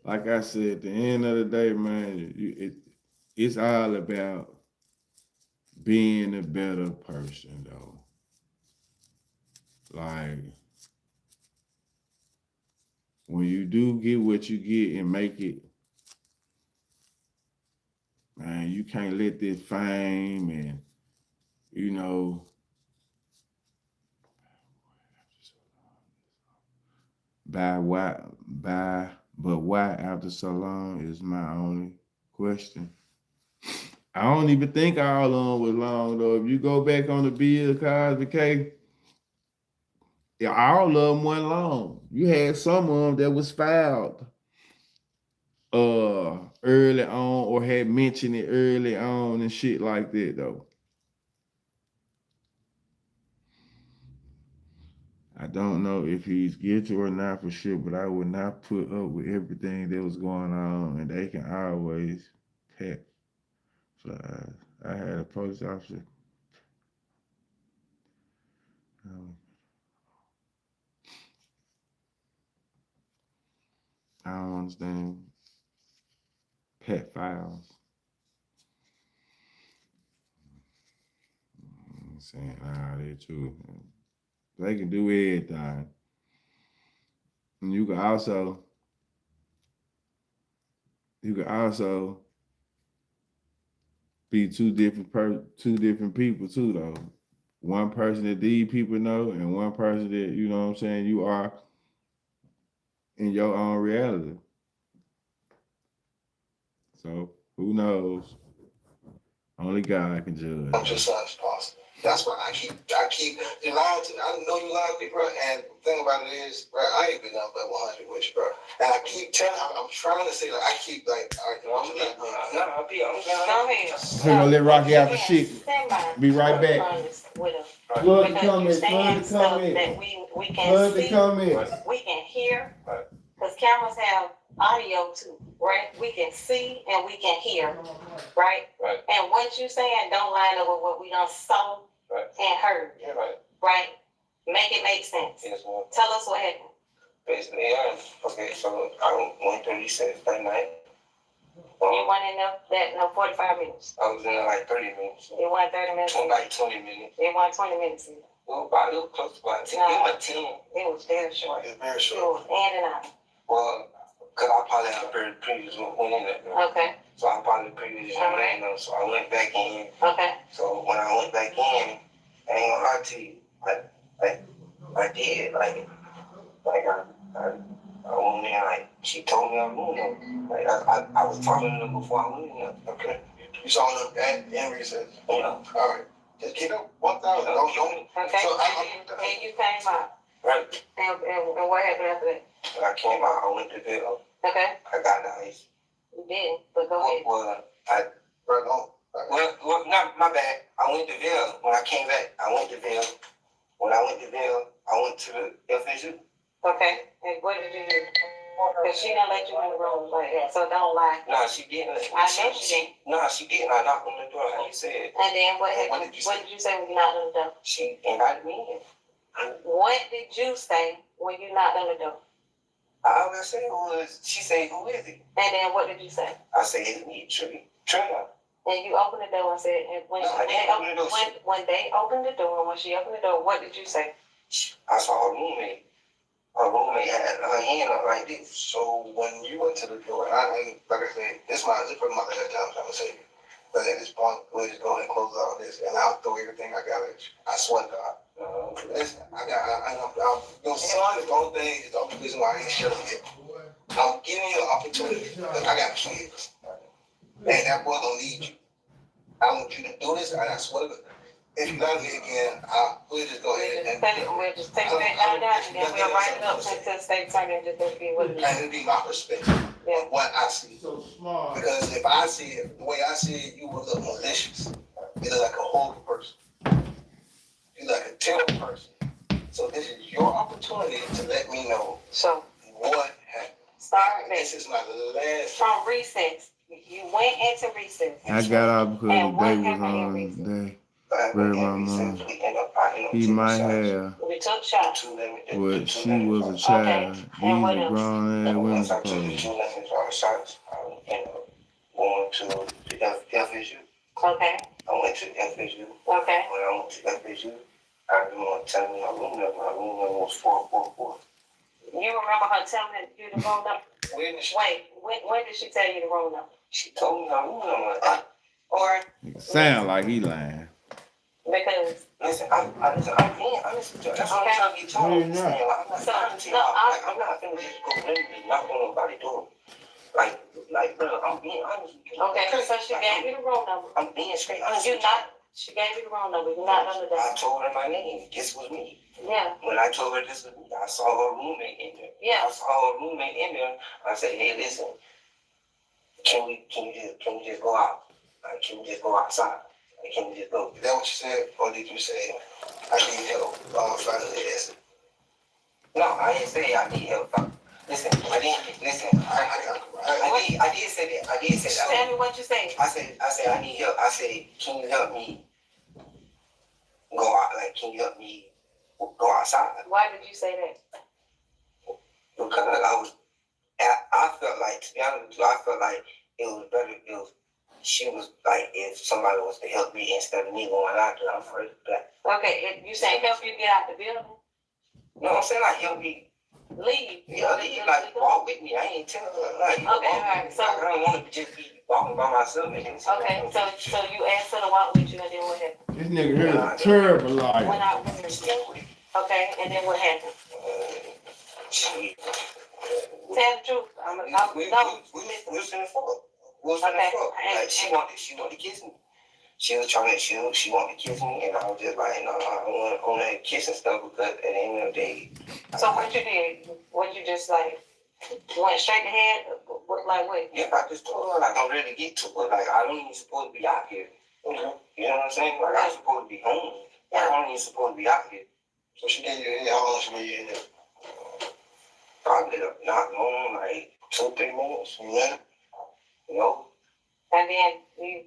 Like I said, at the end of the day, man, it's all about being a better person, though. Like, when you do get what you get and make it, man, you can't let this fame and, you know, but why after so long is my only question. I don't even think all of them was long, though. If you go back on the Bill Cosby case, yeah, all of them went long. You had some of them that was filed early on or had mentioned it early on and shit like that, though. don't know if he's guilty or not for sure, but I would not put up with everything that was going on, and they can always catch flies. I had a police officer. I don't understand pet files. I'm saying, they too. They can do everything. And you can also be two different people too, though. One person that these people know, and one person that, you know what I'm saying, you are in your own reality. So who knows? Only God can judge. I'm just as possible. That's why I keep you lying to me. I know you lying to me, bro. And the thing about it is, bro, I ain't been nothing but 100 with you, bro. And I keep telling, I'm trying to say, like, I keep like, all right, I'm gonna let Rocky out the shit. Be right back. Flood the comments. Flood the comments. That we can see, we can hear, because cameras have audio too, right? We can see and we can hear, right? And what you saying don't line up with what we done saw and heard, right? Make it make sense. Yes, ma'am. Tell us what happened. Basically, yeah. Okay, so I went 36 that night. You went in there 45 minutes. I was in there like 30 minutes. It went 30 minutes. Like 20 minutes. It went 20 minutes. Well, about, it was close to about 10. No, it was 10. It was very short. It was very short. It was in and out. Well, because I probably had a very previous one in there. Okay. So I probably previous one in there. So I went back in. Okay. So when I went back in, I ain't gonna lie to you, I did, I went in, like, she told me I was in there. Like, I was talking to them before I went in there. Okay. You saw them and recess? Yeah. All right. Just keep it 1,000. Don't. Okay. So and you came out. Right. And what happened after that? When I came out, I went to bed. Okay. I got the ice. You did, but go ahead. Well, not my bad. I went to Ville. When I came back, I went to Ville. When I went to Ville, I went to the FSU. Okay. And what did you do? Because she didn't let you in the room like that, so don't lie. No, she didn't. I know she didn't. No, she didn't. I knocked on the door, like you said. And then what did you say when you knocked on the door? She invited me in. What did you say when you knocked on the door? All I said was, she said, who is it? And then what did you say? I said, it's me, Trina. And you opened the door and said, and when they opened the door, when she opened the door, what did you say? I saw her roommate. Her roommate had her hand up like this. So when you went to the door, I like I said, this probably my last time trying to say it. But at this point, we'll just go ahead and close all this, and I'll throw everything I got at you. I swear to God. Listen, your son is the only thing, is the only reason why I ain't shut yet. I'm giving you an opportunity, because I got kids. And that boy gonna need you. I want you to do this, and I swear to God. If you love me again, we'll just go ahead and we'll just take that down, and then we'll write it up to the state attorney and just be what it is. And it'll be my perspective of what I see. So smart. Because if I see it, the way I see it, you look malicious. You look like a horrible person. You look like a terrible person. So this is your opportunity to let me know what happened. Start this is my last. From recess. You went into recess. I got out because the day was on day. Where my mom, he might have, but she was a child. These are grown ass women supposed. Going to the FSU. Okay. I went to FSU. Okay. When I went to FSU, I remember telling me my room number. My room number was 444. You remember her telling you the room number? When did she tell you the room number? She told me my room number. It sound like he lying. Because listen, I'm being honest with you. That's what I'm trying to get told. I'm not gonna just go in and knock on nobody's door. Like, bro, I'm being honest with you. Okay, so she gave you the room number. I'm being straight honest. She gave you the room number. You not under that. I told her my name. This was me. Yeah. When I told her this was me, I saw her roommate in there. Yeah. I saw her roommate in there. I said, hey, listen, can we just go out? Like, can we just go outside? Like, can we just go? Is that what you said? Or did you say, I need help finding the exit? No, I didn't say I need help. Listen, I didn't listen. I did say that. I did say that. Tell me what you said. I said I need help. I said, can you help me go out? Like, can you help me go outside? Why did you say that? Because I felt like, to be honest with you, I felt like it was better if she was like, if somebody was to help me instead of me going out there. I'm afraid of that. Okay, you saying help you get out the building? No, I'm saying like help me leave. Yeah, leave. Like walk with me. I ain't telling her like. Okay, all right. So I don't want to just be walking by myself. Okay, so you asked her to walk with you, and then what happened? This nigga here is a terrible liar. Went out with her. Okay, and then what happened? Tell the truth. We was in the fuck. Like she wanted to kiss me. She was trying to, she wanted to kiss me, and I was just like, no, I don't want to kiss and stuff because at the end of the day. So what you did? What you just like went straight ahead? Like what? Yeah, I just told her like I'm ready to get to her. Like I don't even supposed to be out here. You know what I'm saying? Like I'm supposed to be home. I don't even supposed to be out here. So she gave you how long she made you in there? Probably not long, like 2-3 minutes. You know. And then you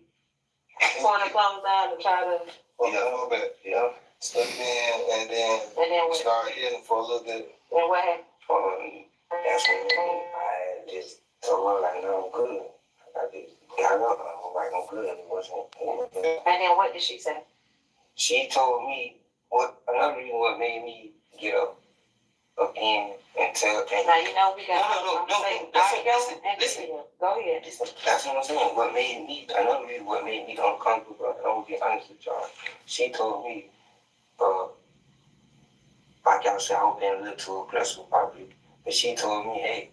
pour the clothes down to try to. Yeah, a little bit. Yeah. Stuck in, and then we started hitting for a little bit. And what happened? That's when I just told her like, no, I'm good. I just got up. I was like, I'm good. It wasn't. And then what did she say? She told me another reason what made me get up again and tell. Now you know we got. Listen. Go ahead. That's what I'm saying. Another reason what made me uncomfortable, but I'm gonna be honest with y'all. She told me, like y'all said, I was being a little too aggressive probably. But she told me, hey,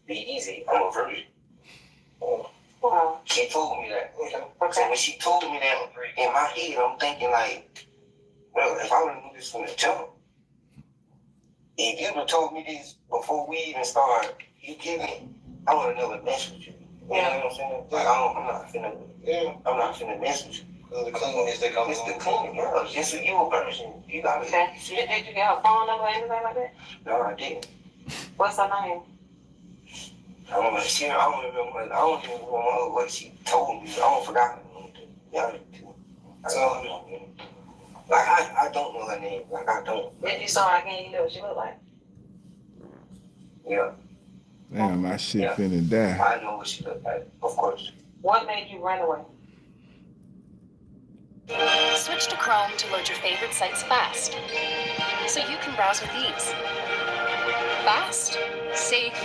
be easy. I'm a virgin. Wow. She told me that. Okay. So when she told me that, in my head, I'm thinking like, well, if I would have knew this from the jump, if you would have told me this before we even started, you get me, I would have never messed with you. You know what I'm saying? Like, I'm not finna mess with you. The cleanliness that comes. It's the clean, yeah. Just you a person. You got it. Okay. Did you get her phone number or anything like that? No, I didn't. What's her name? I don't remember what she told me. I don't forgot her name. Yeah, I don't know her name. Like I don't. Did you saw her again? You know what she looked like? Yeah. Damn, my shit finna die. I know what she looked like, of course. What made you run away? Switch to Chrome to load your favorite sites fast, so you can browse with ease. Fast, safe.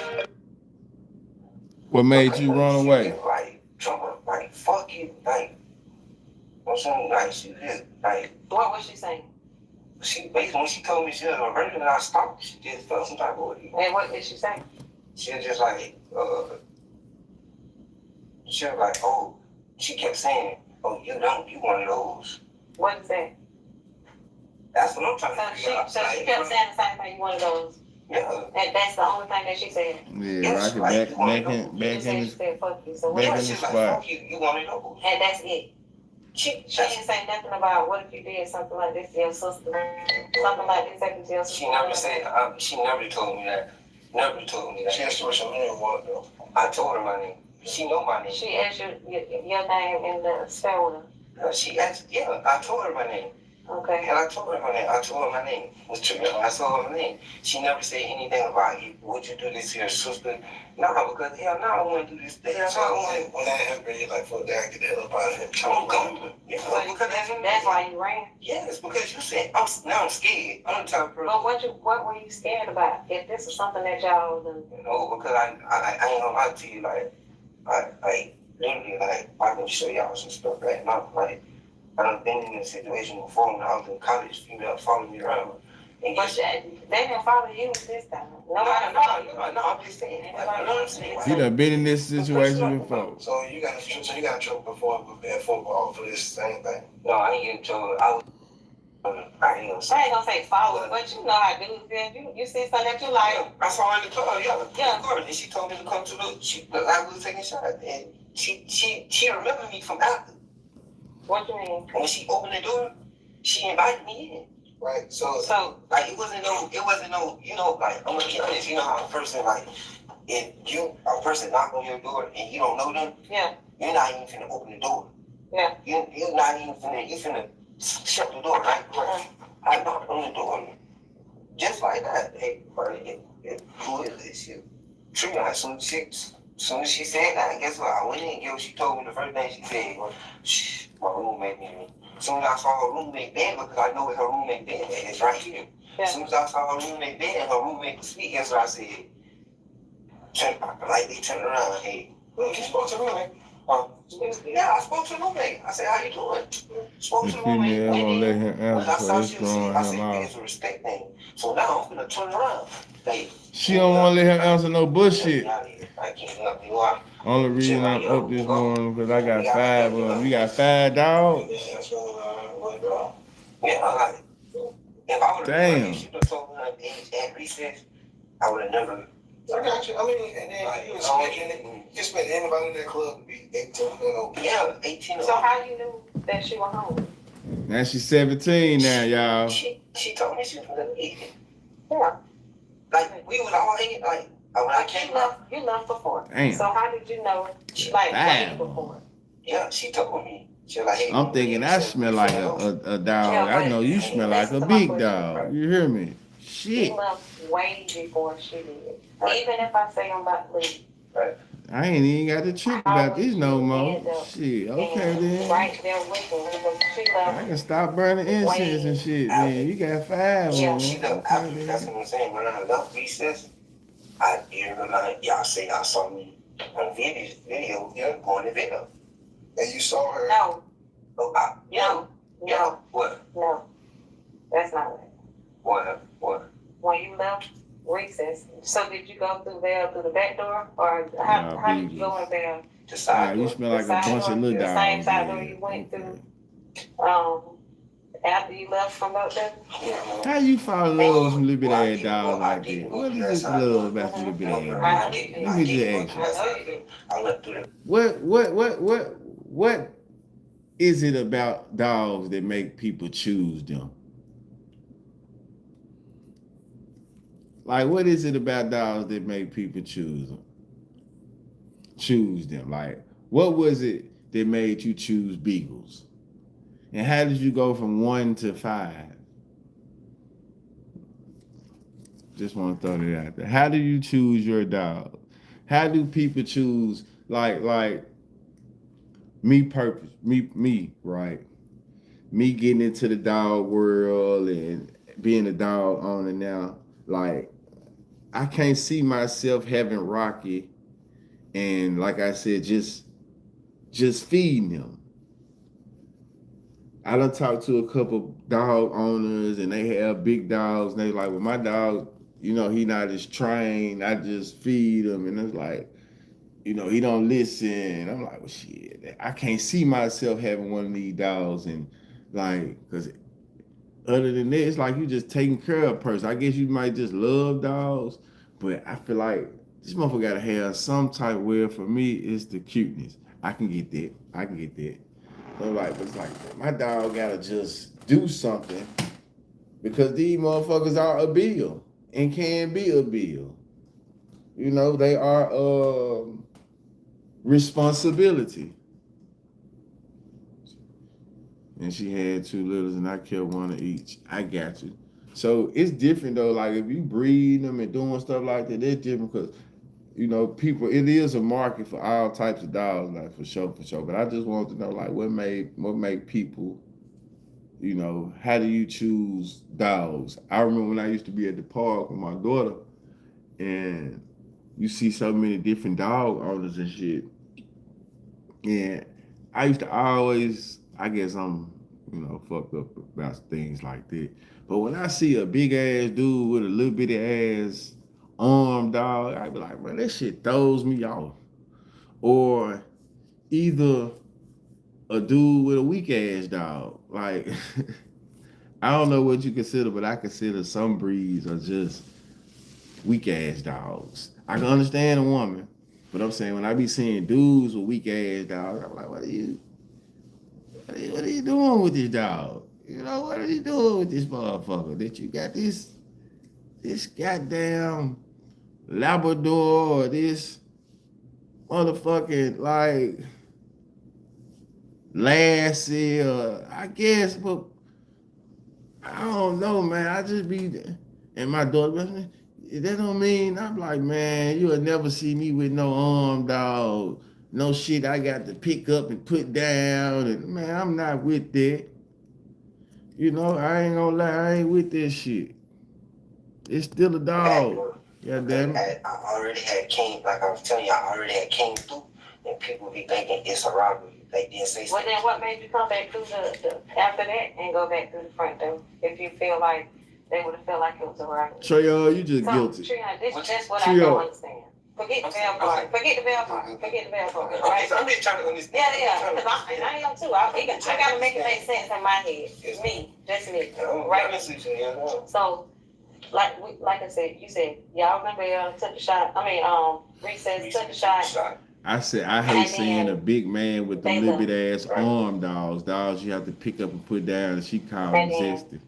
What made you run away? Like, fuck you, like, or something like she did, like. What was she saying? She basically, when she told me she was a virgin and I stopped, she just felt some type of way. And what did she say? She was just like, she was like, oh, she kept saying, oh, you one of those. What is that? That's what I'm trying to figure out. So she kept saying the same thing, you one of those. Yeah. And that's the only thing that she said. Yeah, rock it back in she said, fuck you. So back in the Like, spot. fuck you, you one of those. And that's it. She didn't say nothing about what if you did something like this to your sister. Something like this happened to your sister. She never said, she never told me that. Never told me that. She asked you what your name was, though. I told her my name. She know my name. She asked you your name in the spell. She asked, yeah, I told her my name. Okay. And I told her my name. I told her my name. I told her my name. She never said anything about, would you do this to your sister? No, because hell no, I want to do this. When that happened, you like, fuck that, get the hell up out of here. I'm going. Yeah, because that's why you ran? Yes, because you said, I'm scared. I'm the type of person. But what were you scared about? If this is something that y'all do? No, because I ain't gonna lie to you, like, I literally, like, I can show y'all some stuff right now, like, I've been in a situation before when I was in college, female following me around. And but they didn't follow you this time. No, I'm just saying. You done been in this situation before. So you got in trouble before in football for this same thing? No, I ain't get in trouble. I ain't gonna say follow, but you know how dudes feel. You see something that you like. I saw her in the club, yeah. And she told me to come to I was taking a shot. And she remembered me from after. What you mean? When she opened the door, she invited me in. right? So like it wasn't no, you know, like I'm gonna be honest, you know how a person like if a person knock on your door and you don't know them, you're not even finna open the door. Yeah. You're not even finna, you finna shut the door, right? I knocked on the door just like that. Hey, bro, who is this? True, as soon as she said that, guess what? I went in, guess what she told me the first thing she said was, shh, my roommate in. As soon as I saw her roommate bed, because I know where her roommate bed is, it's right here. Yeah. As soon as I saw her roommate bed and her roommate was asleep, guess what I said? They turned around, hey, you spoke to the roommate? Yeah, I spoke to the roommate. I said, how you doing? Spoke to the roommate. I'm gonna let him answer, so it's throwing him out. It's a respect thing. So now I'm gonna turn around. She don't want to let him answer no bullshit. I can't help you out. Only reason I'm up this morning because I got 5 of them. You got 5 dogs? Yeah, if I would damn. Have told her at recess, I would have never. I got you. I mean, and then you expect anybody in that club to be 18 and over. Yeah, 18. So how you knew that she was home? Now she's 17 now, y'all. She told me she was gonna eat it. Yeah. Like we was all hanging like when I came you left before. Damn. So how did you know way before? Yeah, she told me. She was like, hey, I'm thinking I smell like a dog. I know you smell like a big dog. You hear me? Shit. She left way before she did. Right. Even if I say I'm about to leave. Right. I ain't even got to trip about this no more. Shit, okay then. Right there with her because she left. I can stop burning incense and shit, man. You got 5 yeah, on she left after. That's what I'm saying. When I left recess, y'all say y'all saw me on video, going to video. And you saw her? No. Oh, no. What? No. That's not it. What? When you left recess, so did you go through the back door, or how did you go in there? The side door. You smell like a bunch of little dogs. The same side door you went through. After you left from up there. How you fall in love with some little bit ass dogs like that? What is this love about some little bit ass dogs? Let me just ask you. What is it about dogs that make people choose them? Like, what is it about dogs that make people choose them? Like, what was it that made you choose beagles? And how did you go from 1 to 5? Just want to throw that out there. How do you choose your dog? How do people choose, like me, right? Me getting into the dog world and being a dog owner now, like, I can't see myself having Rocky and, like I said, just feeding him. I done talked to a couple dog owners and they have big dogs and they like, well, my dog, he not as trained. I just feed him. And it's like, he don't listen. I'm like, well, shit, I can't see myself having one of these dogs. And like, because other than that, it's like you just taking care of a person. I guess you might just love dogs, but I feel like this motherfucker gotta have some type of way. For me, it's the cuteness. I can get that. So like, it's like my dog gotta just do something because these motherfuckers are a bill and can be a bill. They are responsibility. And she had 2 litters and I kept 1 of each. I got you. So it's different though. Like if you breed them and doing stuff like that, it's different because, people, it is a market for all types of dogs, like for sure. But I just wanted to know, like, what make people, how do you choose dogs? I remember when I used to be at the park with my daughter and you see so many different dog owners and shit. And I used to always, I guess I'm, fucked up about things like that. But when I see a big ass dude with a little bitty ass arm dog, I be like, man, that shit throws me off. Or either a dude with a weak ass dog. Like, I don't know what you consider, but I consider some breeds are just weak ass dogs. I can understand a woman, but I'm saying when I be seeing dudes with weak ass dogs, I'm like, what are you doing with this dog? You know, what are you doing with this motherfucker? That you got this goddamn Labrador or this motherfucking like Lassie or I guess, but I don't know, man. I just be and my daughter, that don't mean I'm like, man, you'll never see me with no arm dog, no shit I got to pick up and put down, and man, I'm not with that. You know, I ain't gonna lie, I ain't with this shit. It's still a dog. Yeah, damn it. I already had came, like I was telling you, I already had came through, and people be thinking it's a robbery. They didn't say Well, then what made you come back through the after that and go back through the front door? If you feel like they would have felt like it was a robbery. Treon, you just So, guilty. Treon, that's what I don't understand. Forget the bell part. Forget the bell part. Right? I'm just trying to understand. Yeah. Because I am too. I gotta make it make sense in my head. It's me, just me. Right? So, like I said, you said y'all remember took the shot. I mean, recess took the shot. I said I hate seeing a big man with the little bit ass arm dogs you have to pick up and put down, and she called him zesty.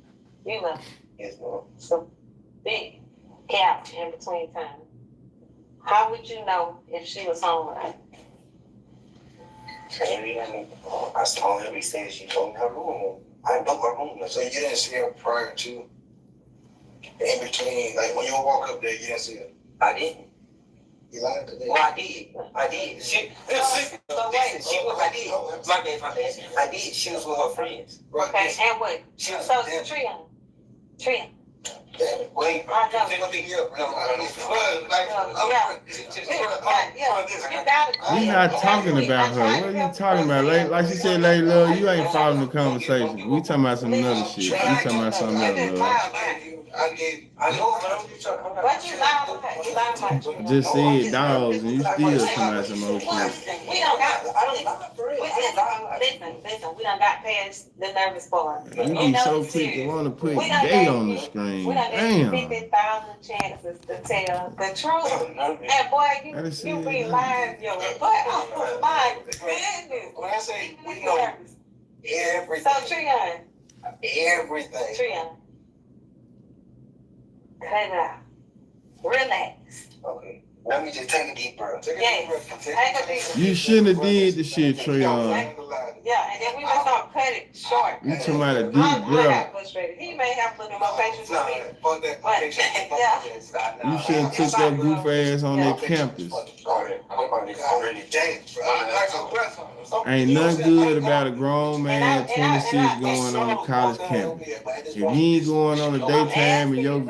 You left. Yes, ma'am. So big gap in between time. How would you know if she was home right? I saw her. He said she told me her room. I know her room. So you didn't see her prior to, in between, like when you walk up there, you didn't see her? I didn't. You lied to me. Well, I did. I did. She was. I did. My bad. I did. She was with her friends. Okay. And what? She was. So Trian. Wait. You're not talking about her. What are you talking about? Like she said, Lady Love, you ain't following the conversation. We talking about some other shit. We talking about something else, love. Just said dogs, and you still talking about some old shit. We don't got. Listen. We done got past the nervous part. You be so quick to want to put gay on the screen. We done Damn. 50,000 chances to tell the truth. And boy, you be lying, yo. But oh my goodness. When I say we know everything. So Treon. Everything. Treon. Cut it out. Relax. Okay. Let me just take a deep breath. Take a deep breath. You shouldn't have did the shit, Treon. Yeah, and then we just gonna cut it short. You talking about a deep breath. He may have a little more patience with me. But You shouldn't took that goof ass on that campus. Ain't nothing good about a grown man at 26 going on a college campus. If you ain't going on a daytime and your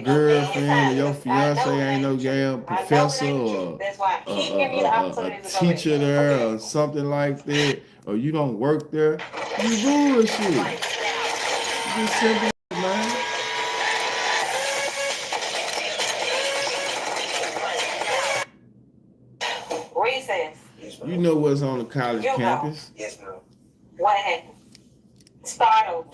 girlfriend or your fiance ain't no damn professor or a teacher there or something like that, or you don't work there, you bullshit. You just simple, man. Recess. You know what's on the college campus. Yes, ma'am. What happened? Start over.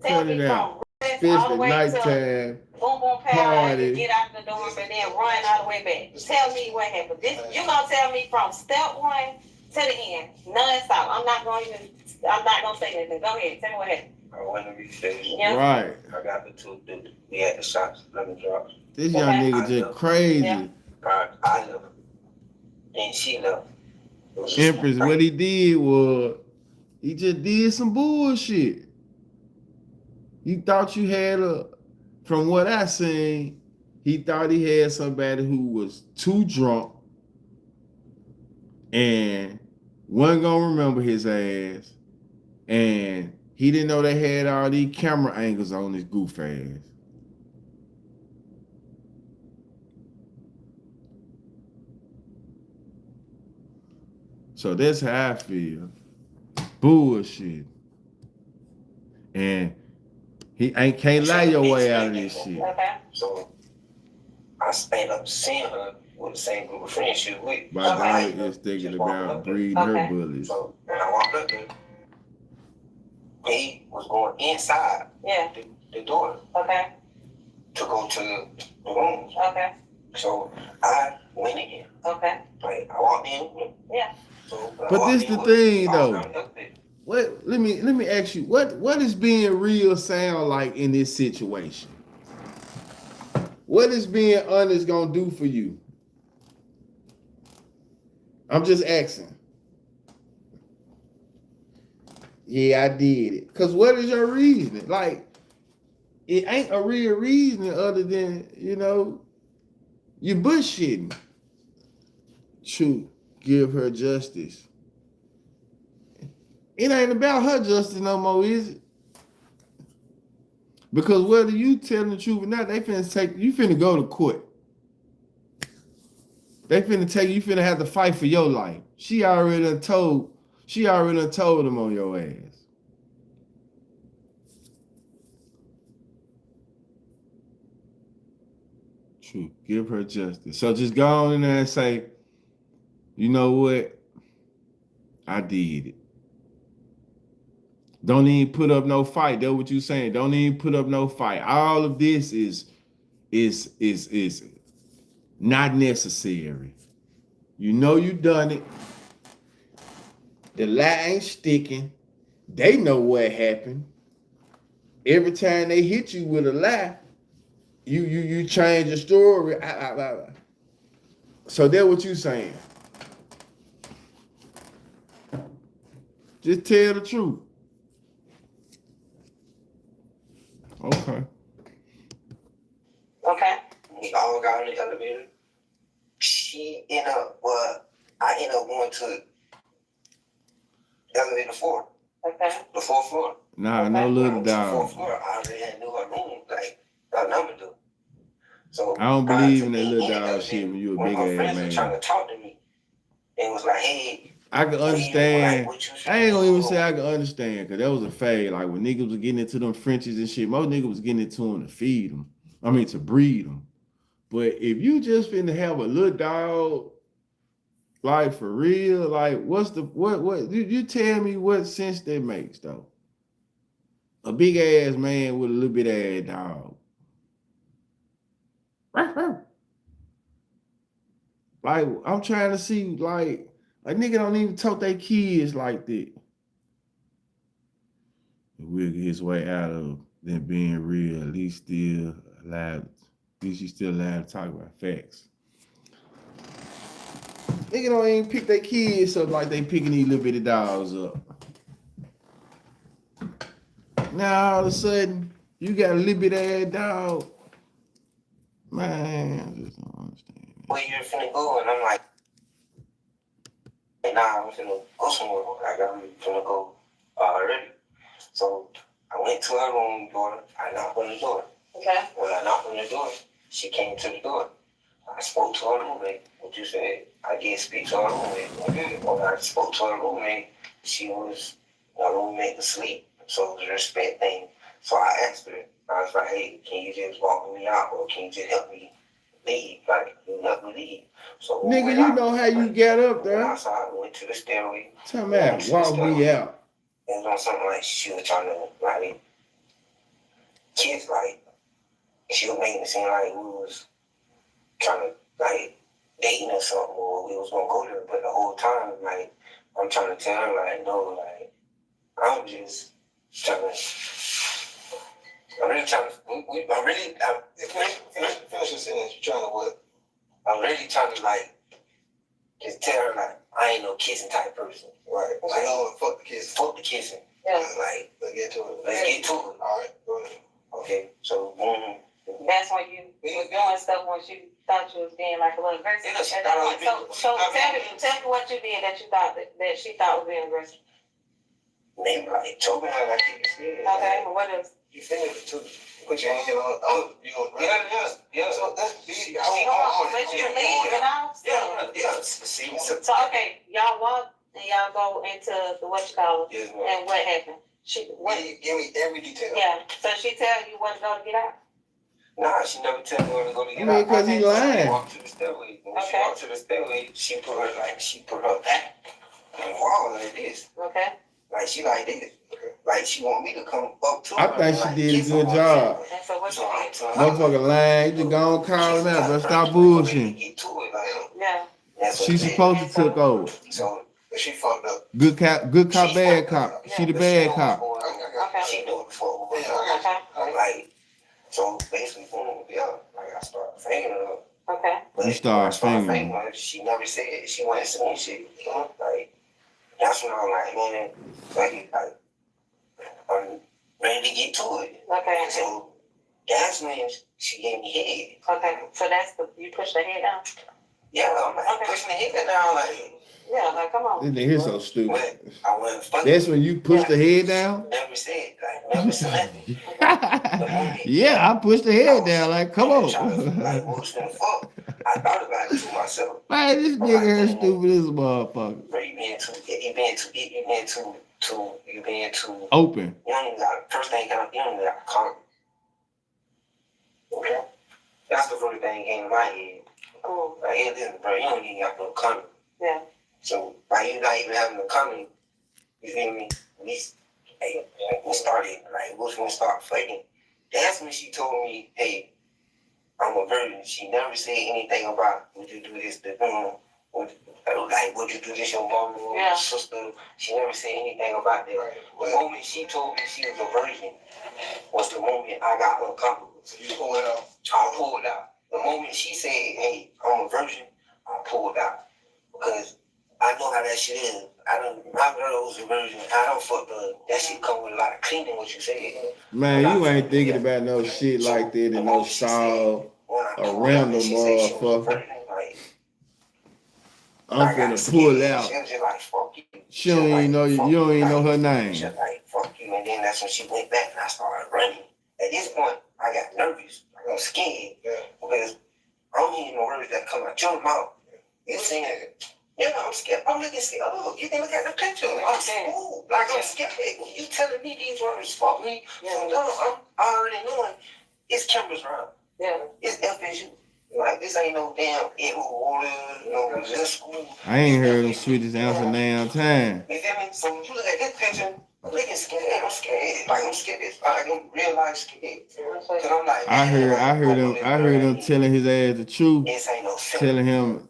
Cut it out. Especially nighttime. Boom, party. Get out the door and then run all the way back. Tell me what happened. You gonna tell me from step one to the end, non-stop. I'm not gonna say anything. Go ahead. Tell me what happened. I went to reset. Yeah. Right. I got the two. We had the shots, lemon drops. This young nigga just crazy. Yeah. I left. And she left. Empress, what he did was he just did some bullshit. You thought you had from what I seen, he thought he had somebody who was too drunk and wasn't gonna remember his ass, and he didn't know they had all these camera angles on his goof ass. So that's how I feel. Bullshit. And he can't lie your way out of this shit. Okay. So I ended up seeing her with the same group of friends she was with. My daughter is thinking about breeding her bullies. So when I walked up there, he was going inside the door. Okay. To go to the rooms. Okay. So I went in. Okay. Like I walked in. Yeah. So but this the thing though. What? Let me ask you. What is being real sound like in this situation? What is being honest gonna do for you? I'm just asking. Yeah, I did it. Cause what is your reasoning? Like, it ain't a real reason other than, you bullshitting. True, give her justice. It ain't about her justice no more, is it? Because whether you telling the truth or not, they finna take you finna go to court. They finna take you finna have to fight for your life. She already done told them on your ass. True. Give her justice. So just go on in there and say, you know what? I did it. Don't even put up no fight. That's what you saying. Don't even put up no fight. All of this is not necessary. You know you done it. The lie ain't sticking. They know what happened. Every time they hit you with a lie, you change the story. So that's what you saying. Just tell the truth. Okay. Okay. We all got in the elevator. I ended up going to elevator 4. Okay. The 4th floor. Nah, no little dog. The 4th floor, I already knew her room, like her number do. So I don't believe in that little dog shit when you a big ass man. My friends were trying to talk to me and was like, hey. I can understand. I ain't gonna even say I can understand, because that was a fade. Like when niggas was getting into them Frenchies and shit, most niggas was getting into them to feed them. I mean, to breed them. But if you just finna have a little dog, like for real, like what you tell me what sense that makes though? A big ass man with a little bit ass dog. Like I'm trying to see, like a nigga don't even talk their kids like that. We'll get his way out of them being real. At least still alive. At least you still alive to talk about facts. Nigga don't even pick their kids up like they picking these little bitty dogs up. Now all of a sudden, you got a little bit ass dog. Man, I just don't understand. Where you finna go? And I'm like, nah, I'm finna go somewhere. Like, I'm finna go already. So I went to her room door. I knocked on the door. Okay. When I knocked on the door, she came to the door. I spoke to her roommate. What you said? I did speak to her roommate. Okay. When I spoke to her roommate, my roommate was asleep. So it was a respect thing. So I asked her. I was like, hey, can you just walk me out, or can you just help me leave? Like, you help me leave. So nigga, you know how you get up there. Outside, went to the stairway. Tell me that. Walk me out. It was on something like she was trying to, like, kids, like, she was making it seem like we was trying to, like, dating or something, or we was gonna go there. But the whole time, like, I'm trying to tell her, like, no, like, I'm just trying to. I'm really trying to. Finish the sentence. You're trying to what? I'm really trying to, like, just tell her, like, I ain't no kissing type person. Right. Like, no, fuck the kissing. Fuck the kissing. Yeah. Like, let's get to it. Let's get to it. All right. Go ahead. Okay. So, that's when you were doing stuff when you thought you was being like a little aggressive. Yeah, so tell me what you did that you thought that she thought was being aggressive. Maybe like choking her like you said. Okay. What else? You finished it too. Put your hand on. Yeah. So that's big. I want let you leave and all. Yeah. So okay, y'all walk and y'all go into the and what happened? Give me every detail. Yeah. So she tell you where to go to get out? Nah, she never tell me where to go to get out. Because he lying. She walked to the stairway. When she walked to the stairway, she put her back on the wall like this. Okay. Like she like this. Like she want me to come up to her. I think she did a good job. So what you did? Motherfucker lying. You just go and call him out, bro. Stop bullshitting. Yeah. She's supposed to took over. So She fucked up. Good cop, bad cop. She the bad cop. Okay. She knew it before. Okay. Like, so basically, boom, yeah, like I started fanging her. Okay. But You start fanging her. She never said she wasn't saying shit. You know, like that's when I'm like, man, like I'm ready to get to it. Okay. So that's when she gave me head. Okay. So that's you pushed the head down. Yeah, I'm like pushing the head down, like. Yeah, like, come on. This nigga so stupid. I wasn't fucking. That's when you push the head down? Never said, never said nothing. Yeah, I pushed the head down, like, come on. Like, what's gonna fuck? I thought about it to myself. Man, this nigga here stupid as a motherfucker. Bro, you being too open. You don't even got, first thing, you don't even got to come. Okay? That's the first thing came in my head. Cool. Like, hey, listen, bro, you don't even got no coming. Yeah. So by you not even having a coming, you feel me? We started, like, we was gonna start fighting. That's when she told me, hey, I'm a virgin. She never said anything about, would you do this, would you do this, your mom or your sister? She never said anything about that. Right. The moment she told me she was a virgin was the moment I got uncomfortable. So you pulled it out? I pulled it out. The moment she said, hey, I'm a virgin, I pulled it out. Because I know how that shit is. My girl was a virgin. I don't fuck her. That shit come with a lot of cleaning, what you said. Man, you ain't thinking about no shit like that and no saw a random motherfucker. I'm finna pull out. She was just like, fuck you. She don't even know you don't even know her name. She was like, fuck you. And then that's when she went back and I started running. At this point, I got nervous. I was scared. Because I don't hear no words that come out your mouth. You saying, yeah, I'm scared. I'm looking scared. Oh, you can look at the picture. I'm scared. Like, I'm scared. You telling me these words fuck me? So, no, I'm already knowing it's cameras around. Yeah. It's FSU. Like, this ain't no damn water, no school. I ain't heard them switches answer damn time. You feel me? So when you look at this picture, I'm looking scared. I'm scared. Like, I'm scared. I don't realize scared. Cause I'm like, I heard them telling his ass the truth. This ain't no sense. Telling him.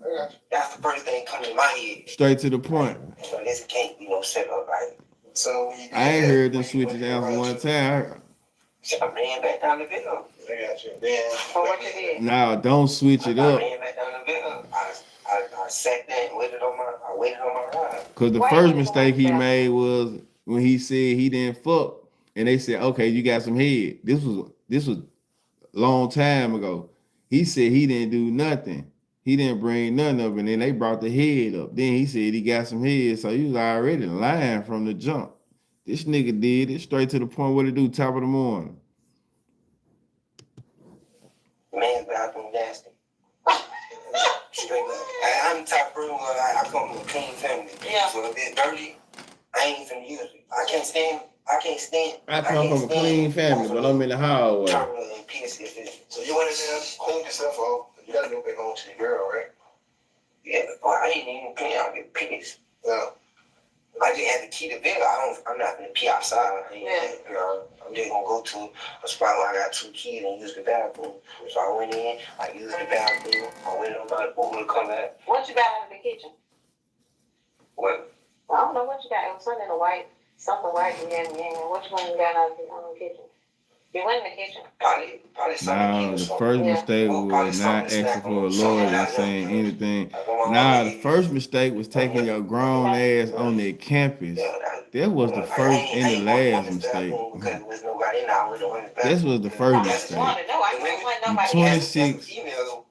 That's the first thing coming to my head. Straight to the point. So this can't be no set up, right? So I ain't heard them switches answer one time. I ran back down the video. Nah, don't switch it up. I ran back down the video. I sat there and waited on my ride. Cause the first mistake he made was when he said he didn't fuck, and they said, "Okay, you got some head." This was a long time ago. He said he didn't do nothing. He didn't bring nothing up, and then they brought the head up. Then he said he got some head, so he was already lying from the jump. This nigga did it straight to the point. What it do? Top of the morning. Man's bathroom nasty. Straight up. I'm the type of person where I come from a clean family. Yeah. So if it's dirty, I ain't finna use it. I can't stand. I come from a clean family, but I'm in the hallway. So you want to clean yourself off? You gotta go back home to the girl, right? Yeah, but I ain't even clean. I'll get pissed. No. I just had to key the video. I'm not gonna pee outside. You know, I'm just gonna go to a spot where I got 2 keys and use the bathroom. So I went in, I used the bathroom, I went on my Uber to come back. What you got in the kitchen? What? I don't know what you got. It was something white. What you got out in the kitchen? You went in the kitchen. Probably nah, the first mistake was not asking for a lawyer and saying anything. Nah, the first mistake was taking your grown ass on their campus. That was the first and the last mistake. This was the first mistake. You 26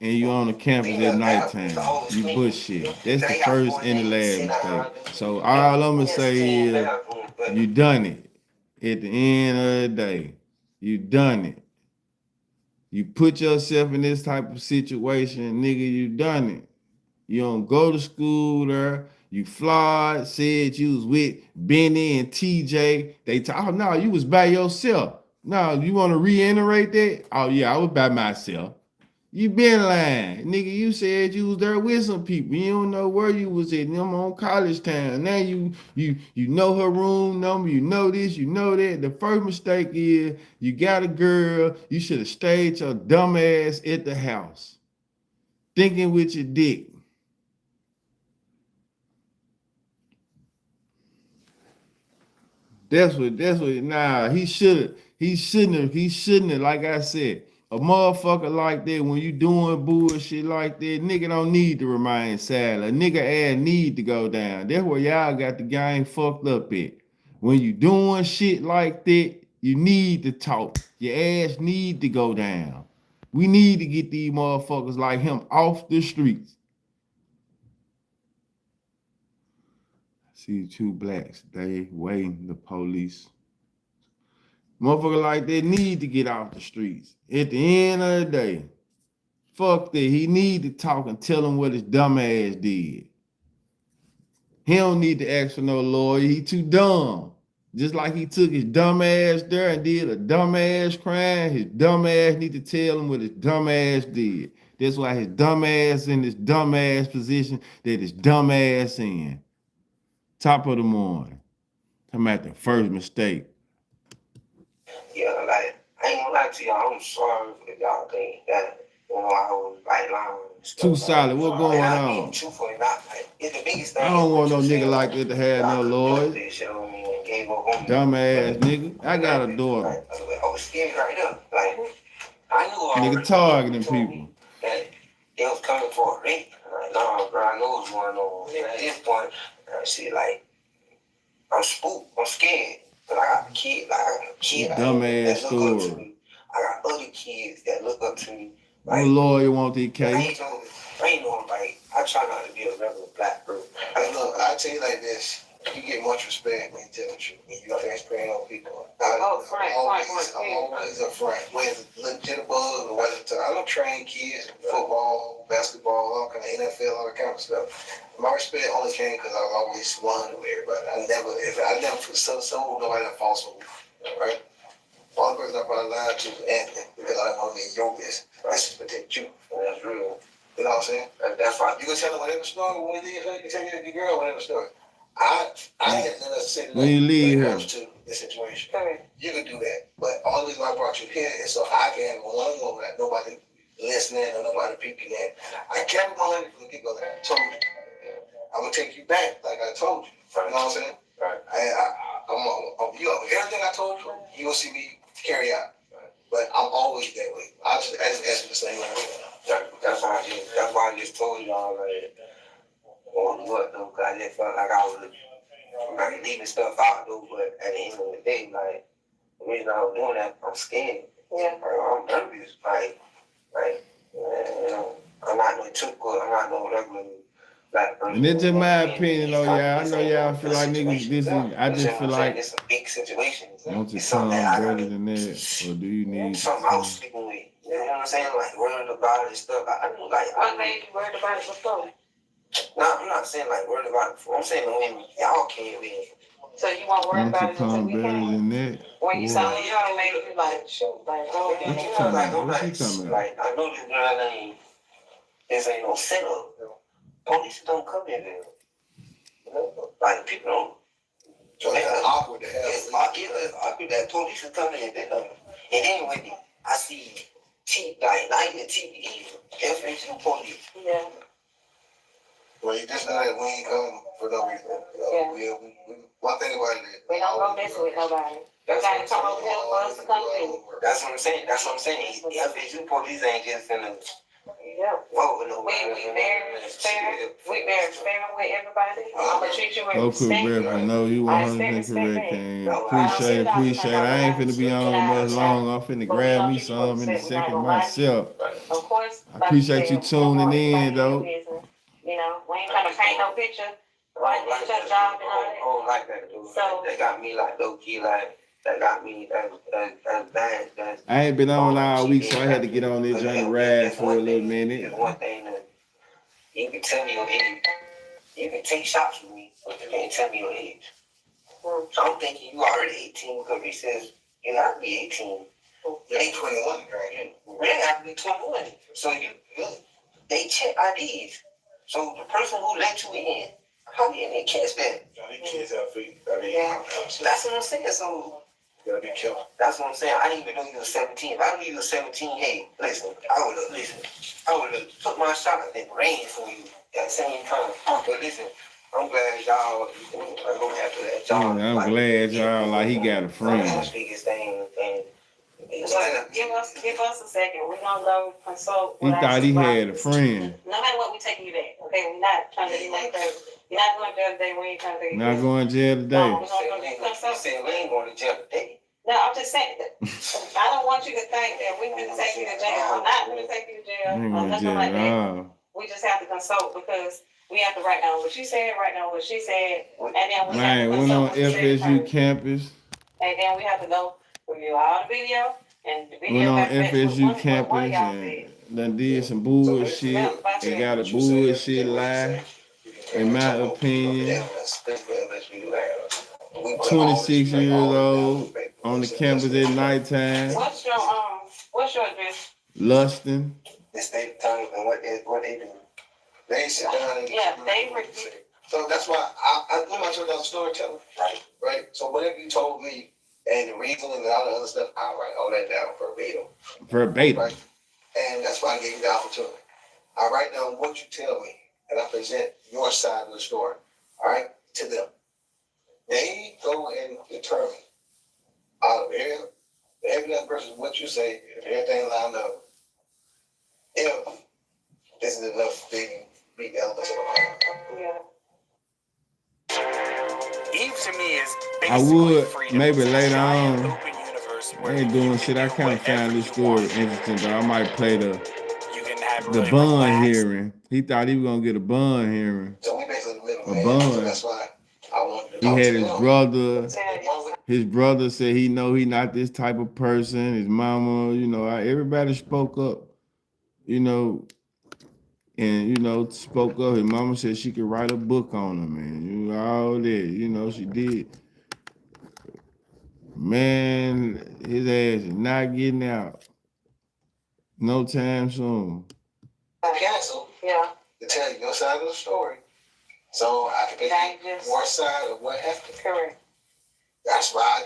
and you on the campus at nighttime. You bullshit. That's the first and the last mistake. So all I'm gonna say is you done it. At the end of the day. You done it. You put yourself in this type of situation, nigga, you done it. You don't go to school there. You flawed, said you was with Benny and TJ. They talk, oh, no, you was by yourself. No, you want to reiterate that? Oh, yeah, I was by myself. You been lying. Nigga, you said you was there with some people. You don't know where you was at. I'm on college town. Now you know her room number. You know this, you know that. The first mistake is you got a girl. You should have stayed your dumb ass at the house. Thinking with your dick. That's what, nah, he shouldn't have, like I said, a motherfucker like that, when you doing bullshit like that, nigga don't need to remain silent. A nigga ass need to go down. That's where y'all got the game fucked up at. When you doing shit like that, you need to talk. Your ass need to go down. We need to get these motherfuckers like him off the streets. See two blacks, they waiting the police. Motherfucker like that need to get off the streets. At the end of the day, fuck that. He need to talk and tell him what his dumb ass did. He don't need to ask for no lawyer. He too dumb. Just like he took his dumb ass there and did a dumb ass crime, his dumb ass need to tell him what his dumb ass did. That's why his dumb ass in this dumb ass position that his dumb ass in. Top of the morning. I'm at the first mistake. Yeah, like, I ain't gonna lie to y'all, I'm sorry if y'all think that, I was right lying. Too solid. What going on? It's the biggest thing. I don't want no nigga like that to have no lawyer. Dumbass nigga. I got a daughter. I was scared right up. Like, I knew nigga targeting people. That they was coming for a rape. Like, nah, bro, I know what's going on. And at this point, I see, like, I'm spooked. I'm scared. But I got a kid. Like, I got a kid. Dumbass story. I got other kids that look up to me. Like, no lawyer want these case. I ain't no, like, I try not to be a regular black person. Look, I tell you like this. You get much respect when you tell the truth. When you transparent on people. I'm always upfront. Whether it's legitimate or whether it's, I don't train kids in football, basketball, all kind of NFL, all that kind of stuff. My respect only came because I was always one with everybody. I never put so nobody that false hope, right? The only person I probably lied to was Anthony because I didn't want to be your business. I just protect you. That's real. You know what I'm saying? That's fine. You can tell them whatever story when you can tell your girl whatever story. I had nothing to say to when you leave her to the situation. You can do that. But all the reason I brought you here is so I can have one that nobody listening or nobody peeking at. I kept 100 from the get-go. Like I told you. I'm gonna take you back, like I told you. You know what I'm saying? Right. Everything I told you, you gonna see me carry out. But I'm always that way. I just ask the same way. That's why I just told y'all like on what though, cause I just felt like I was like leaving stuff out though, but at the end of the day, like the reason I was doing that, I'm scared. Yeah. I'm nervous. Like I'm not no typical, I'm not no regular black person. And it's just my opinion though, y'all. I know y'all feel like niggas I just feel like it's a big situation. Want to come better than that, or do you need something I was sleeping with? You know what I'm saying? Like worried about it and stuff. I knew like what made you worried about it before? No, I'm not saying like worried about it before. I'm saying when y'all came in. So you weren't worried about it until we came? When you saw me, y'all made me like shoot, like oh yeah, you know, like I'm like I know this girl ain't this ain't no setup. Police don't come in there. You know, like people don't. So it's awkward to have. It's awkward that police are coming in there. And anyway, I see not even TV, FHU police. Yeah. Well, you just know that we ain't coming for no reason. Yeah. We one thing about it. We don't go mess with nobody. That's what I'm saying. That's what I'm saying. The FHU police ain't just finna. Yeah. Whoa, no, we very fair with everybody. I'm gonna treat you with respect. I know you 100% correct, and appreciate it. I ain't finna be on much long. I'm finna grab me some in a second myself. Of course. I appreciate you tuning in, though. You know, we ain't trying to paint no picture. Like it's your job and all that. Oh, like that, dude. So they got me like low key, like that got me as bad. I ain't been on all week, so I had to get on this joint ride for a little minute. One thing that you can tell me your age. You can take shots with me, but you can't tell me your age. So I'm thinking you already 18 because he says you have to be 18. You ain't 21, right? You really have to be 21. So they check IDs. So the person who let you in, how do you even catch that? These kids have feet. That's what I'm saying. So you gotta be careful. That's what I'm saying. I didn't even know you were 17. If I knew you were 17, hey, listen, I would have took my shot and ran for you at the same time. But listen, I'm glad y'all are going after that. Y'all, I'm like, glad y'all like he got a friend. That's the biggest thing. And give us a second. We're gonna go consult. He thought he had a friend. No matter what, we taking you back. Okay, we're not trying to be like that. You're not going to jail today. We ain't trying to take you Not back. going to jail today. No, you said we ain't going to jail today. No, I'm just saying that. I don't want you to think that we're going to take you to jail. I'm not going to take you to jail. Ain't Or going to nothing jail. like that. We just have to consult because we have to write down what you said, write down what she said, and then we have to went consult on FSU campus. And then we have to go review all the video and the Went video. on FSU campus and done did some bullshit. They got a bullshit lie. In my opinion, 26 years old on the campus at nighttime. What's your address? Lusting. This they time and what they do. They sit down and so that's why I'm not sure that's storyteller. Right. So whatever you told me and the reason and all the other stuff, I write all that down verbatim. Right. And that's why I gave you the opportunity. I write down what you tell me and I present your side of the story. All right, to them. They go and determine out of every evidence versus what you say, if everything lined up, if this is enough big elements of Eve to me is I would maybe later on. I ain't doing shit. I kind of found this story interesting, though. I might play the bond hearing. He thought he was gonna get a bond hearing. A bond. That's why I wanted to he had his brother. His brother said he know he not this type of person. His mama, everybody spoke up, and spoke up. His mama said she could write a book on him, and all that. She did. Man, his ass is not getting out no time soon. Counsel, to tell you your side of the story, so I can get more side of what happened. Correct. That's why I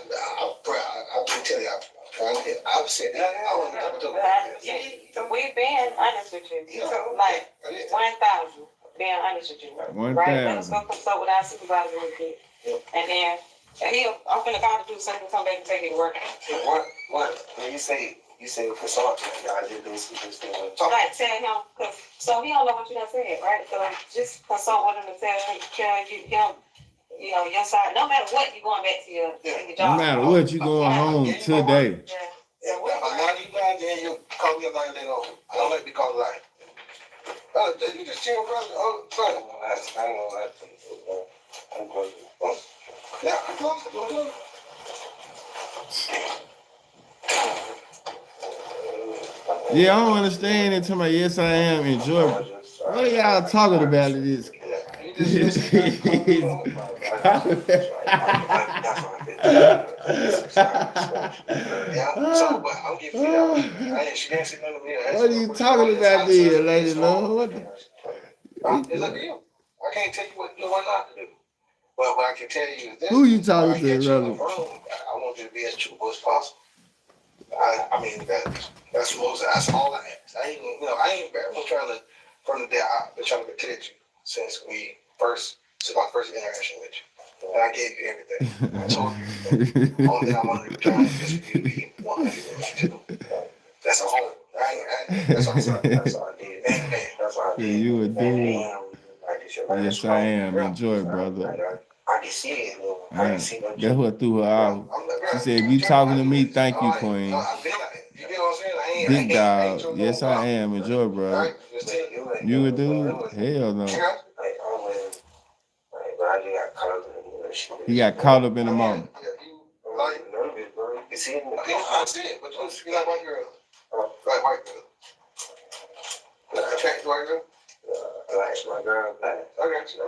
can tell you. I was saying, I want to talk to you. We've been honest with you. Like 1,000. Being honest with you. 1,000. Right? Let us go consult with our supervisor real quick. And then I'm gonna call to do something, come back and take it to work. What? When you say consult, I did this. Right, tell him, so he don't know what you done said, right? So just consult with him and tell him, your side. No matter what, you going back to your job. No matter what, you going home today. Yeah, well, if I lie to you, then you call me a liar later on. I don't like to be called a liar. You just chill, brother. Oh, brother. I don't know that. I'm going to. Yeah, I'm going to. Yeah, I don't understand it. To my yes, I am. Enjoy. What are y'all talking about? This. What are you talking about, there, lady Lord? It's up to you. I can't tell you what not to do. But what I can tell you is this. Who you talking to, brother? I want you to be as truthful as possible. I mean, that's all I ask. I ain't trying to, from the day I've been trying to protect you since my first interaction with you. And I gave you everything. I told you. Only thing I'm going to try is for you to be 100%. That's a whole. That's all I did. That's all I did. Yeah, you a dude. Yes, I am. Enjoy, brother. I can see it. I can see it. That's what threw her out. She said, if you talking to me, thank you, Queen. You know what I'm saying? Big dog. Yes, I am. Enjoy, brother. You a dude? Hell no. He got caught up in the moment. You see it? I see it. But you like white girl? Like white girl. Attractive white girl? Like my girl. I got you.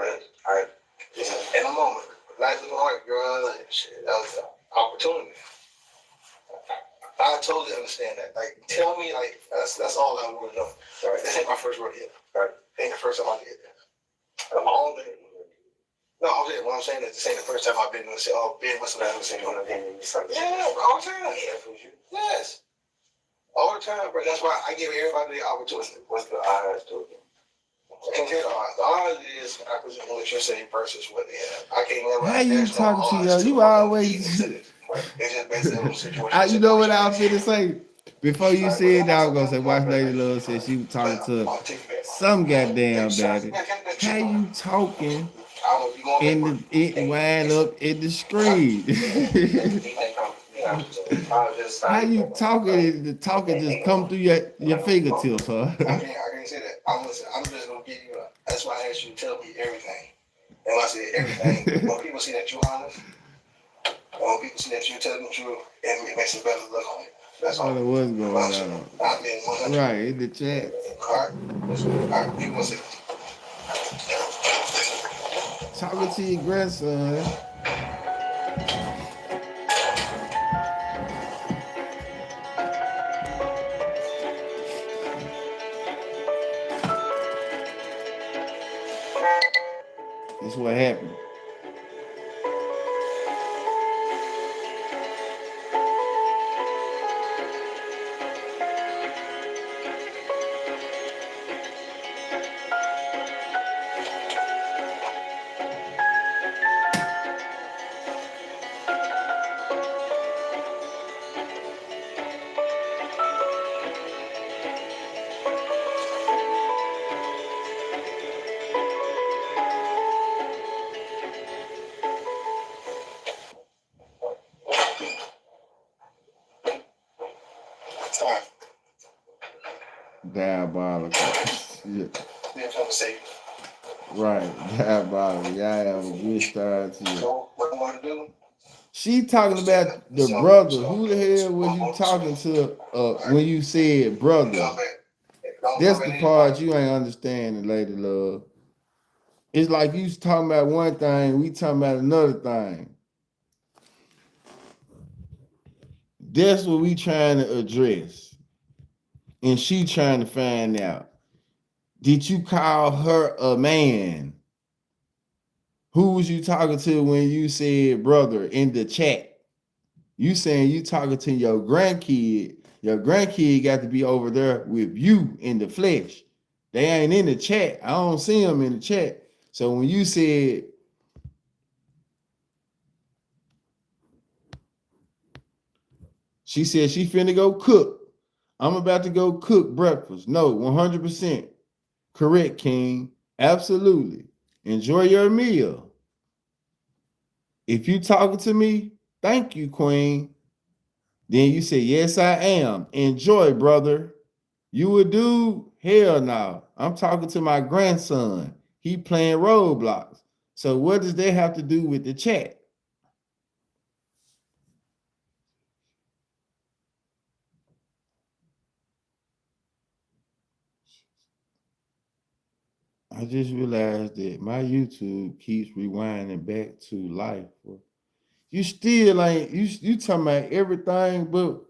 Alright. In a moment, like the white girl and shit, that was an opportunity. I totally understand that. Like, tell me, like, that's all I want to know. Right. This ain't my first rodeo. Right. Ain't the first time I did that. All day. No, what I'm saying is this ain't the first time I've been to say, oh, Ben, what's the matter with you? Yeah, all the time. Yes. All the time, bro. That's why I give everybody the opportunity. What's the odds to it? The odds is, I presume, what you're saying versus what they have. I can't never. How you talking to you? You always. It's just based on the situation. You know what I was finna say? Before you said that, I was gonna say, watch Lady Love said she was talking to some goddamn baddie. How you talking in it wind up in the screen? How you talking and the talking just come through your fingertips, huh? I can't say that. I'm just gonna give you that's why I asked you to tell me everything. And when I said everything, when people see that you're honest, when people see that you're telling the truth, it makes a better look on it. That's all. What's going on? Right, in the chat. All right, people say. Talking to your grandson. That's what happened. Diabolical. Yeah. Right, diabolical. Y'all have a good start to you. So, what I want to do? She talking about the brother. Who the hell was you talking to when you said brother? That's the part you ain't understanding, Lady Love. It's like you talking about one thing, we talking about another thing. That's what we trying to address. And she trying to find out. Did you call her a man? Who was you talking to when you said brother in the chat? You saying you talking to your grandkid. Your grandkid got to be over there with you in the flesh. They ain't in the chat. I don't see them in the chat. So when you said, she said she finna go cook. I'm about to go cook breakfast. No, 100%. Correct, King. Absolutely. Enjoy your meal. If you talking to me, thank you, Queen. Then you say, yes, I am. Enjoy, brother. You a dude? Hell no. I'm talking to my grandson. He playing Roblox. So what does that have to do with the chat? I just realized that my YouTube keeps rewinding back to life. You still ain't, you talking about everything but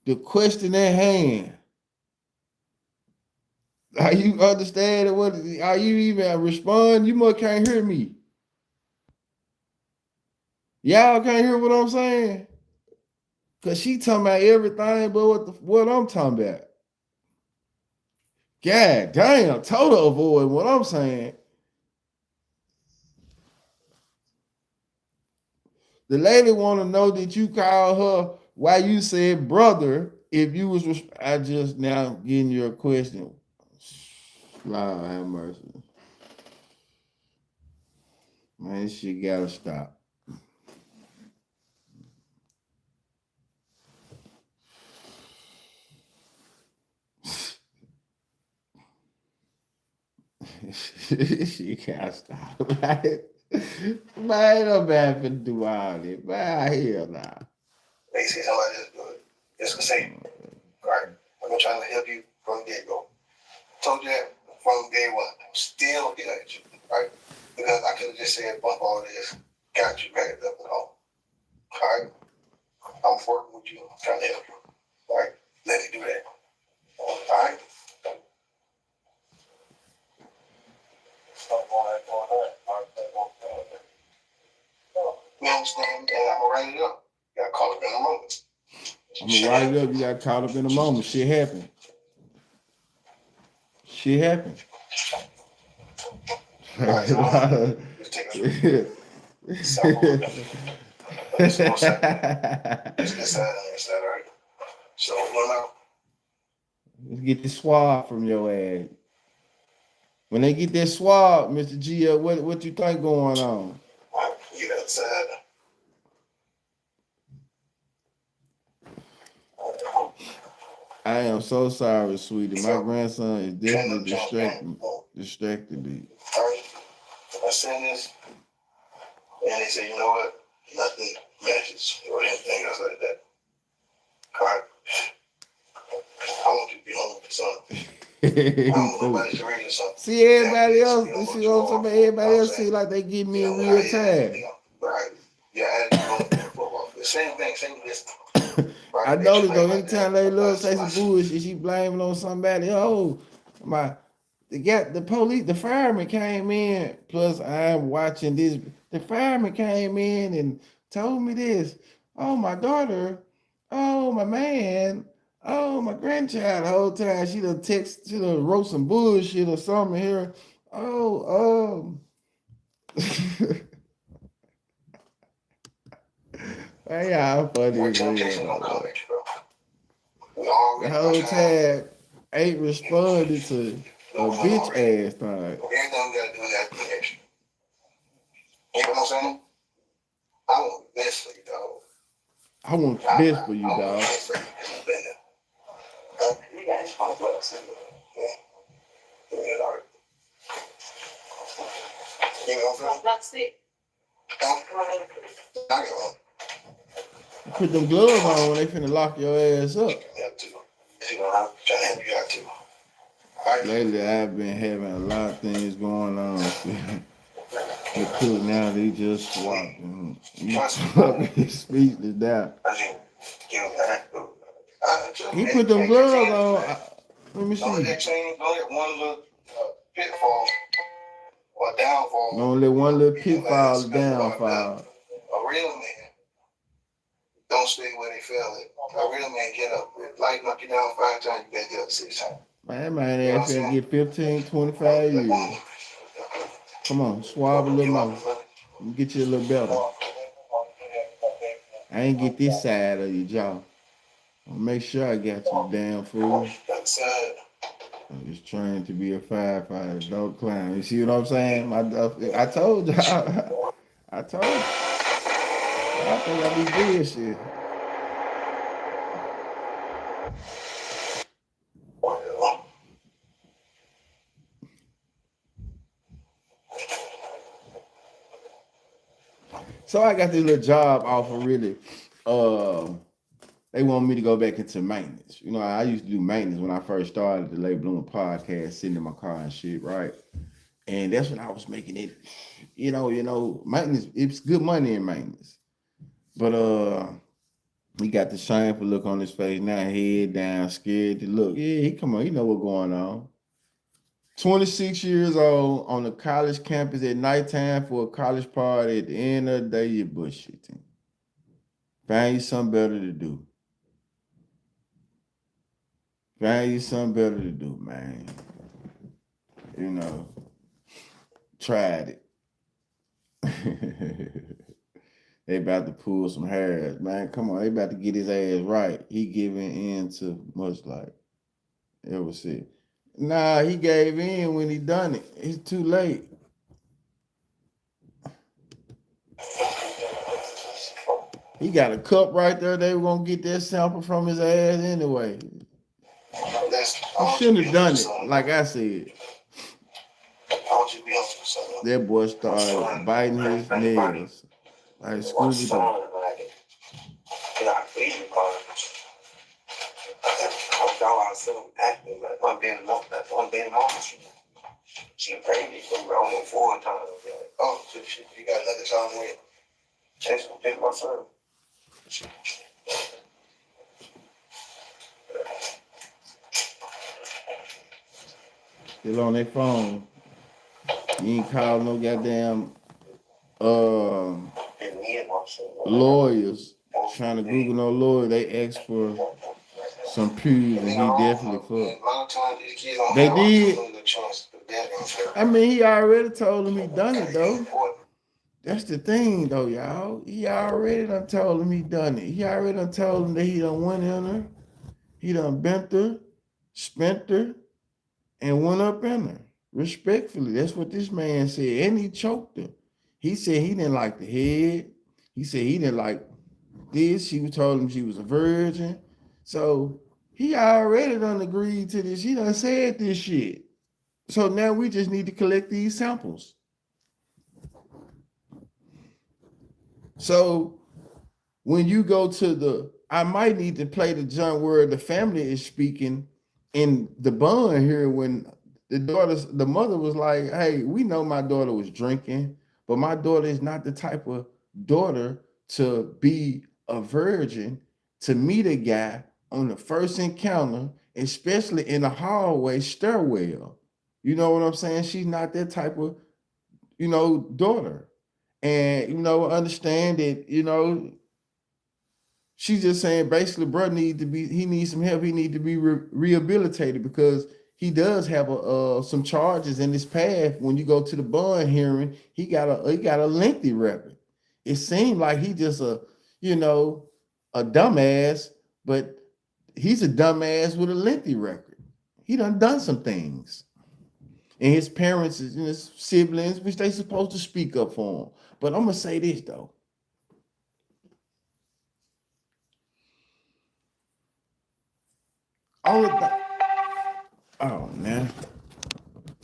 the question at hand. Are you understanding what, are you even responding? You must can't hear me. Y'all can't hear what I'm saying? Cause she talking about everything but what I'm talking about. God damn, total avoid what I'm saying. The lady want to know that you call her why you said brother if you was. I just now getting your question. Lord have mercy. Man, this shit gotta stop. She gotta stop. Man, I'm bad for do all this. Man, hell nah. They see somebody that's good. Just to say, right? I'm trying to help you from the get-go. Told you that from day one. I'm still looking at you, right? Because I could have just said, bump all this, got you back up and all. All right? I'm working with you. I'm trying to help you. All right? Let me do that. All right? You understand? And I'm gonna write it up. You got caught up in a moment. I'm gonna write it up. You got caught up in a moment. Shit happened. Shit happened. Right. Let's get the swab from your ass. When they get that swab, Mr. G, what you think going on? Get outside. I am so sorry, sweetie. My grandson is definitely distracted me. I send this, and they say, you know what? Nothing matches or anything else like that. All right. I want you to be home for something. I don't want nobody to read or something. See everybody else. You see what I'm saying? Everybody else see like they give me in real time. Right. Yeah, I had to go to football. The same thing, same list. Right. I noticed though, anytime they love say some bullshit, she blaming on somebody. Oh, the police, the fireman came in. Plus, I'm watching this. The fireman came in and told me this. Oh, my daughter. Oh, my man. Oh, my grandchild. The whole time she done wrote some bullshit or something here. Oh, hey, y'all funny as hell. The whole time ain't responded to a bitch ass thing. Everything we gotta do is have to be extra. You know what I'm saying? I want the best for you, dog. I want the best for you, dog. You guys want to you know what I'm saying? Not sick. Put them gloves on when they finna lock your ass up. Lately, I've been having a lot of things going on. The cook now, they just swapped. You fucking speechless down. He put them gloves on. Let me see. Don't let one little pitfall or downfall. Don't let one little pitfall or downfall. A real man don't stay where they fell at. A real man get up. If life knock you down 5 times, you better get up 6 times. Man, ass finna get 15, 25 years. Come on, swab a little more. Get you a little better. I ain't get this side of your jaw. I'll make sure I got you, damn fool. I'm just trying to be a firefighter, don't clown. You see what I'm saying? I told y'all. I told you. I think I be bullshit. So I got this little job offer, really. They want me to go back into maintenance. You know, I used to do maintenance when I first started the Late Bloomer podcast, sitting in my car and shit, right? And that's when I was making it, you know, maintenance, it's good money in maintenance. But he got the shameful look on his face now, head down, scared to look. Yeah, he come on, you know what's going on. 26 years old on the college campus at nighttime for a college party. At the end of the day, you're bullshitting. Find you something better to do. Find you something better to do, man. You know, tried it. They about to pull some hairs, man. Come on, they about to get his ass right. He giving in to much like. It was it. Nah, he gave in when he done it. It's too late. He got a cup right there. They were gonna get that sample from his ass anyway. He shouldn't have done it, like I said. That boy started biting his nails. Like Scooby Doo. She paid me for almost 4 times. Oh, so you got another time with Chase will pick my son. Still on their phone. You ain't call no goddamn lawyers trying to Google no lawyer. They asked for some pews and he definitely fucked. time these kids don't They have did. the chance. The dad gonna fail. I mean, he already told him he done it though. That's the thing though, y'all. He already done told him he done it. He already done told him that he done went in her. He done bent her, spent her, and went up in her. Respectfully, that's what this man said. And he choked her. He said he didn't like the head. He said he didn't like this. She told him she was a virgin. So he already done agreed to this. He done said this shit. So now we just need to collect these samples. So when you go to I might need to play the joint where the family is speaking in the bond here when the mother was like, hey, we know my daughter was drinking, but my daughter is not the type of daughter to be a virgin, to meet a guy on the first encounter, especially in the hallway stairwell. You know what I'm saying? She's not that type of, daughter. And, understand that, she's just saying basically, bro, he needs some help. He needs to be rehabilitated because he does have some charges in his past. When you go to the bond hearing, he got a lengthy record. It seemed like he just a dumbass, but he's a dumbass with a lengthy record. He done some things. And his parents and his siblings, which they supposed to speak up for him. But I'm gonna say this though.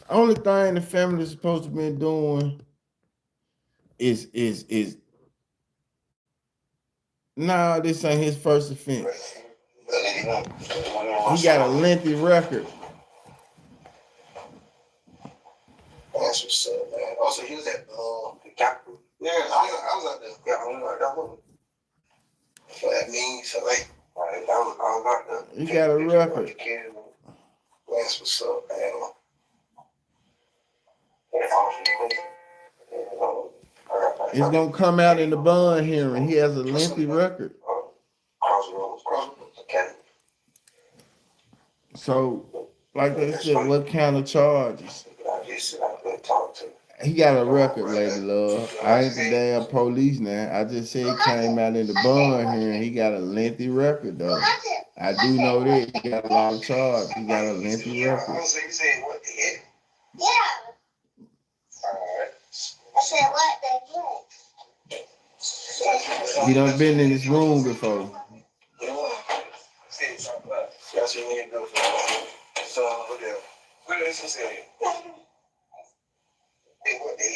Only thing the family is supposed to be doing is this ain't his first offense. He got a lengthy record. That's what's up, man. Also, he was at the Capitol. Yeah, I was out there. Yeah, I was out there. So that means, so like, I was out there. He got a record. That's what's up, man. It's gonna come out in the bond hearing. He has a lengthy record. So, like they said, what kind of charges? He got a record, lady love. I ain't the damn police now. I just said he came out in the bond hearing. He got a lengthy record though. I do know that he got a lot of charges. He got a lengthy record. Yeah. I said, what they He done been in this room before. That's what we need to do. So, what is he saying?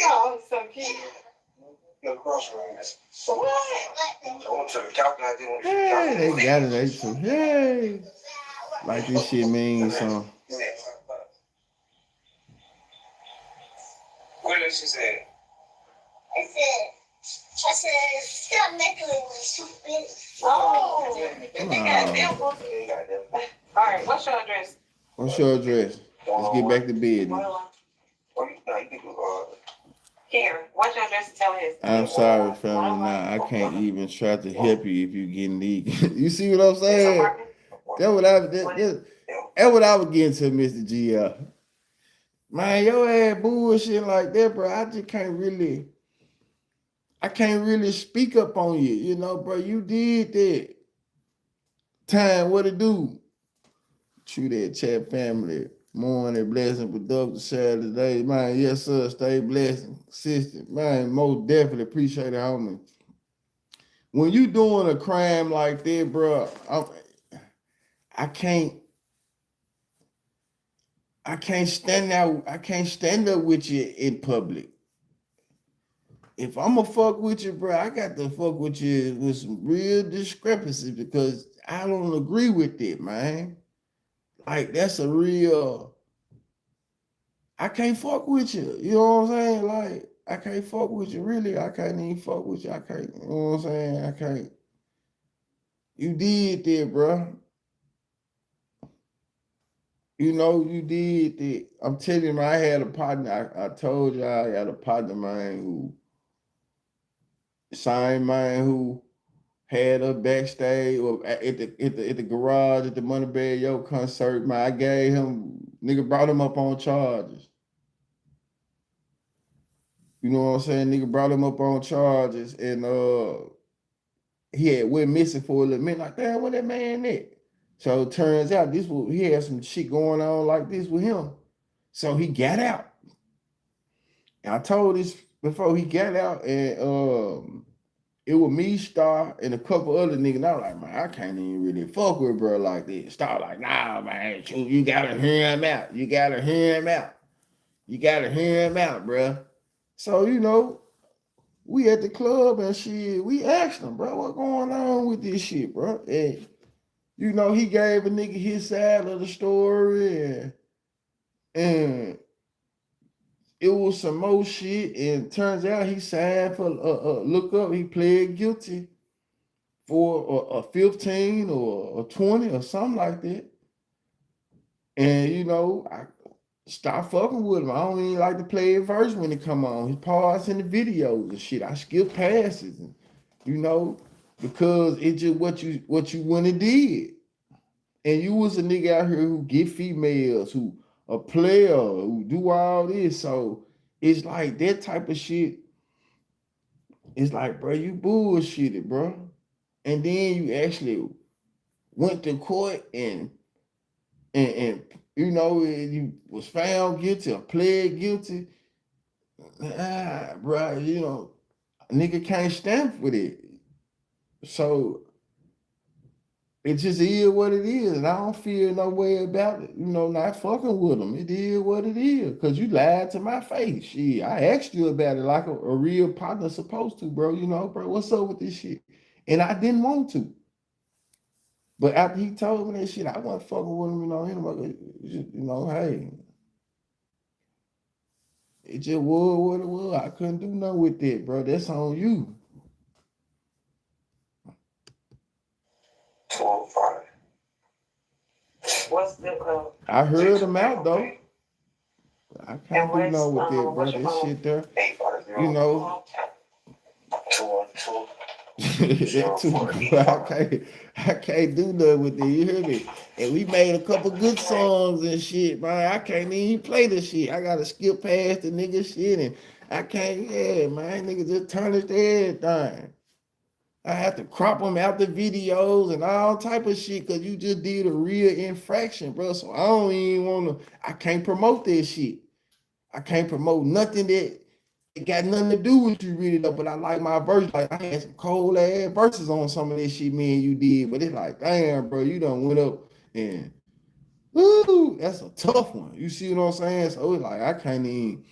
Oh, so cute. The crossroads. What? Hey, they got it. They said, hey. Like this shit means something. What did she say? I said, stop making it stupid. Oh. All right, what's your address? What's your address? Let's get back to bed. Here, what's your address? Tell his. I'm sorry, family. Now I can't even try to help you if you getting these. You see what I'm saying? That's what I was getting to, Mr. GL. Man, your ass bullshit like that, bro. I can't really speak up on you, bro. You did that. Time, what it do? True that, chat family. Morning, blessing, productive Saturday. Man, yes, sir. Stay blessed, consistent. Man, most definitely appreciate it, homie. When you doing a crime like that, bro, I can't stand out. I can't stand up with you in public. If I'm gonna fuck with you, bro, I got to fuck with you with some real discrepancy because I don't agree with it, man. Like, that's a real, I can't fuck with you. You know what I'm saying? Like, I can't fuck with you. Really, I can't even fuck with you. I can't, you know what I'm saying? I can't. You did that, bro. You did that. I'm telling you, man, I had a partner. I told you I had a partner, man, who had her backstage or at the garage at the Moneybag Yo concert. Man, I gave him, nigga brought him up on charges. You know what I'm saying? Nigga brought him up on charges, and he had went missing for a little minute. Like, damn, where that man at? So it turns out he had some shit going on like this with him. So he got out. And I told this before he got out, and it was me, Star, and a couple other niggas. And I was like, man, I can't even really fuck with bro like this. Star like, nah, man, you gotta hear him out. You gotta hear him out. You gotta hear him out, bro. So, you know, we at the club and shit, we asked him, bro, what going on with this shit, bro? And, you know, he gave a nigga his side of the story, and it was some more shit, and turns out he signed for look up, he pled guilty for a 15 or a 20 or something like that. And you know, I stopped fucking with him. I don't even like to play a verse when it come on. His parts in the videos and shit. I skip passes, and, you know, because it's just what you went and did. And you was a nigga out here who get females, who a player, who do all this. So it's like that type of shit. It's like, bro, you bullshitted, bro. And then you actually went to court and you know, you was found guilty or pled guilty. Bro, you know, a nigga can't stand for it. So it just is what it is, and I don't feel no way about it. You know, not fucking with them. It is what it is, because you lied to my face. Shit, I asked you about it like a real partner supposed to, bro. You know, bro, what's up with this shit? And I didn't want to. But after he told me that shit, I wasn't fucking with him, you know, anyway. You know, hey. It just was what it was. I couldn't do nothing with that, bro. That's on you. 205. What's the I heard him out though. I can't do nothing with that, bro. That shit there. You know. 212. That too, I can't do nothing with it. You hear me? And we made a couple good songs and shit, man. I can't even play the shit. I gotta skip past the nigga shit, and I can't. Yeah, man, nigga just tarnished everything. I have to crop them out the videos and all type of shit because you just did a real infraction, bro. So I don't even want to. I can't promote that shit. I can't promote nothing that it got nothing to do with you really though, but I like my verse. Like I had some cold ass verses on some of this shit me and you did, but it's like, damn, bro, you done went up and woo, that's a tough one. You see what I'm saying? So it's like I can't even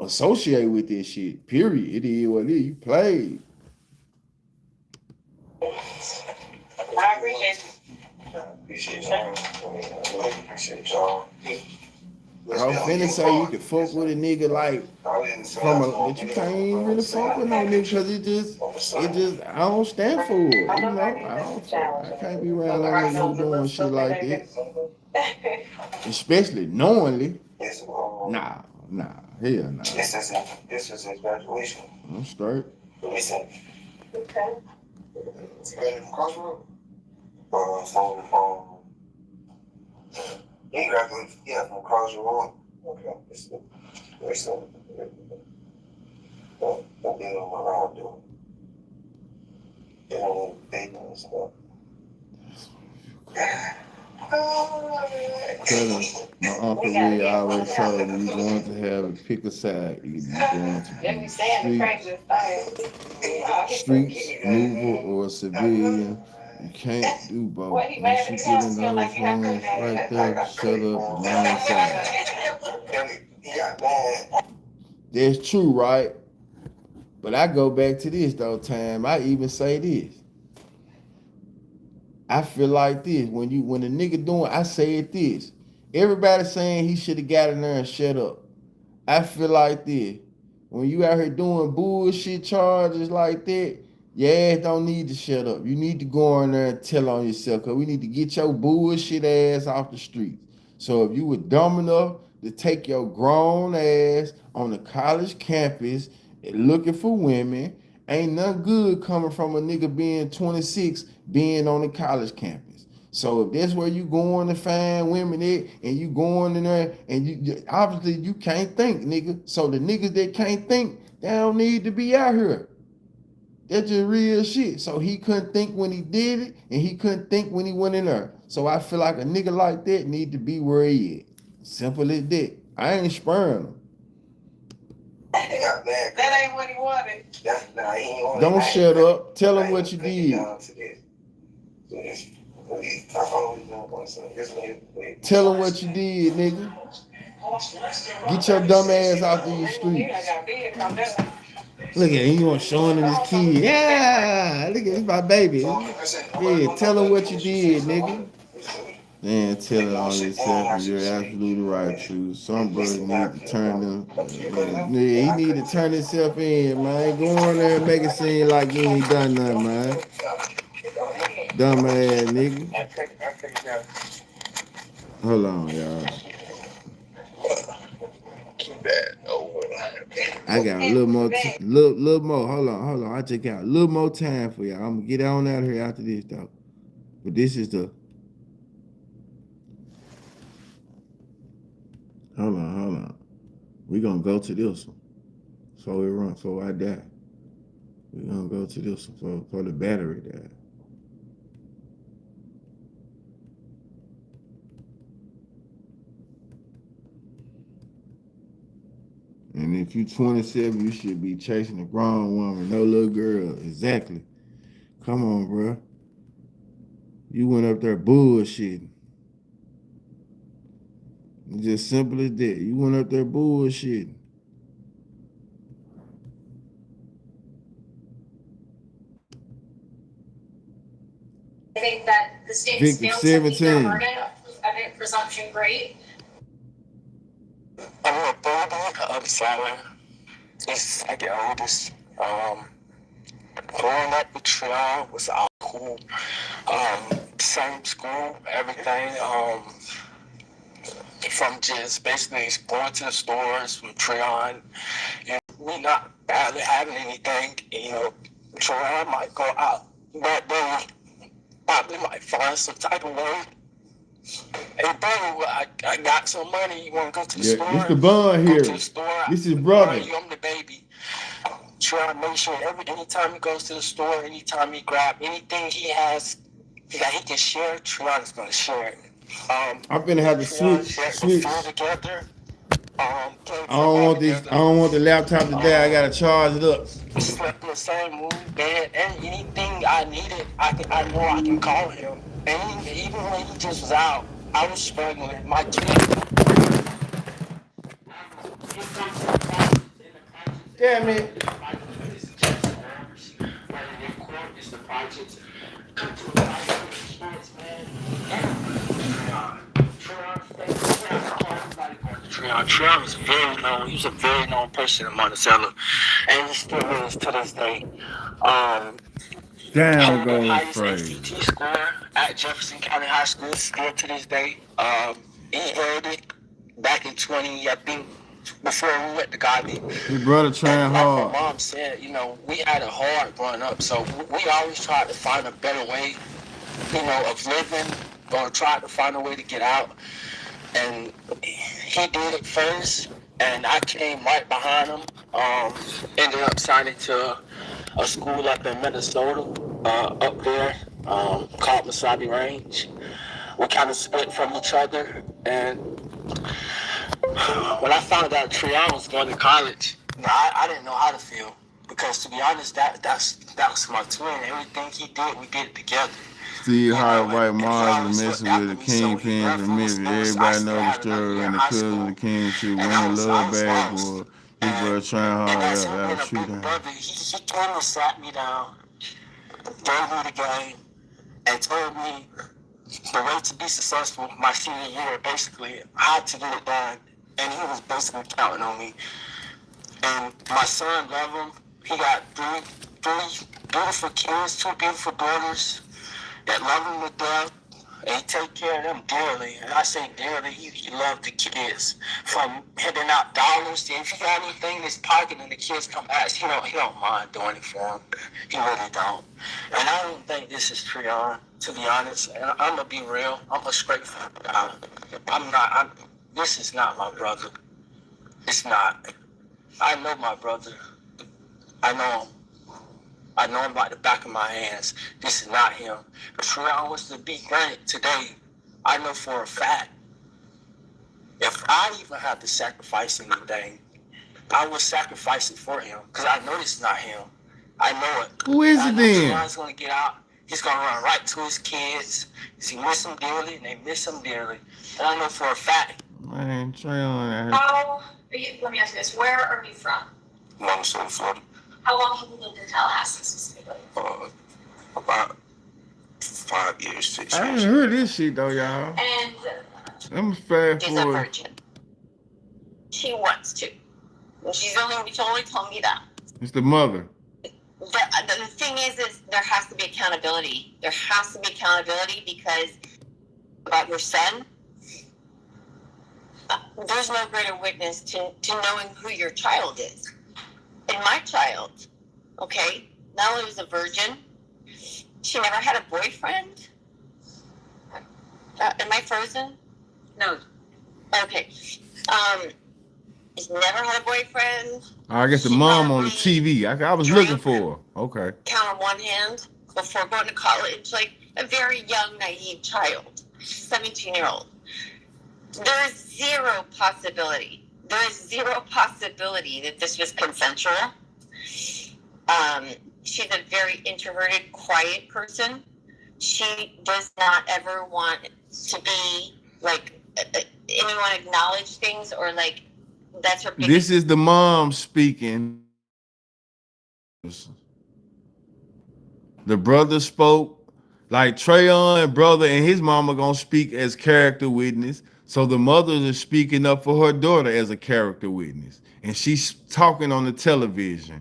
associate with this shit. Period. It is what it is. You played. I appreciate you. Appreciate y'all. I was finna say you can fuck with a nigga like from a, but you can't even really fuck with no nigga because it just I don't stand for it. You know, I can't be around no nigga who doing shit like that, especially knowingly. Nah, hell nah. This is his graduation. I'm straight. Listen. Okay. You ready from Crossroad? He graduated, from Crossroad. Okay. Listen. Don't be on my round, dude. You don't need baby and stuff. My uncle Lee always told me you going to have to pick a side. You're going to be streets mover or civilian. You can't do both. Once you get in those rooms right there, shut up and inside. That's true, right? But I go back to this though, Tam. I even say this. I feel like this. When the nigga doing, I said this. Everybody saying he should have got in there and shut up. I feel like this. When you out here doing bullshit charges like that, your ass don't need to shut up. You need to go in there and tell on yourself, because we need to get your bullshit ass off the streets. So if you were dumb enough to take your grown ass on the college campus looking for women Ain't nothing good coming from a nigga being 26, being on the college campus. So if that's where you going to find women at, and you going in there, and you obviously you can't think, nigga. So the niggas that can't think, they don't need to be out here. That's just real shit. So he couldn't think when he did it, and he couldn't think when he went in there. So I feel like a nigga like that need to be where he at. Simple as that. I ain't spurring him. That ain't what he wanted. Nah, he ain't wanted. Don't shut up. Tell him what you did. Tell him what you did, nigga. Get your dumb ass out these streets. Look at him, he want showing him his kid. Yeah, look at this my baby. Yeah, tell him what you did, nigga. Man, tell it on yourself. You're absolutely right, True. Some brothers need to turn them. Yeah, he need to turn himself in, man. Go on there and make it seem like you ain't done nothing, man. Dumb ass nigga. Hold on, y'all. I got a little more, little more. Hold on. I just got a little more time for y'all. I'm gonna get on out of here after this, though. But this is the. Hold on. We gonna go to this one. So it runs. So I die. We gonna go to this one for the battery died. And if you 27, you should be chasing a grown woman, no little girl. Exactly. Come on, bro. You went up there bullshitting. It's just simple as that. You went up there bullshitting. I think that the state Victor, failed to meet their 17. burden. I think presumption great. I'm a baby. I'm silent. It's like the oldest. Growing up with Trion was all cool. Same school, everything. From just basically going to the stores with Trion. And we not badly having anything. You know, Trion might go out, but then probably might find some type of way. Hey, bro, I got some money. You want to go to the store? It's the bun here. Go to the store. This is brother. I'm the baby. Try to make sure anytime he goes to the store, anytime he grab anything he has that he can share, Trion is going to share it. I'm finna have to switch. Together. I don't want the laptop today. I gotta charge it up. Slept in the same room, bed, and anything I needed, I know I can call him. And even when he just was out, I was struggling. My kid. Damn it. Trion was very known. He was a very known person in Monticello, and he still is to this day. Damn, the going highest crazy. ACT score at Jefferson County High School still to this day. He held it back in 20, I think, before we went to Godby. His brother trying hard. My mom said, you know, we had a hard growing up, so we always tried to find a better way, you know, of living, or tried to find a way to get out. And he did it first, and I came right behind him. Ended up signing to a school up in Minnesota, up there, called Masabi Range. We kind of split from each other, and when I found out Trion was going to college, I didn't know how to feel, because to be honest, that was my twin. Everything he did, we did it together. See how white Mars messing with the kingpins in Memphis. Everybody know the story and the cousin of the king shit. When the love bad boy, his brother trying hard out of shooting. He came and sat me down, gave me the game, and told me the way to be successful my senior year, basically, I had to get it done. And he was basically counting on me. And my son loved him. He got three beautiful kids, 2 beautiful daughters that love him to death. He take care of them dearly. And I say dearly, he loved the kids. From handing out dollars to if you got anything in his pocket and the kids come ask, he don't mind doing it for them. He really don't. And I don't think this is Treon, to be honest. And I'm going to be real. I'm a straightforward guy. This is not my brother. It's not. I know my brother. I know him. I know him like the back of my hands. This is not him. If Treon was to be granted today, I know for a fact, if I even had to sacrifice anything, I would sacrifice it for him. Because I know this is not him. I know it. Who is it then? Treon's going to get out. He's going to run right to his kids. He miss them dearly, and they miss him dearly. And I know for a fact. Man, Treon. Let me ask you this. Where are you from? Minnesota, Florida. How long have you lived in Tallahassee specifically? About 5 years, 6 years. I ain't heard this shit though, y'all. And I'm fast She's a forward. virgin. She wants to. And she's the only one who totally told me that. It's the mother. The thing is there has to be accountability. There has to be accountability because about your son, there's no greater witness to knowing who your child is. And my child, okay, not only was a virgin, she never had a boyfriend. Am I frozen? No. Okay. She's never had a boyfriend. I guess the mom on the TV. I was looking for her. Okay. Count on one hand before going to college, like a very young, naive child, 17-year-old. There is zero possibility that this was consensual. She's a very introverted, quiet person. She does not ever want to be like anyone acknowledge things or like that's her biggest. This is the mom speaking. The brother spoke like Treon, brother, and his mama gonna speak as character witness. So the mother is speaking up for her daughter as a character witness, and she's talking on the television.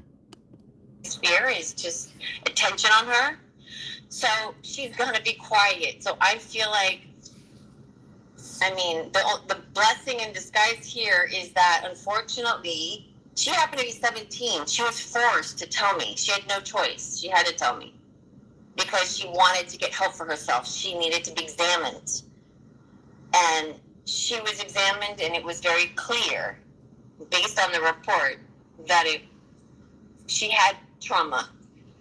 Fear is just attention on her, so she's gonna be quiet. So I feel like, I mean, the blessing in disguise here is that unfortunately she happened to be 17. She was forced to tell me. She had no choice. She had to tell me because she wanted to get help for herself. She needed to be examined, and she was examined, and it was very clear, based on the report, that she had trauma.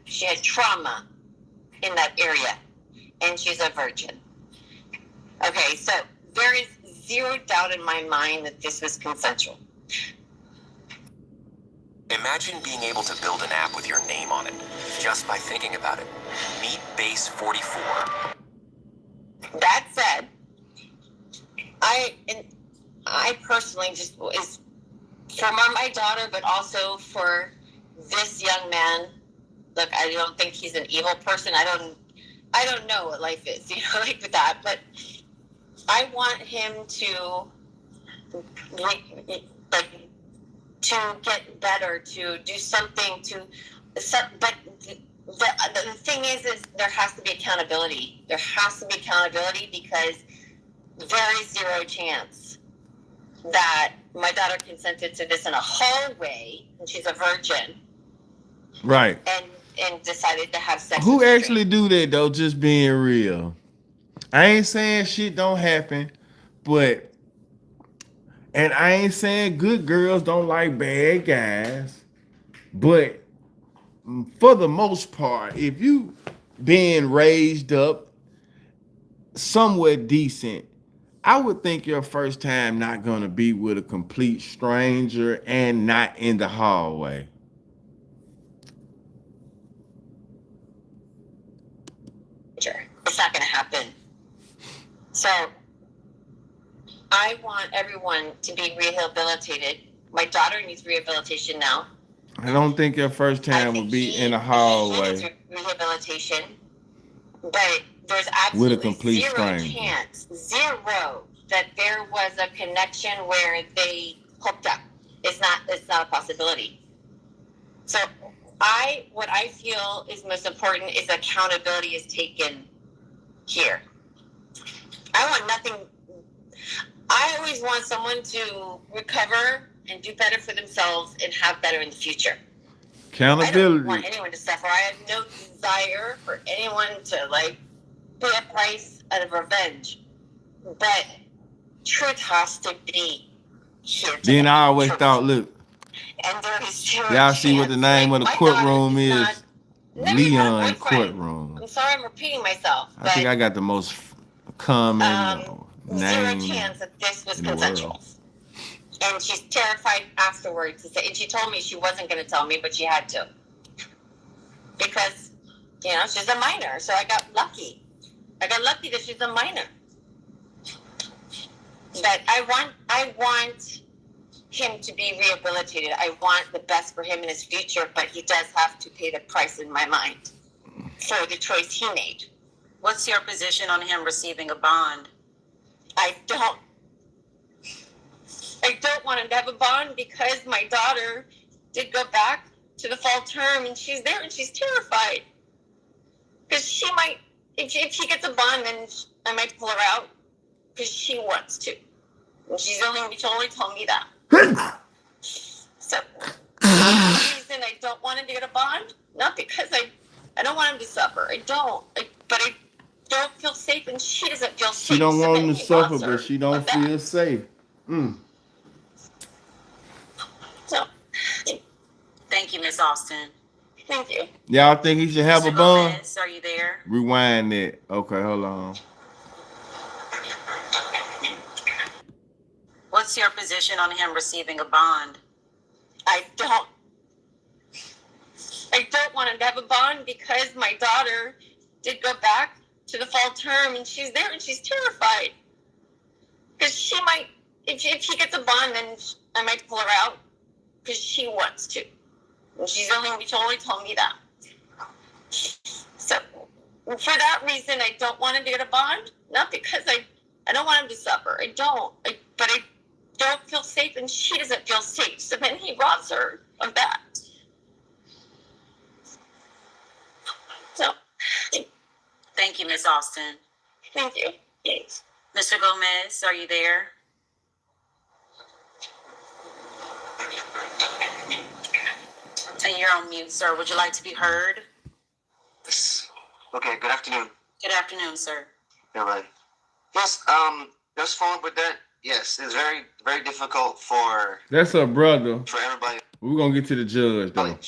She had trauma in that area, and she's a virgin. Okay, so there is zero doubt in my mind that this was consensual. Imagine being able to build an app with your name on it, just by thinking about it. Meet Base 44. That said, I personally just is for my daughter, but also for this young man. Look, I don't think he's an evil person. I don't know what life is, like with that. But I want him to get better, to do something, but the thing is there has to be accountability. There has to be accountability because there is zero chance that my daughter consented to this in a hallway, and she's a virgin. Right. And decided to have sex. Who actually do that though? Just being real. I ain't saying shit don't happen, but and I ain't saying good girls don't like bad guys, but for the most part, if you being raised up somewhat decent, I would think your first time not gonna be with a complete stranger and not in the hallway. It's not going to happen. So I want everyone to be rehabilitated. My daughter needs rehabilitation now. I don't think your first time would be in a hallway. He needs rehabilitation, but there's absolutely with a complete zero stranger. chance, zero, that there was a connection where they hooked up. It's not a possibility. So what I feel is most important is accountability is taken here. I want nothing. I always want someone to recover and do better for themselves and have better in the future. Accountability. I don't want anyone to suffer. I have no desire for anyone to like pay a price out of revenge. But truth has to be here. Then I always thought, look, and there is y'all see what the name of the courtroom is? Leon Courtroom. I'm sorry I'm repeating myself. I think I got the most common name zero chance that this was in the consensual. world. And she's terrified afterwards to say, and she told me she wasn't going to tell me, but she had to. Because, you know, she's a minor. So I got lucky. I got lucky that she's a minor. But I want him to be rehabilitated. I want the best for him in his future, but he does have to pay the price in my mind for the choice he made. What's your position on him receiving a bond? I don't want him to have a bond because my daughter did go back to the fall term and she's there and she's terrified. Because she might, if she gets a bond, then I might pull her out because she wants to. And she only told me that. So, the reason I don't want him to get a bond, not because I don't want him to suffer. But I don't feel safe and she doesn't feel safe. She don't want him to he suffer, wants her but she don't feel safe. So, thank you, Miss Austin. Thank you. Y'all think he should have Mr. a bond? Gomez, are you there? Rewind it. Okay, hold on. What's your position on him receiving a bond? I don't want him to have a bond because my daughter did go back to the fall term and she's there and she's terrified. Because she might, if she gets a bond, then I might pull her out because she wants to. And she only told me that. So, for that reason, I don't want him to get a bond. Not because I don't want him to suffer. But I don't feel safe and she doesn't feel safe. So then he robs her of that. So, thank you, Miss Austin. Thank you. Thanks. Mr. Gomez, are you there? And you're on mute, sir. Would you like to be heard? Okay, good afternoon. Good afternoon, sir. Everybody. Yes, just following up with that. Yes, it's very, very difficult for That's her brother. everybody. We're gonna get to the judge though.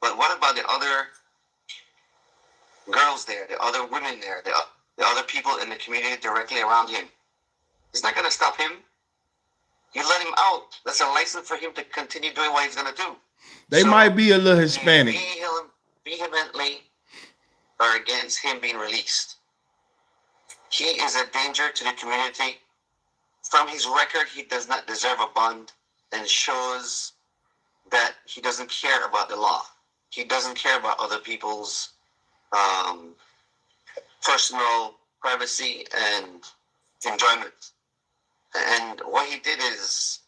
But what about the other girls there, the other women there, the other people in the community directly around him? It's not gonna stop him. You let him out. That's a license for him to continue doing what he's gonna do. They might be a little Hispanic. Vehemently are against him being released. He is a danger to the community. From his record, he does not deserve a bond and shows that he doesn't care about the law. He doesn't care about other people's personal privacy and enjoyment. And what he did is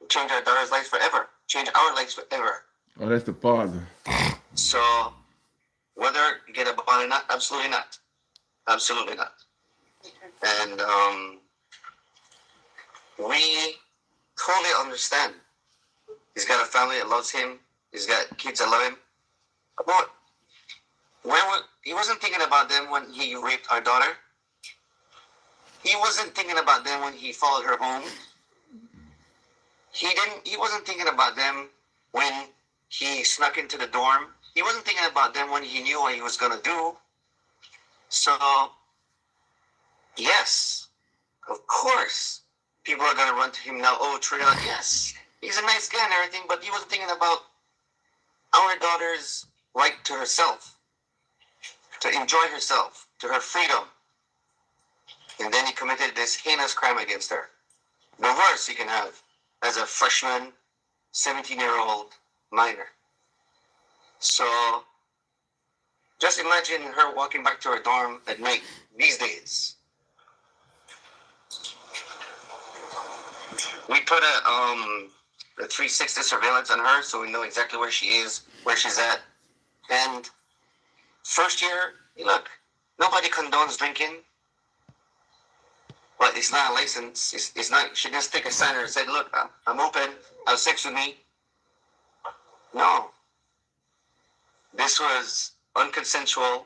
change our daughter's life forever. Change our lives forever. Oh, that's the father. So, whether you get a bond or not, absolutely not. Absolutely not. And we totally understand. He's got a family that loves him. He's got kids that love him. But he wasn't thinking about them when he raped our daughter. He wasn't thinking about them when he followed her home. He wasn't thinking about them when he snuck into the dorm. He wasn't thinking about them when he knew what he was going to do. So, yes, of course, people are going to run to him now. Oh, Treon, yes, he's a nice guy and everything, but he wasn't thinking about our daughter's right to herself, to enjoy herself, to her freedom. And then he committed this heinous crime against her. The worst you can have as a freshman, 17-year-old minor. So, just imagine her walking back to her dorm at night these days. We put a 360 surveillance on her so we know exactly where she is, where she's at. And first year, look, nobody condones drinking. but it's not a license. It's not. She didn't stick a sign and said, "Look, I'm open. Have sex with me." No. This was unconsensual,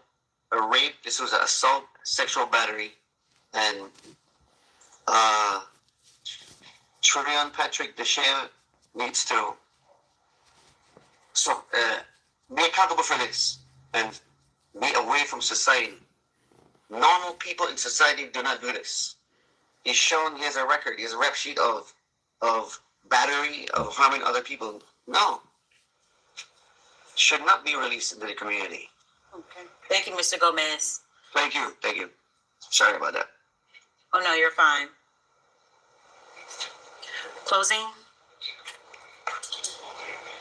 a rape. This was an assault, sexual battery, and Treon Patrick Deshae needs to be accountable for this and be away from society. Normal people in society do not do this. He's shown he has a record, he has a rap sheet of battery, of harming other people. No. Should not be released into the community. Okay. Thank you, Mr. Gomez. Thank you. Sorry about that. Oh, no, you're fine. Closing.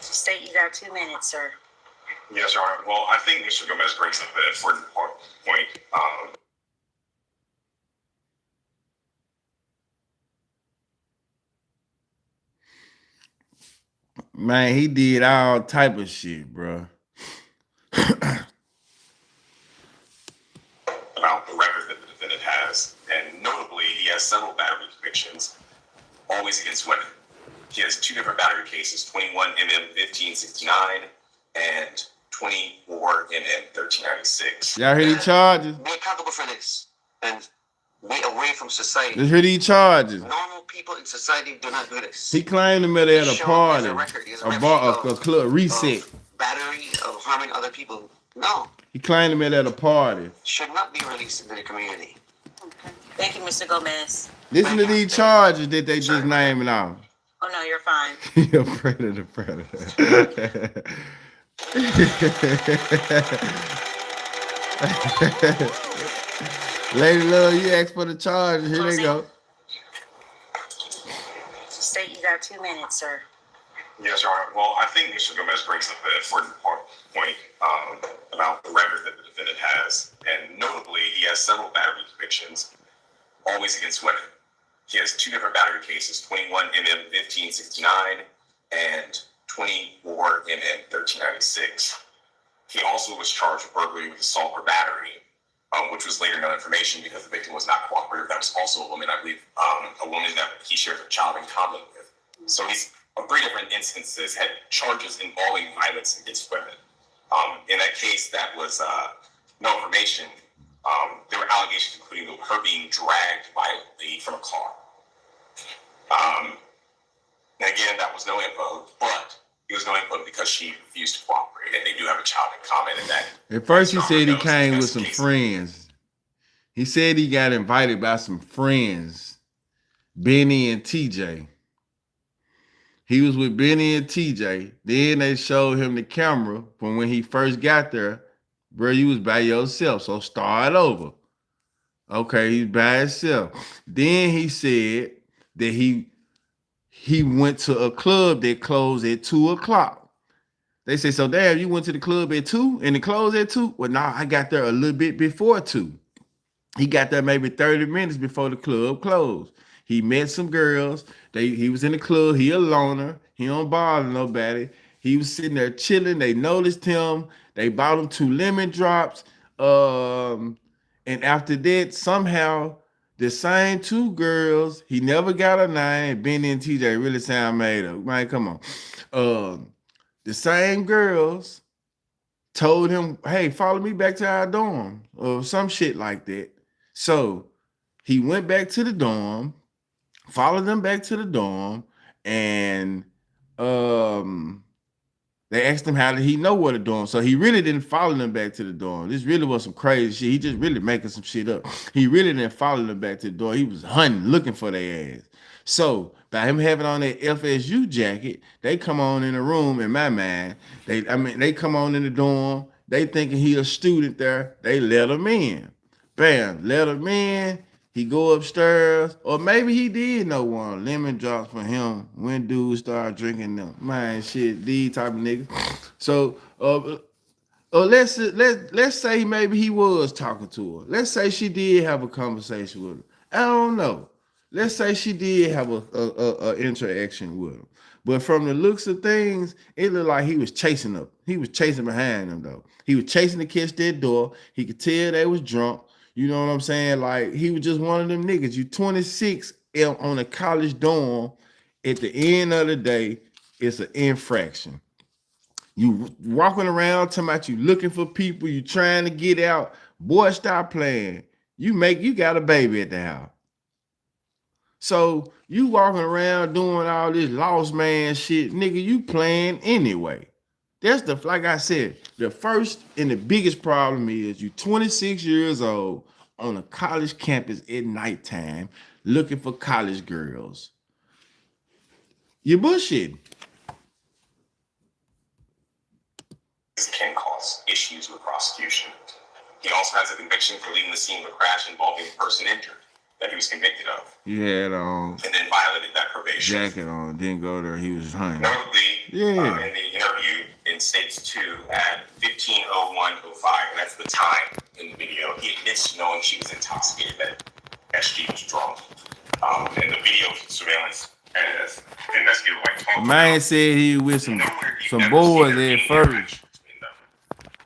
State you got 2 minutes, sir. Yes, Your Honor. Well, I think Mr. Gomez brings up an important point. Man, he did all type of shit, bro. About the record that the defendant has, and notably, he has several battery convictions, always against women. He has 2 different battery cases, 21 MM 1569 and 24 MM 1396. Y'all hear these charges? Be accountable for this and be away from society. Let's hear these charges. Normal people in society do not do this. He claimed him at a party, a club reset. Battery, of harming other people. No. He claimed him at a party. Should not be released into the community. Okay. Thank you, Mr. Gomez. Listen to these charges that they just naming out. Oh, no, you're fine. You're a predator. Lady Love, you asked for the charges. Here they go. State you got 2 minutes, sir. Yes, Your Honor. Well, I think Mr. Gomez brings up an important point about the record that the defendant has, and notably, he has several battery convictions, always against women. He has 2 different battery cases, 21 MM 1569 and 24 MM 1396. He also was charged with burglary with assault or battery, which was later no information because the victim was not cooperative. That was also a woman, I believe, a woman that he shares a child in common with. So he's on 3 different instances had charges involving violence against women. In that case, that was no information. There were allegations including her being dragged violently from a car. And again, that was no info, but it was no info because she refused to cooperate, and they do have a child in common. And that at first he said he came with some friends. He said he got invited by some friends, Benny and TJ. He was with Benny and TJ. Then they showed him the camera from when he first got there. Bro, you was by yourself, so start over. Okay, he's by himself. Then he said that he went to a club that closed at 2 o'clock. They say, so damn, you went to the club at 2 and it closed at 2? Well, nah, I got there a little bit before 2. He got there maybe 30 minutes before the club closed. He met some girls. He was in the club. He a loner. He don't bother nobody. He was sitting there chilling. They noticed him. They bought him 2 lemon drops. And after that, somehow, the same 2 girls, he never got a name. Benny and TJ really sound made up. Man, come on. The same girls told him, hey, follow me back to our dorm or some shit like that. So he went back to the dorm, followed them back to the dorm, and they asked him how did he know where the dorm. So he really didn't follow them back to the dorm. This really was some crazy shit. He just really making some shit up. He really didn't follow them back to the dorm. He was hunting, looking for their ass. So by him having on that FSU jacket, they come on in the room, in my mind, they come on in the dorm, they thinking he a student there, they let him in. Bam, let him in. He go upstairs, or maybe he did know one. Lemon drops for him when dudes start drinking them. Man, shit, these type of niggas. So, let's say maybe he was talking to her. Let's say she did have a conversation with him. I don't know. Let's say she did have a interaction with him. But from the looks of things, it looked like he was chasing her. He was chasing behind them, though. He was chasing to catch that door. He could tell they was drunk. You know what I'm saying? Like, he was just one of them niggas. You 26 on a college dorm. At the end of the day, it's an infraction. You walking around talking about you looking for people, you trying to get out. Boy, stop playing. You got a baby at the house. So you walking around doing all this lost man shit, nigga, you playing anyway. That's like I said, the first and the biggest problem is you 26 years old on a college campus at nighttime looking for college girls. You're bullshitting. Can cause issues with prosecution. He also has a conviction for leaving the scene of a crash involving a person injured that he was convicted of. He had on and then violated that probation. Jacket on, didn't go there. He was hungry. Notably, in the interview, it states too at 15:01:05, and that's the time in the video. He admits to knowing she was intoxicated, that SG was drunk. And the video surveillance as investigator White man said he was with some boys at first.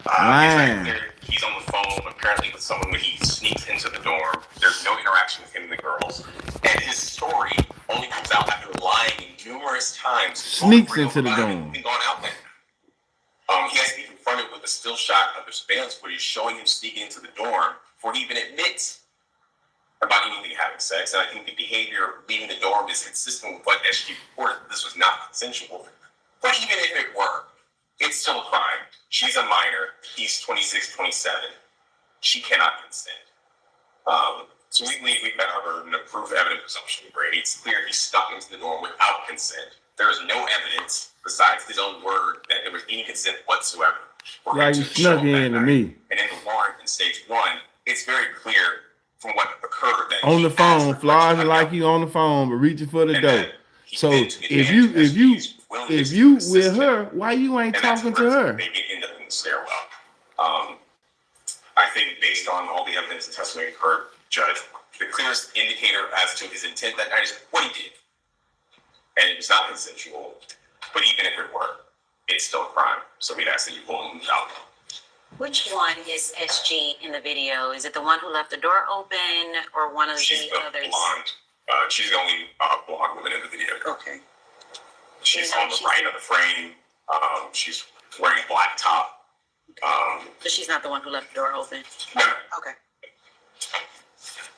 Lying. He's on the phone apparently with someone when he sneaks into the dorm. There's no interaction with him and the girls. And his story only comes out after lying numerous times. Sneaks into the dorm. And gone out there. He has to be confronted with a still shot of the surveillance footage showing him sneaking into the dorm before he even admits about anything having sex. And I think the behavior of leaving the dorm is consistent with what SG reported. This was not consensual. But even if it were, it's still a crime. She's a minor. He's 26, 27. She cannot consent. So we've met our burden of proof, evidence, presumption of Brady. It's clear he snuck into the dorm without consent. There is no evidence besides his own word that there was any consent whatsoever. Like you snuck in to me. And in the warrant in stage 1, it's very clear from what occurred that on the phone, flying like you on the phone, but reaching for the door. So if you with her, why you ain't talking to her? They get into the stairwell. I think based on all the evidence and testimony heard, Judge, the clearest indicator as to his intent that night is what he did. And it was not consensual, but even if it were, it's still a crime. So we'd ask that you pull him out. Which one is SG in the video? Is it the one who left the door open or one of the others? Blonde. She's the only blonde woman in the video. Okay. She's on the right of the frame. She's wearing a black top. But she's not the one who left the door open? No. Okay.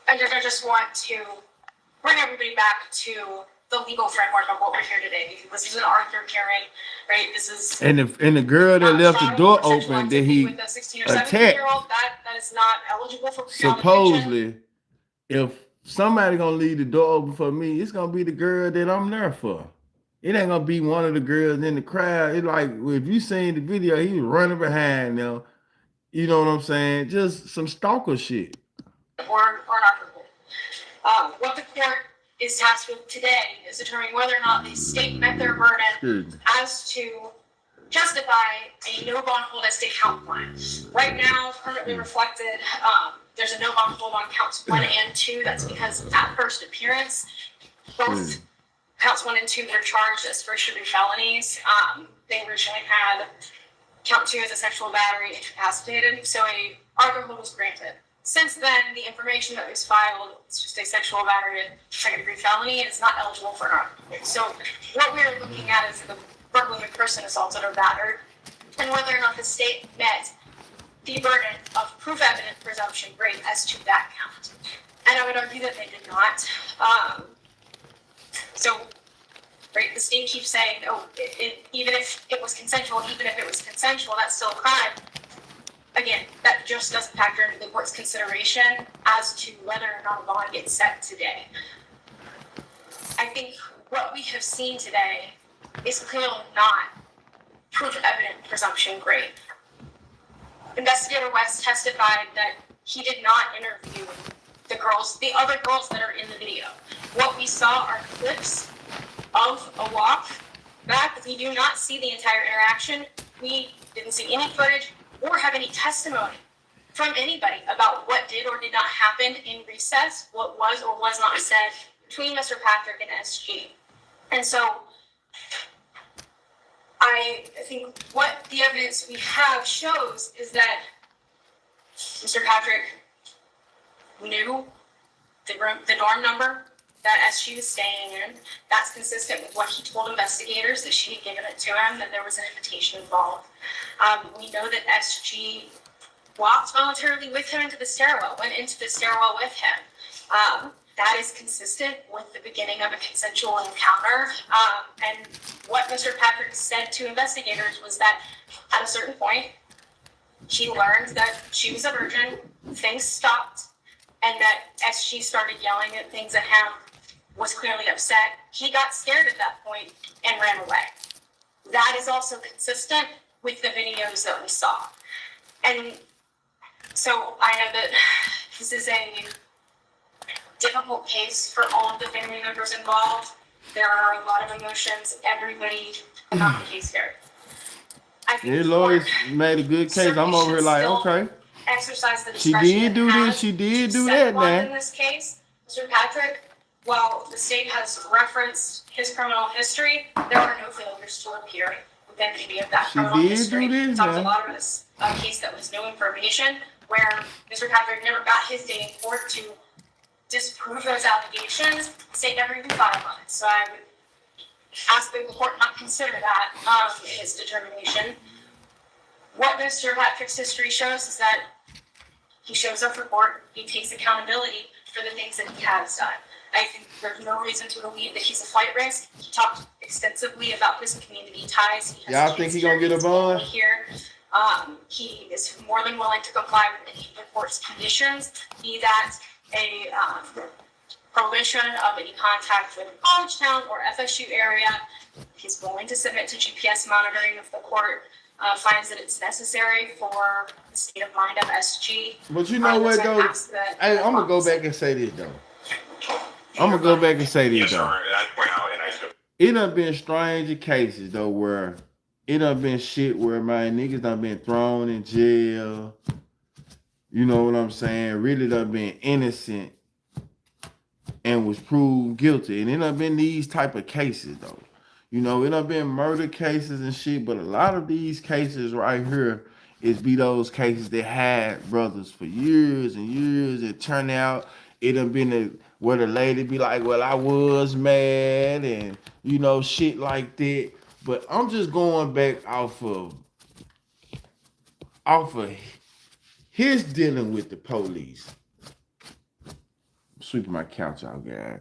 I just want to bring everybody back to the legal framework of what we're here today. This is an Arthur hearing, right? This is and the girl that left the door open that he with a 16 or attacked. 17-year-old that is not eligible for Supposedly, if somebody gonna leave the door open for me, it's gonna be the girl that I'm there for. It ain't gonna be one of the girls in the crowd. It's like if you seen the video, he was running behind them. You know what I'm saying? Just some stalker shit. Or not for what the court is tasked with today is determining whether or not the state met their burden as to justify a no bond hold as to count 1. Right now, currently reflected, there's a no bond hold on counts 1 and 2. That's because at first appearance, both counts 1 and 2 were charged as first-degree felonies. They originally had count 2 as a sexual battery incapacitated, so a Arthur hold was granted. Since then, the information that was filed, it's just a sexual battery, second-degree felony, and it's not eligible for an Arthur hold. So what we're looking at is the burglary of person assaulted or battered, and whether or not the state met the burden of proof evident presumption great as to that count. And I would argue that they did not. The state keeps saying, even if it was consensual, that's still a crime. Again, that just doesn't factor into the court's consideration as to whether or not a bond gets set today. I think what we have seen today is clearly not proof evident presumption great. Investigator West testified that he did not interview the other girls that are in the video. What we saw are clips of a walk back. We do not see the entire interaction. We didn't see any footage or have any testimony from anybody about what did or did not happen in recess, what was or was not said between Mr. Patrick and SG. And so I think what the evidence we have shows is that Mr. Patrick knew the dorm number that SG was staying in. That's consistent with what he told investigators, that she had given it to him, that there was an invitation involved. We know that SG walked voluntarily with him into the stairwell, went into the stairwell with him. That is consistent with the beginning of a consensual encounter. And what Mr. Patrick said to investigators was that at a certain point, he learned that she was a virgin, things stopped, and that SG started yelling at things at him, was clearly upset. He got scared at that point and ran away. That is also consistent with the videos that we saw. And so I know that this is a difficult case for all of the family members involved. There are a lot of emotions. Everybody about the case here. I think your lawyers made a good case. I'm over here like, okay. Exercise the She discretion did do it this. has She did to do set that, one man. in this case, Mr. Patrick, while the state has referenced his criminal history, there are no failures to appear within any of that She criminal did history. do this, We talked a man. lot about this case that was no information, where Mr. Patrick never got his day in court to disprove those allegations. The state never even thought about it. So I would ask the court not consider that in its determination. What Mr. Patrick's history shows is that he shows up for court, he takes accountability for the things that he has done. I think there's no reason to believe that he's a flight risk. He talked extensively about his community ties. He has Y'all think he gonna get a bond? here. He is more than willing to comply with any of the court's conditions, be that a prohibition of any contact with College Town or FSU area. He's willing to submit to GPS monitoring if the court finds that it's necessary for the state of mind of SG. But you know what, though? Hey, I'm going to go back and say this, though. It done been stranger cases, though, where it done been shit where my niggas done been thrown in jail. You know what I'm saying? Really done been innocent and was proved guilty. And it done been these type of cases, though. You know, it done been murder cases and shit, but a lot of these cases right here is be those cases that had brothers for years and years. It turned out it done been where the lady be like, well, I was mad and, you know, shit like that. But I'm just going back off of his dealing with the police. I'm sweeping my couch out, guys.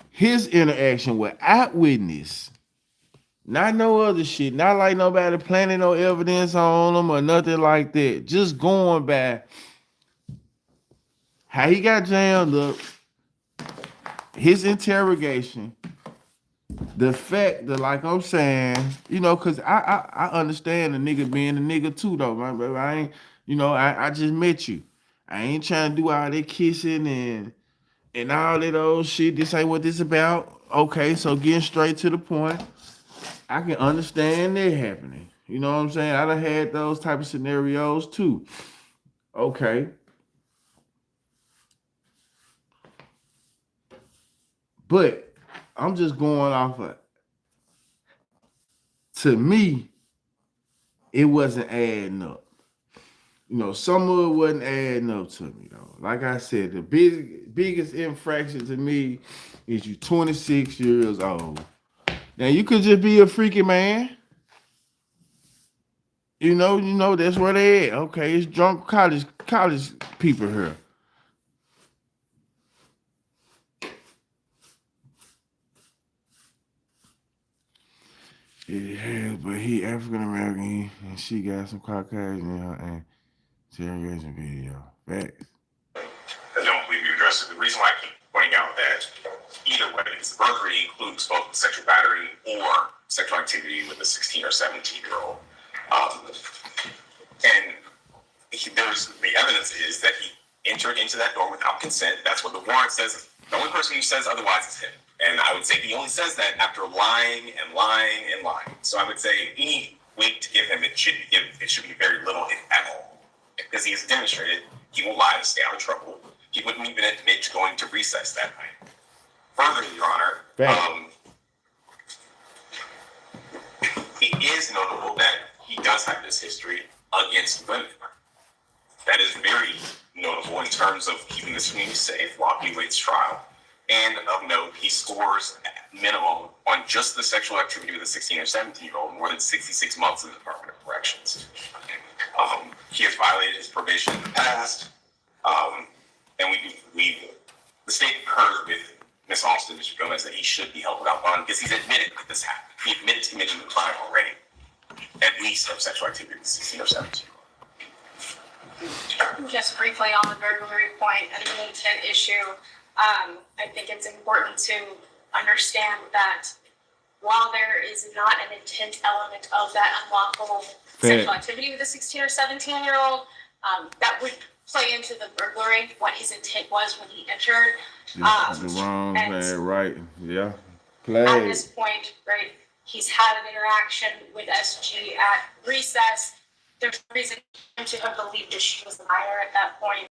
His interaction with eyewitness. Not no other shit. Not like nobody planting no evidence on him or nothing like that. Just going back how he got jammed up, his interrogation, the fact that, like I'm saying, you know, because I understand the nigga being a nigga too, though, man. But I ain't, you know, I just met you. I ain't trying to do all that kissing and all that old shit. This ain't what this about. Okay, so getting straight to the point. I can understand that happening. You know what I'm saying? I done had those type of scenarios too. Okay. But I'm just going off of, to me, it wasn't adding up. You know, some of it wasn't adding up to me, though. Like I said, the biggest infraction to me is you 26 years old. Now, you could just be a freaky man. You know, that's where they at. Okay, it's drunk college people here. Yeah, but he African American, and she got some Caucasian in her interrogation video. Facts. I don't believe you addressed it. The reason why I keep pointing out that either way, is the burglary includes both sexual battery or sexual activity with a 16 or 17-year-old. And the evidence is that he entered into that door without consent. That's what the warrant says. The only person who says otherwise is him. And I would say he only says that after lying and lying and lying. So I would say any weight to give him, it should be very little, if at all. Because he has demonstrated he will lie to stay out of trouble. He wouldn't even admit to going to recess that night. Further, Your Honor, it is notable that he does have this history against women. That is very notable in terms of keeping this community safe while he waits trial. And of note, he scores at minimum on just the sexual activity with a 16 or 17-year-old more than 66 months in the Department of Corrections. He has violated his probation in the past, and the state concurs with Ms. Austin, Mr. Gomez, that he should be held without bond because he's admitted that this happened. He admitted to committing the crime already, at least of sexual activity with 16 or 17. Just briefly on the burglary point and the intent issue, I think it's important to understand that while there is not an intent element of that unlawful sexual activity with a 16 or 17-year-old, that would play into the burglary, what his intent was when he entered. The wrong man, right? Yeah. At this point, right, he's had an interaction with SG at recess. There's no reason to have believed that she was a minor at that point.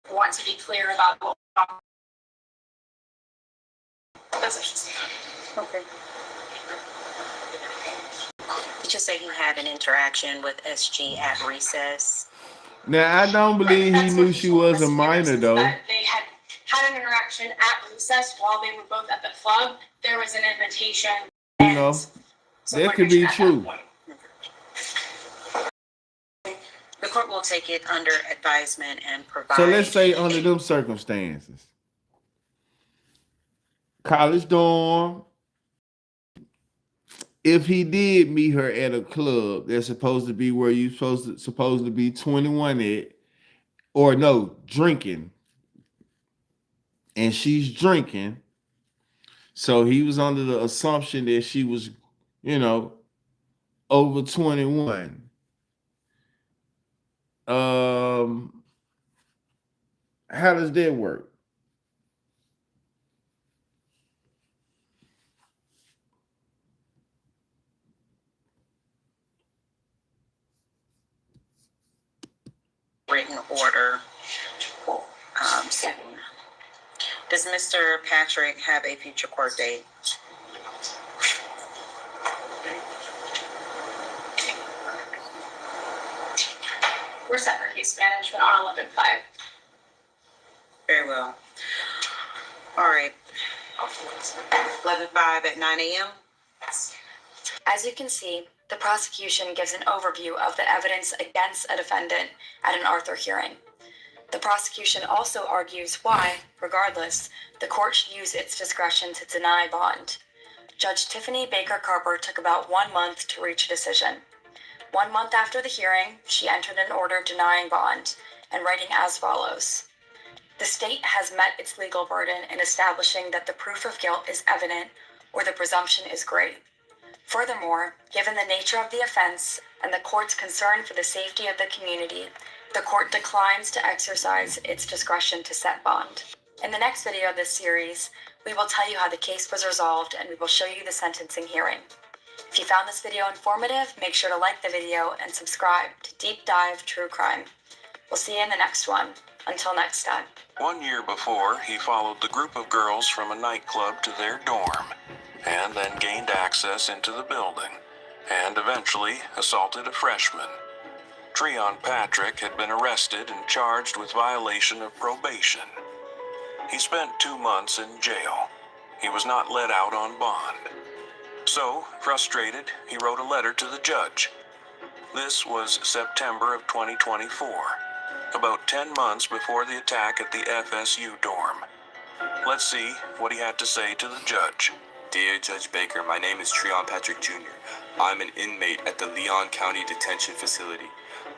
I want to be clear about what that's interesting. Okay. Did you say he had an interaction with SG at recess? Now, I don't believe he knew she was a minor, though. They had an interaction at recess while they were both at the club. There was an invitation. You know, that could be true. The court will take it under advisement and provide. So let's say under them circumstances, college dorm, if he did meet her at a club, that's supposed to be where you supposed to be 21 at, or no, drinking, and she's drinking, so he was under the assumption that she was, over 21. How does that work? Written order. Does Mr. Patrick have a future court date? We're set for case management on 11/5. Very well. All right. 11/5 at 9 a.m. As you can see, the prosecution gives an overview of the evidence against a defendant at an Arthur hearing. The prosecution also argues why, regardless, the court should use its discretion to deny bond. Judge Tiffany Baker Carper took about 1 month to reach a decision. 1 month after the hearing, she entered an order denying bond and writing as follows. The state has met its legal burden in establishing that the proof of guilt is evident or the presumption is great. Furthermore, given the nature of the offense and the court's concern for the safety of the community, the court declines to exercise its discretion to set bond. In the next video of this series, we will tell you how the case was resolved and we will show you the sentencing hearing. If you found this video informative, make sure to like the video and subscribe to Deep Dive True Crime. We'll see you in the next one. Until next time. 1 year before, he followed the group of girls from a nightclub to their dorm, and then gained access into the building, and eventually assaulted a freshman. Treon Patrick had been arrested and charged with violation of probation. He spent 2 months in jail. He was not let out on bond. So, frustrated, he wrote a letter to the judge. This was September of 2024, about 10 months before the attack at the FSU dorm. Let's see what he had to say to the judge. Dear Judge Baker, my name is Treon Patrick Jr. I'm an inmate at the Leon County Detention Facility.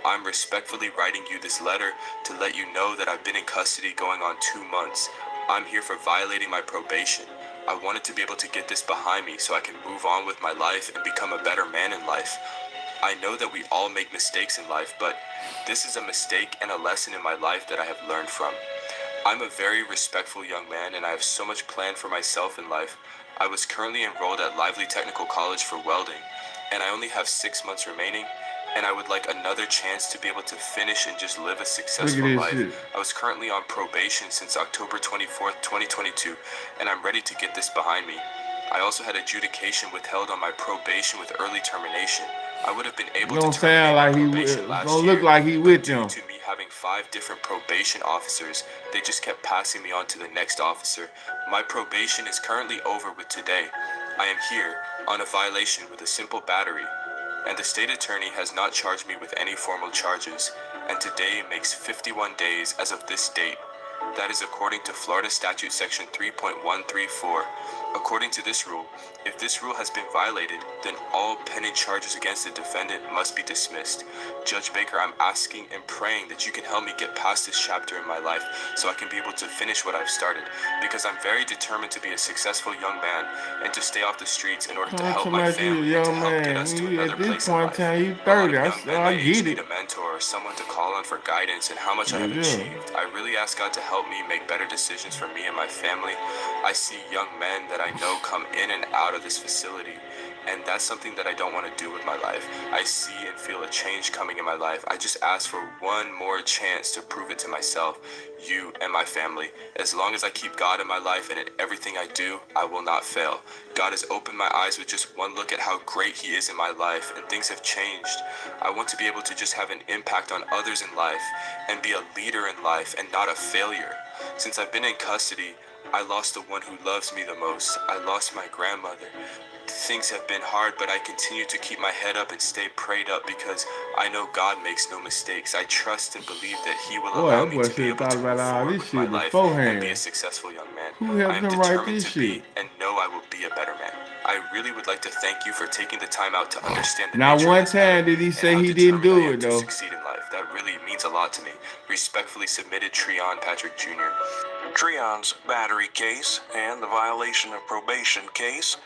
I'm respectfully writing you this letter to let you know that I've been in custody going on 2 months. I'm here for violating my probation. I wanted to be able to get this behind me so I can move on with my life and become a better man in life. I know that we all make mistakes in life, but this is a mistake and a lesson in my life that I have learned from. I'm a very respectful young man and I have so much planned for myself in life. I was currently enrolled at Lively Technical College for welding, and I only have 6 months remaining, and I would like another chance to be able to finish and just live a successful life. I was currently on probation since October 24th, 2022, and I'm ready to get this behind me. I also had adjudication withheld on my probation with early termination. I would have been able Don't to sound terminate like my he probation last don't year, look like he but with due them. to me having 5 different probation officers, they just kept passing me on to the next officer. My probation is currently over with today. I am here on a violation with a simple battery, and the state attorney has not charged me with any formal charges, and today makes 51 days as of this date. That is according to Florida Statute Section 3.134. According to this rule, if this rule has been violated, then all pending charges against the defendant must be dismissed. Judge Baker, I'm asking and praying that you can help me get past this chapter in my life so I can be able to finish what I've started, because I'm very determined to be a successful young man and to stay off the streets in order to help my family and to help get us to another place in life. You A lot of 30. young men I my age get need it. a mentor or someone to call on for guidance and how much I have achieved. I really ask God to help me make better decisions for me and my family. I see young men that I know come in and out of this facility, and that's something that I don't want to do with my life. I see and feel a change coming in my life. I just ask for one more chance to prove it to myself, you, and my family. As long as I keep God in my life and in everything I do, I will not fail. God has opened my eyes with just one look at how great He is in my life, and things have changed. I want to be able to just have an impact on others in life and be a leader in life and not a failure. Since I've been in custody, I lost the one who loves me the most. I lost my grandmother. Things have been hard, but I continue to keep my head up and stay prayed up because I know God makes no mistakes. I trust and believe that He will allow me to be able to move forward with my life and be a successful young man. I am determined to be and know I will be a better man. I really would like to thank you for taking the time out to understand the Not nature one of this matter time did he say and how he didn't determined I do am it to though. succeed in life. That really means a lot to me. Respectfully submitted, Treon Patrick Jr. Treon's battery case and the violation of probation case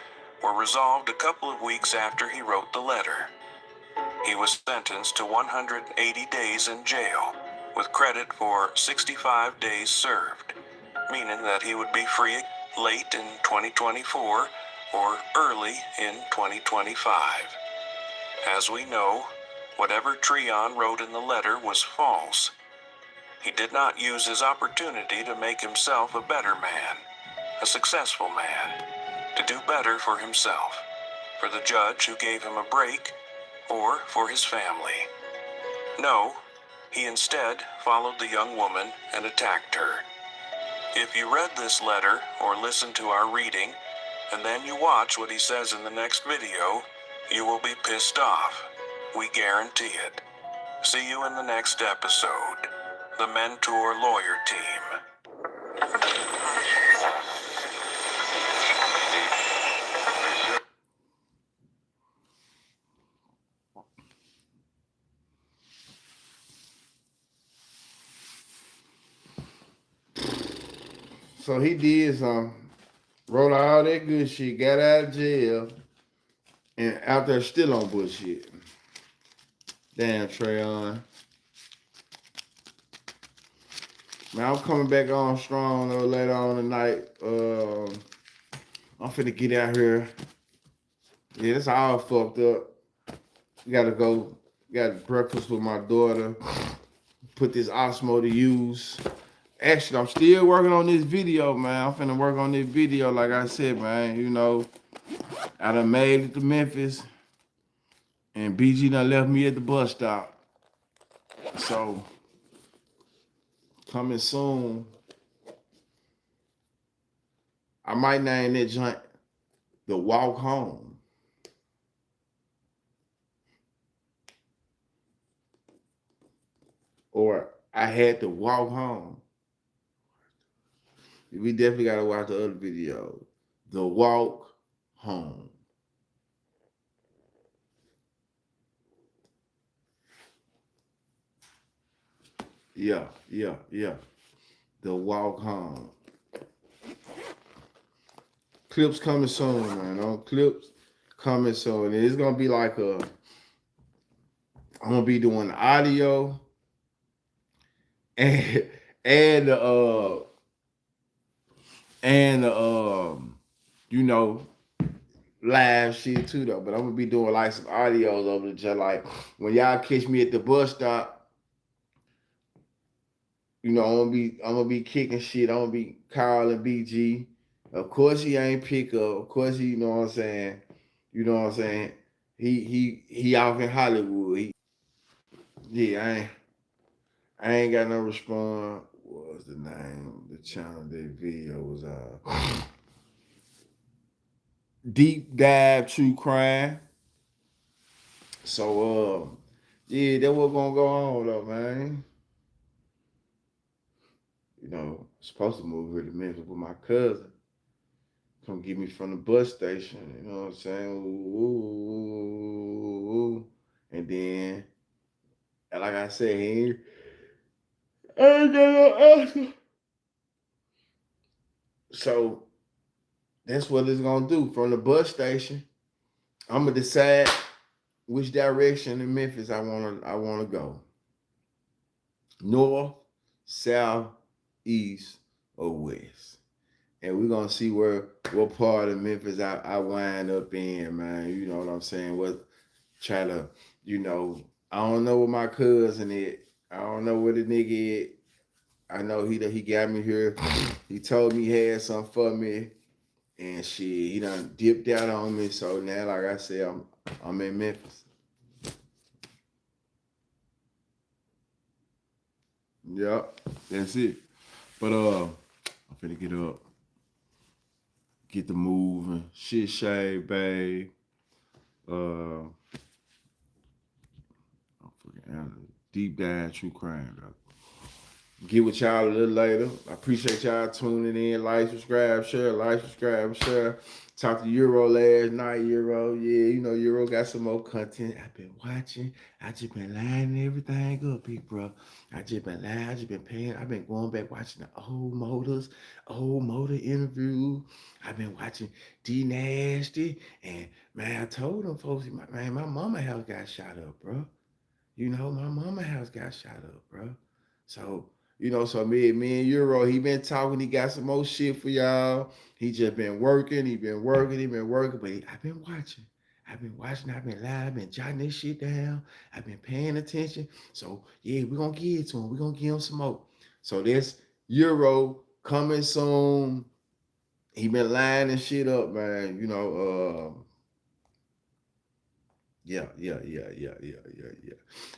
were resolved a couple of weeks after he wrote the letter. He was sentenced to 180 days in jail, with credit for 65 days served, meaning that he would be free late in 2024 or early in 2025. As we know, whatever Treon wrote in the letter was false. He did not use his opportunity to make himself a better man, a successful man, to do better for himself, for the judge who gave him a break, or for his family. No, he instead followed the young woman and attacked her. If you read this letter or listened to our reading, and then you watch what he says in the next video, you will be pissed off. We guarantee it. See you in the next episode. The Mentor Lawyer Team. So he did some, wrote all that good shit, got out of jail, and out there still on bullshit. Damn, Treon. Man, I'm coming back on strong though later on tonight. I'm finna get out here. Yeah, it's all fucked up. Gotta go, got breakfast with my daughter. Put this Osmo to use. Actually, I'm still working on this video, man. I'm finna work on this video, like I said, man. You know, I done made it to Memphis, and BG done left me at the bus stop. So, coming soon, I might name that joint The Walk Home. Or I Had to Walk Home. We definitely gotta watch the other video. The Walk Home. Yeah. The Walk Home. Clips coming soon, man. Clips coming soon. And it's gonna be like I'm gonna be doing audio and you know, live shit too though. But I'm gonna be doing like some audios over the just like when y'all catch me at the bus stop, you know, I'm gonna be kicking shit. I'm gonna be calling BG. Of course he ain't pick up. Of course he, you know what I'm saying. he off in Hollywood. I ain't got no response. What was the name? The channel that video was Deep Dive True Crime. So yeah, that was gonna go on though, man. You know, supposed to move here to Memphis with my cousin. Come get me from the bus station, you know what I'm saying? Ooh. And then, like I said, I ain't got no answer. So that's what it's gonna do. From the bus station, I'm gonna decide which direction in Memphis I wanna go. North, south, east, or west. And we're gonna see what part of Memphis I wind up in, man. You know what I'm saying? Try to, I don't know where my cousin is. I don't know where the nigga is. I know he got me here. He told me he had something for me. And shit, he done dipped out on me. So now, like I said, I'm in Memphis. Yep, that's it. But I'm finna get up. Get the moving. Shit shaved, babe. Deep Dive True Crime, though. Get with y'all a little later. I appreciate y'all tuning in. Like, subscribe, share. Like, subscribe, share. Talked to Euro last night. Euro, yeah, Euro got some more content. I've been watching. I just been lining everything up, big bro. I just been lying. I just been paying. I've been going back watching the old motor interview. I've been watching D Nasty. And man, I told them folks, my mama house got shot up, bro. My mama house got shot up, bro. So, so me and Euro, he been talking, he got some more shit for y'all. He just been working, but I've been watching, I've been lying, I've been jotting this shit down, I've been paying attention. So, yeah, we're going to give it to him. We're going to give him some more. So, this Euro coming soon. He been lining shit up, man. Yeah.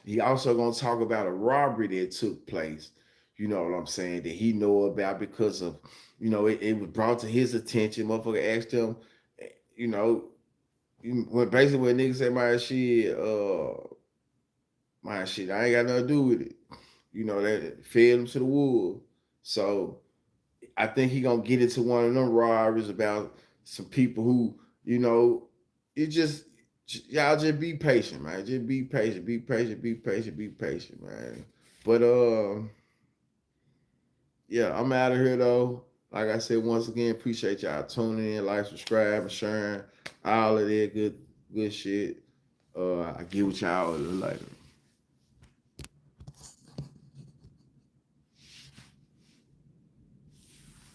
He also gonna talk about a robbery that took place, you know what I'm saying, that he know about because of, it was brought to his attention. Motherfucker asked him, when niggas say my shit, I ain't got nothing to do with it. That fed him to the wolves. So I think he gonna get into one of them robberies about some people who, y'all just be patient, man. Just be patient, man. But yeah, I'm out of here though. Like I said, once again, appreciate y'all tuning in, like, subscribe, and sharing all of that good shit. I get with y'all a little later.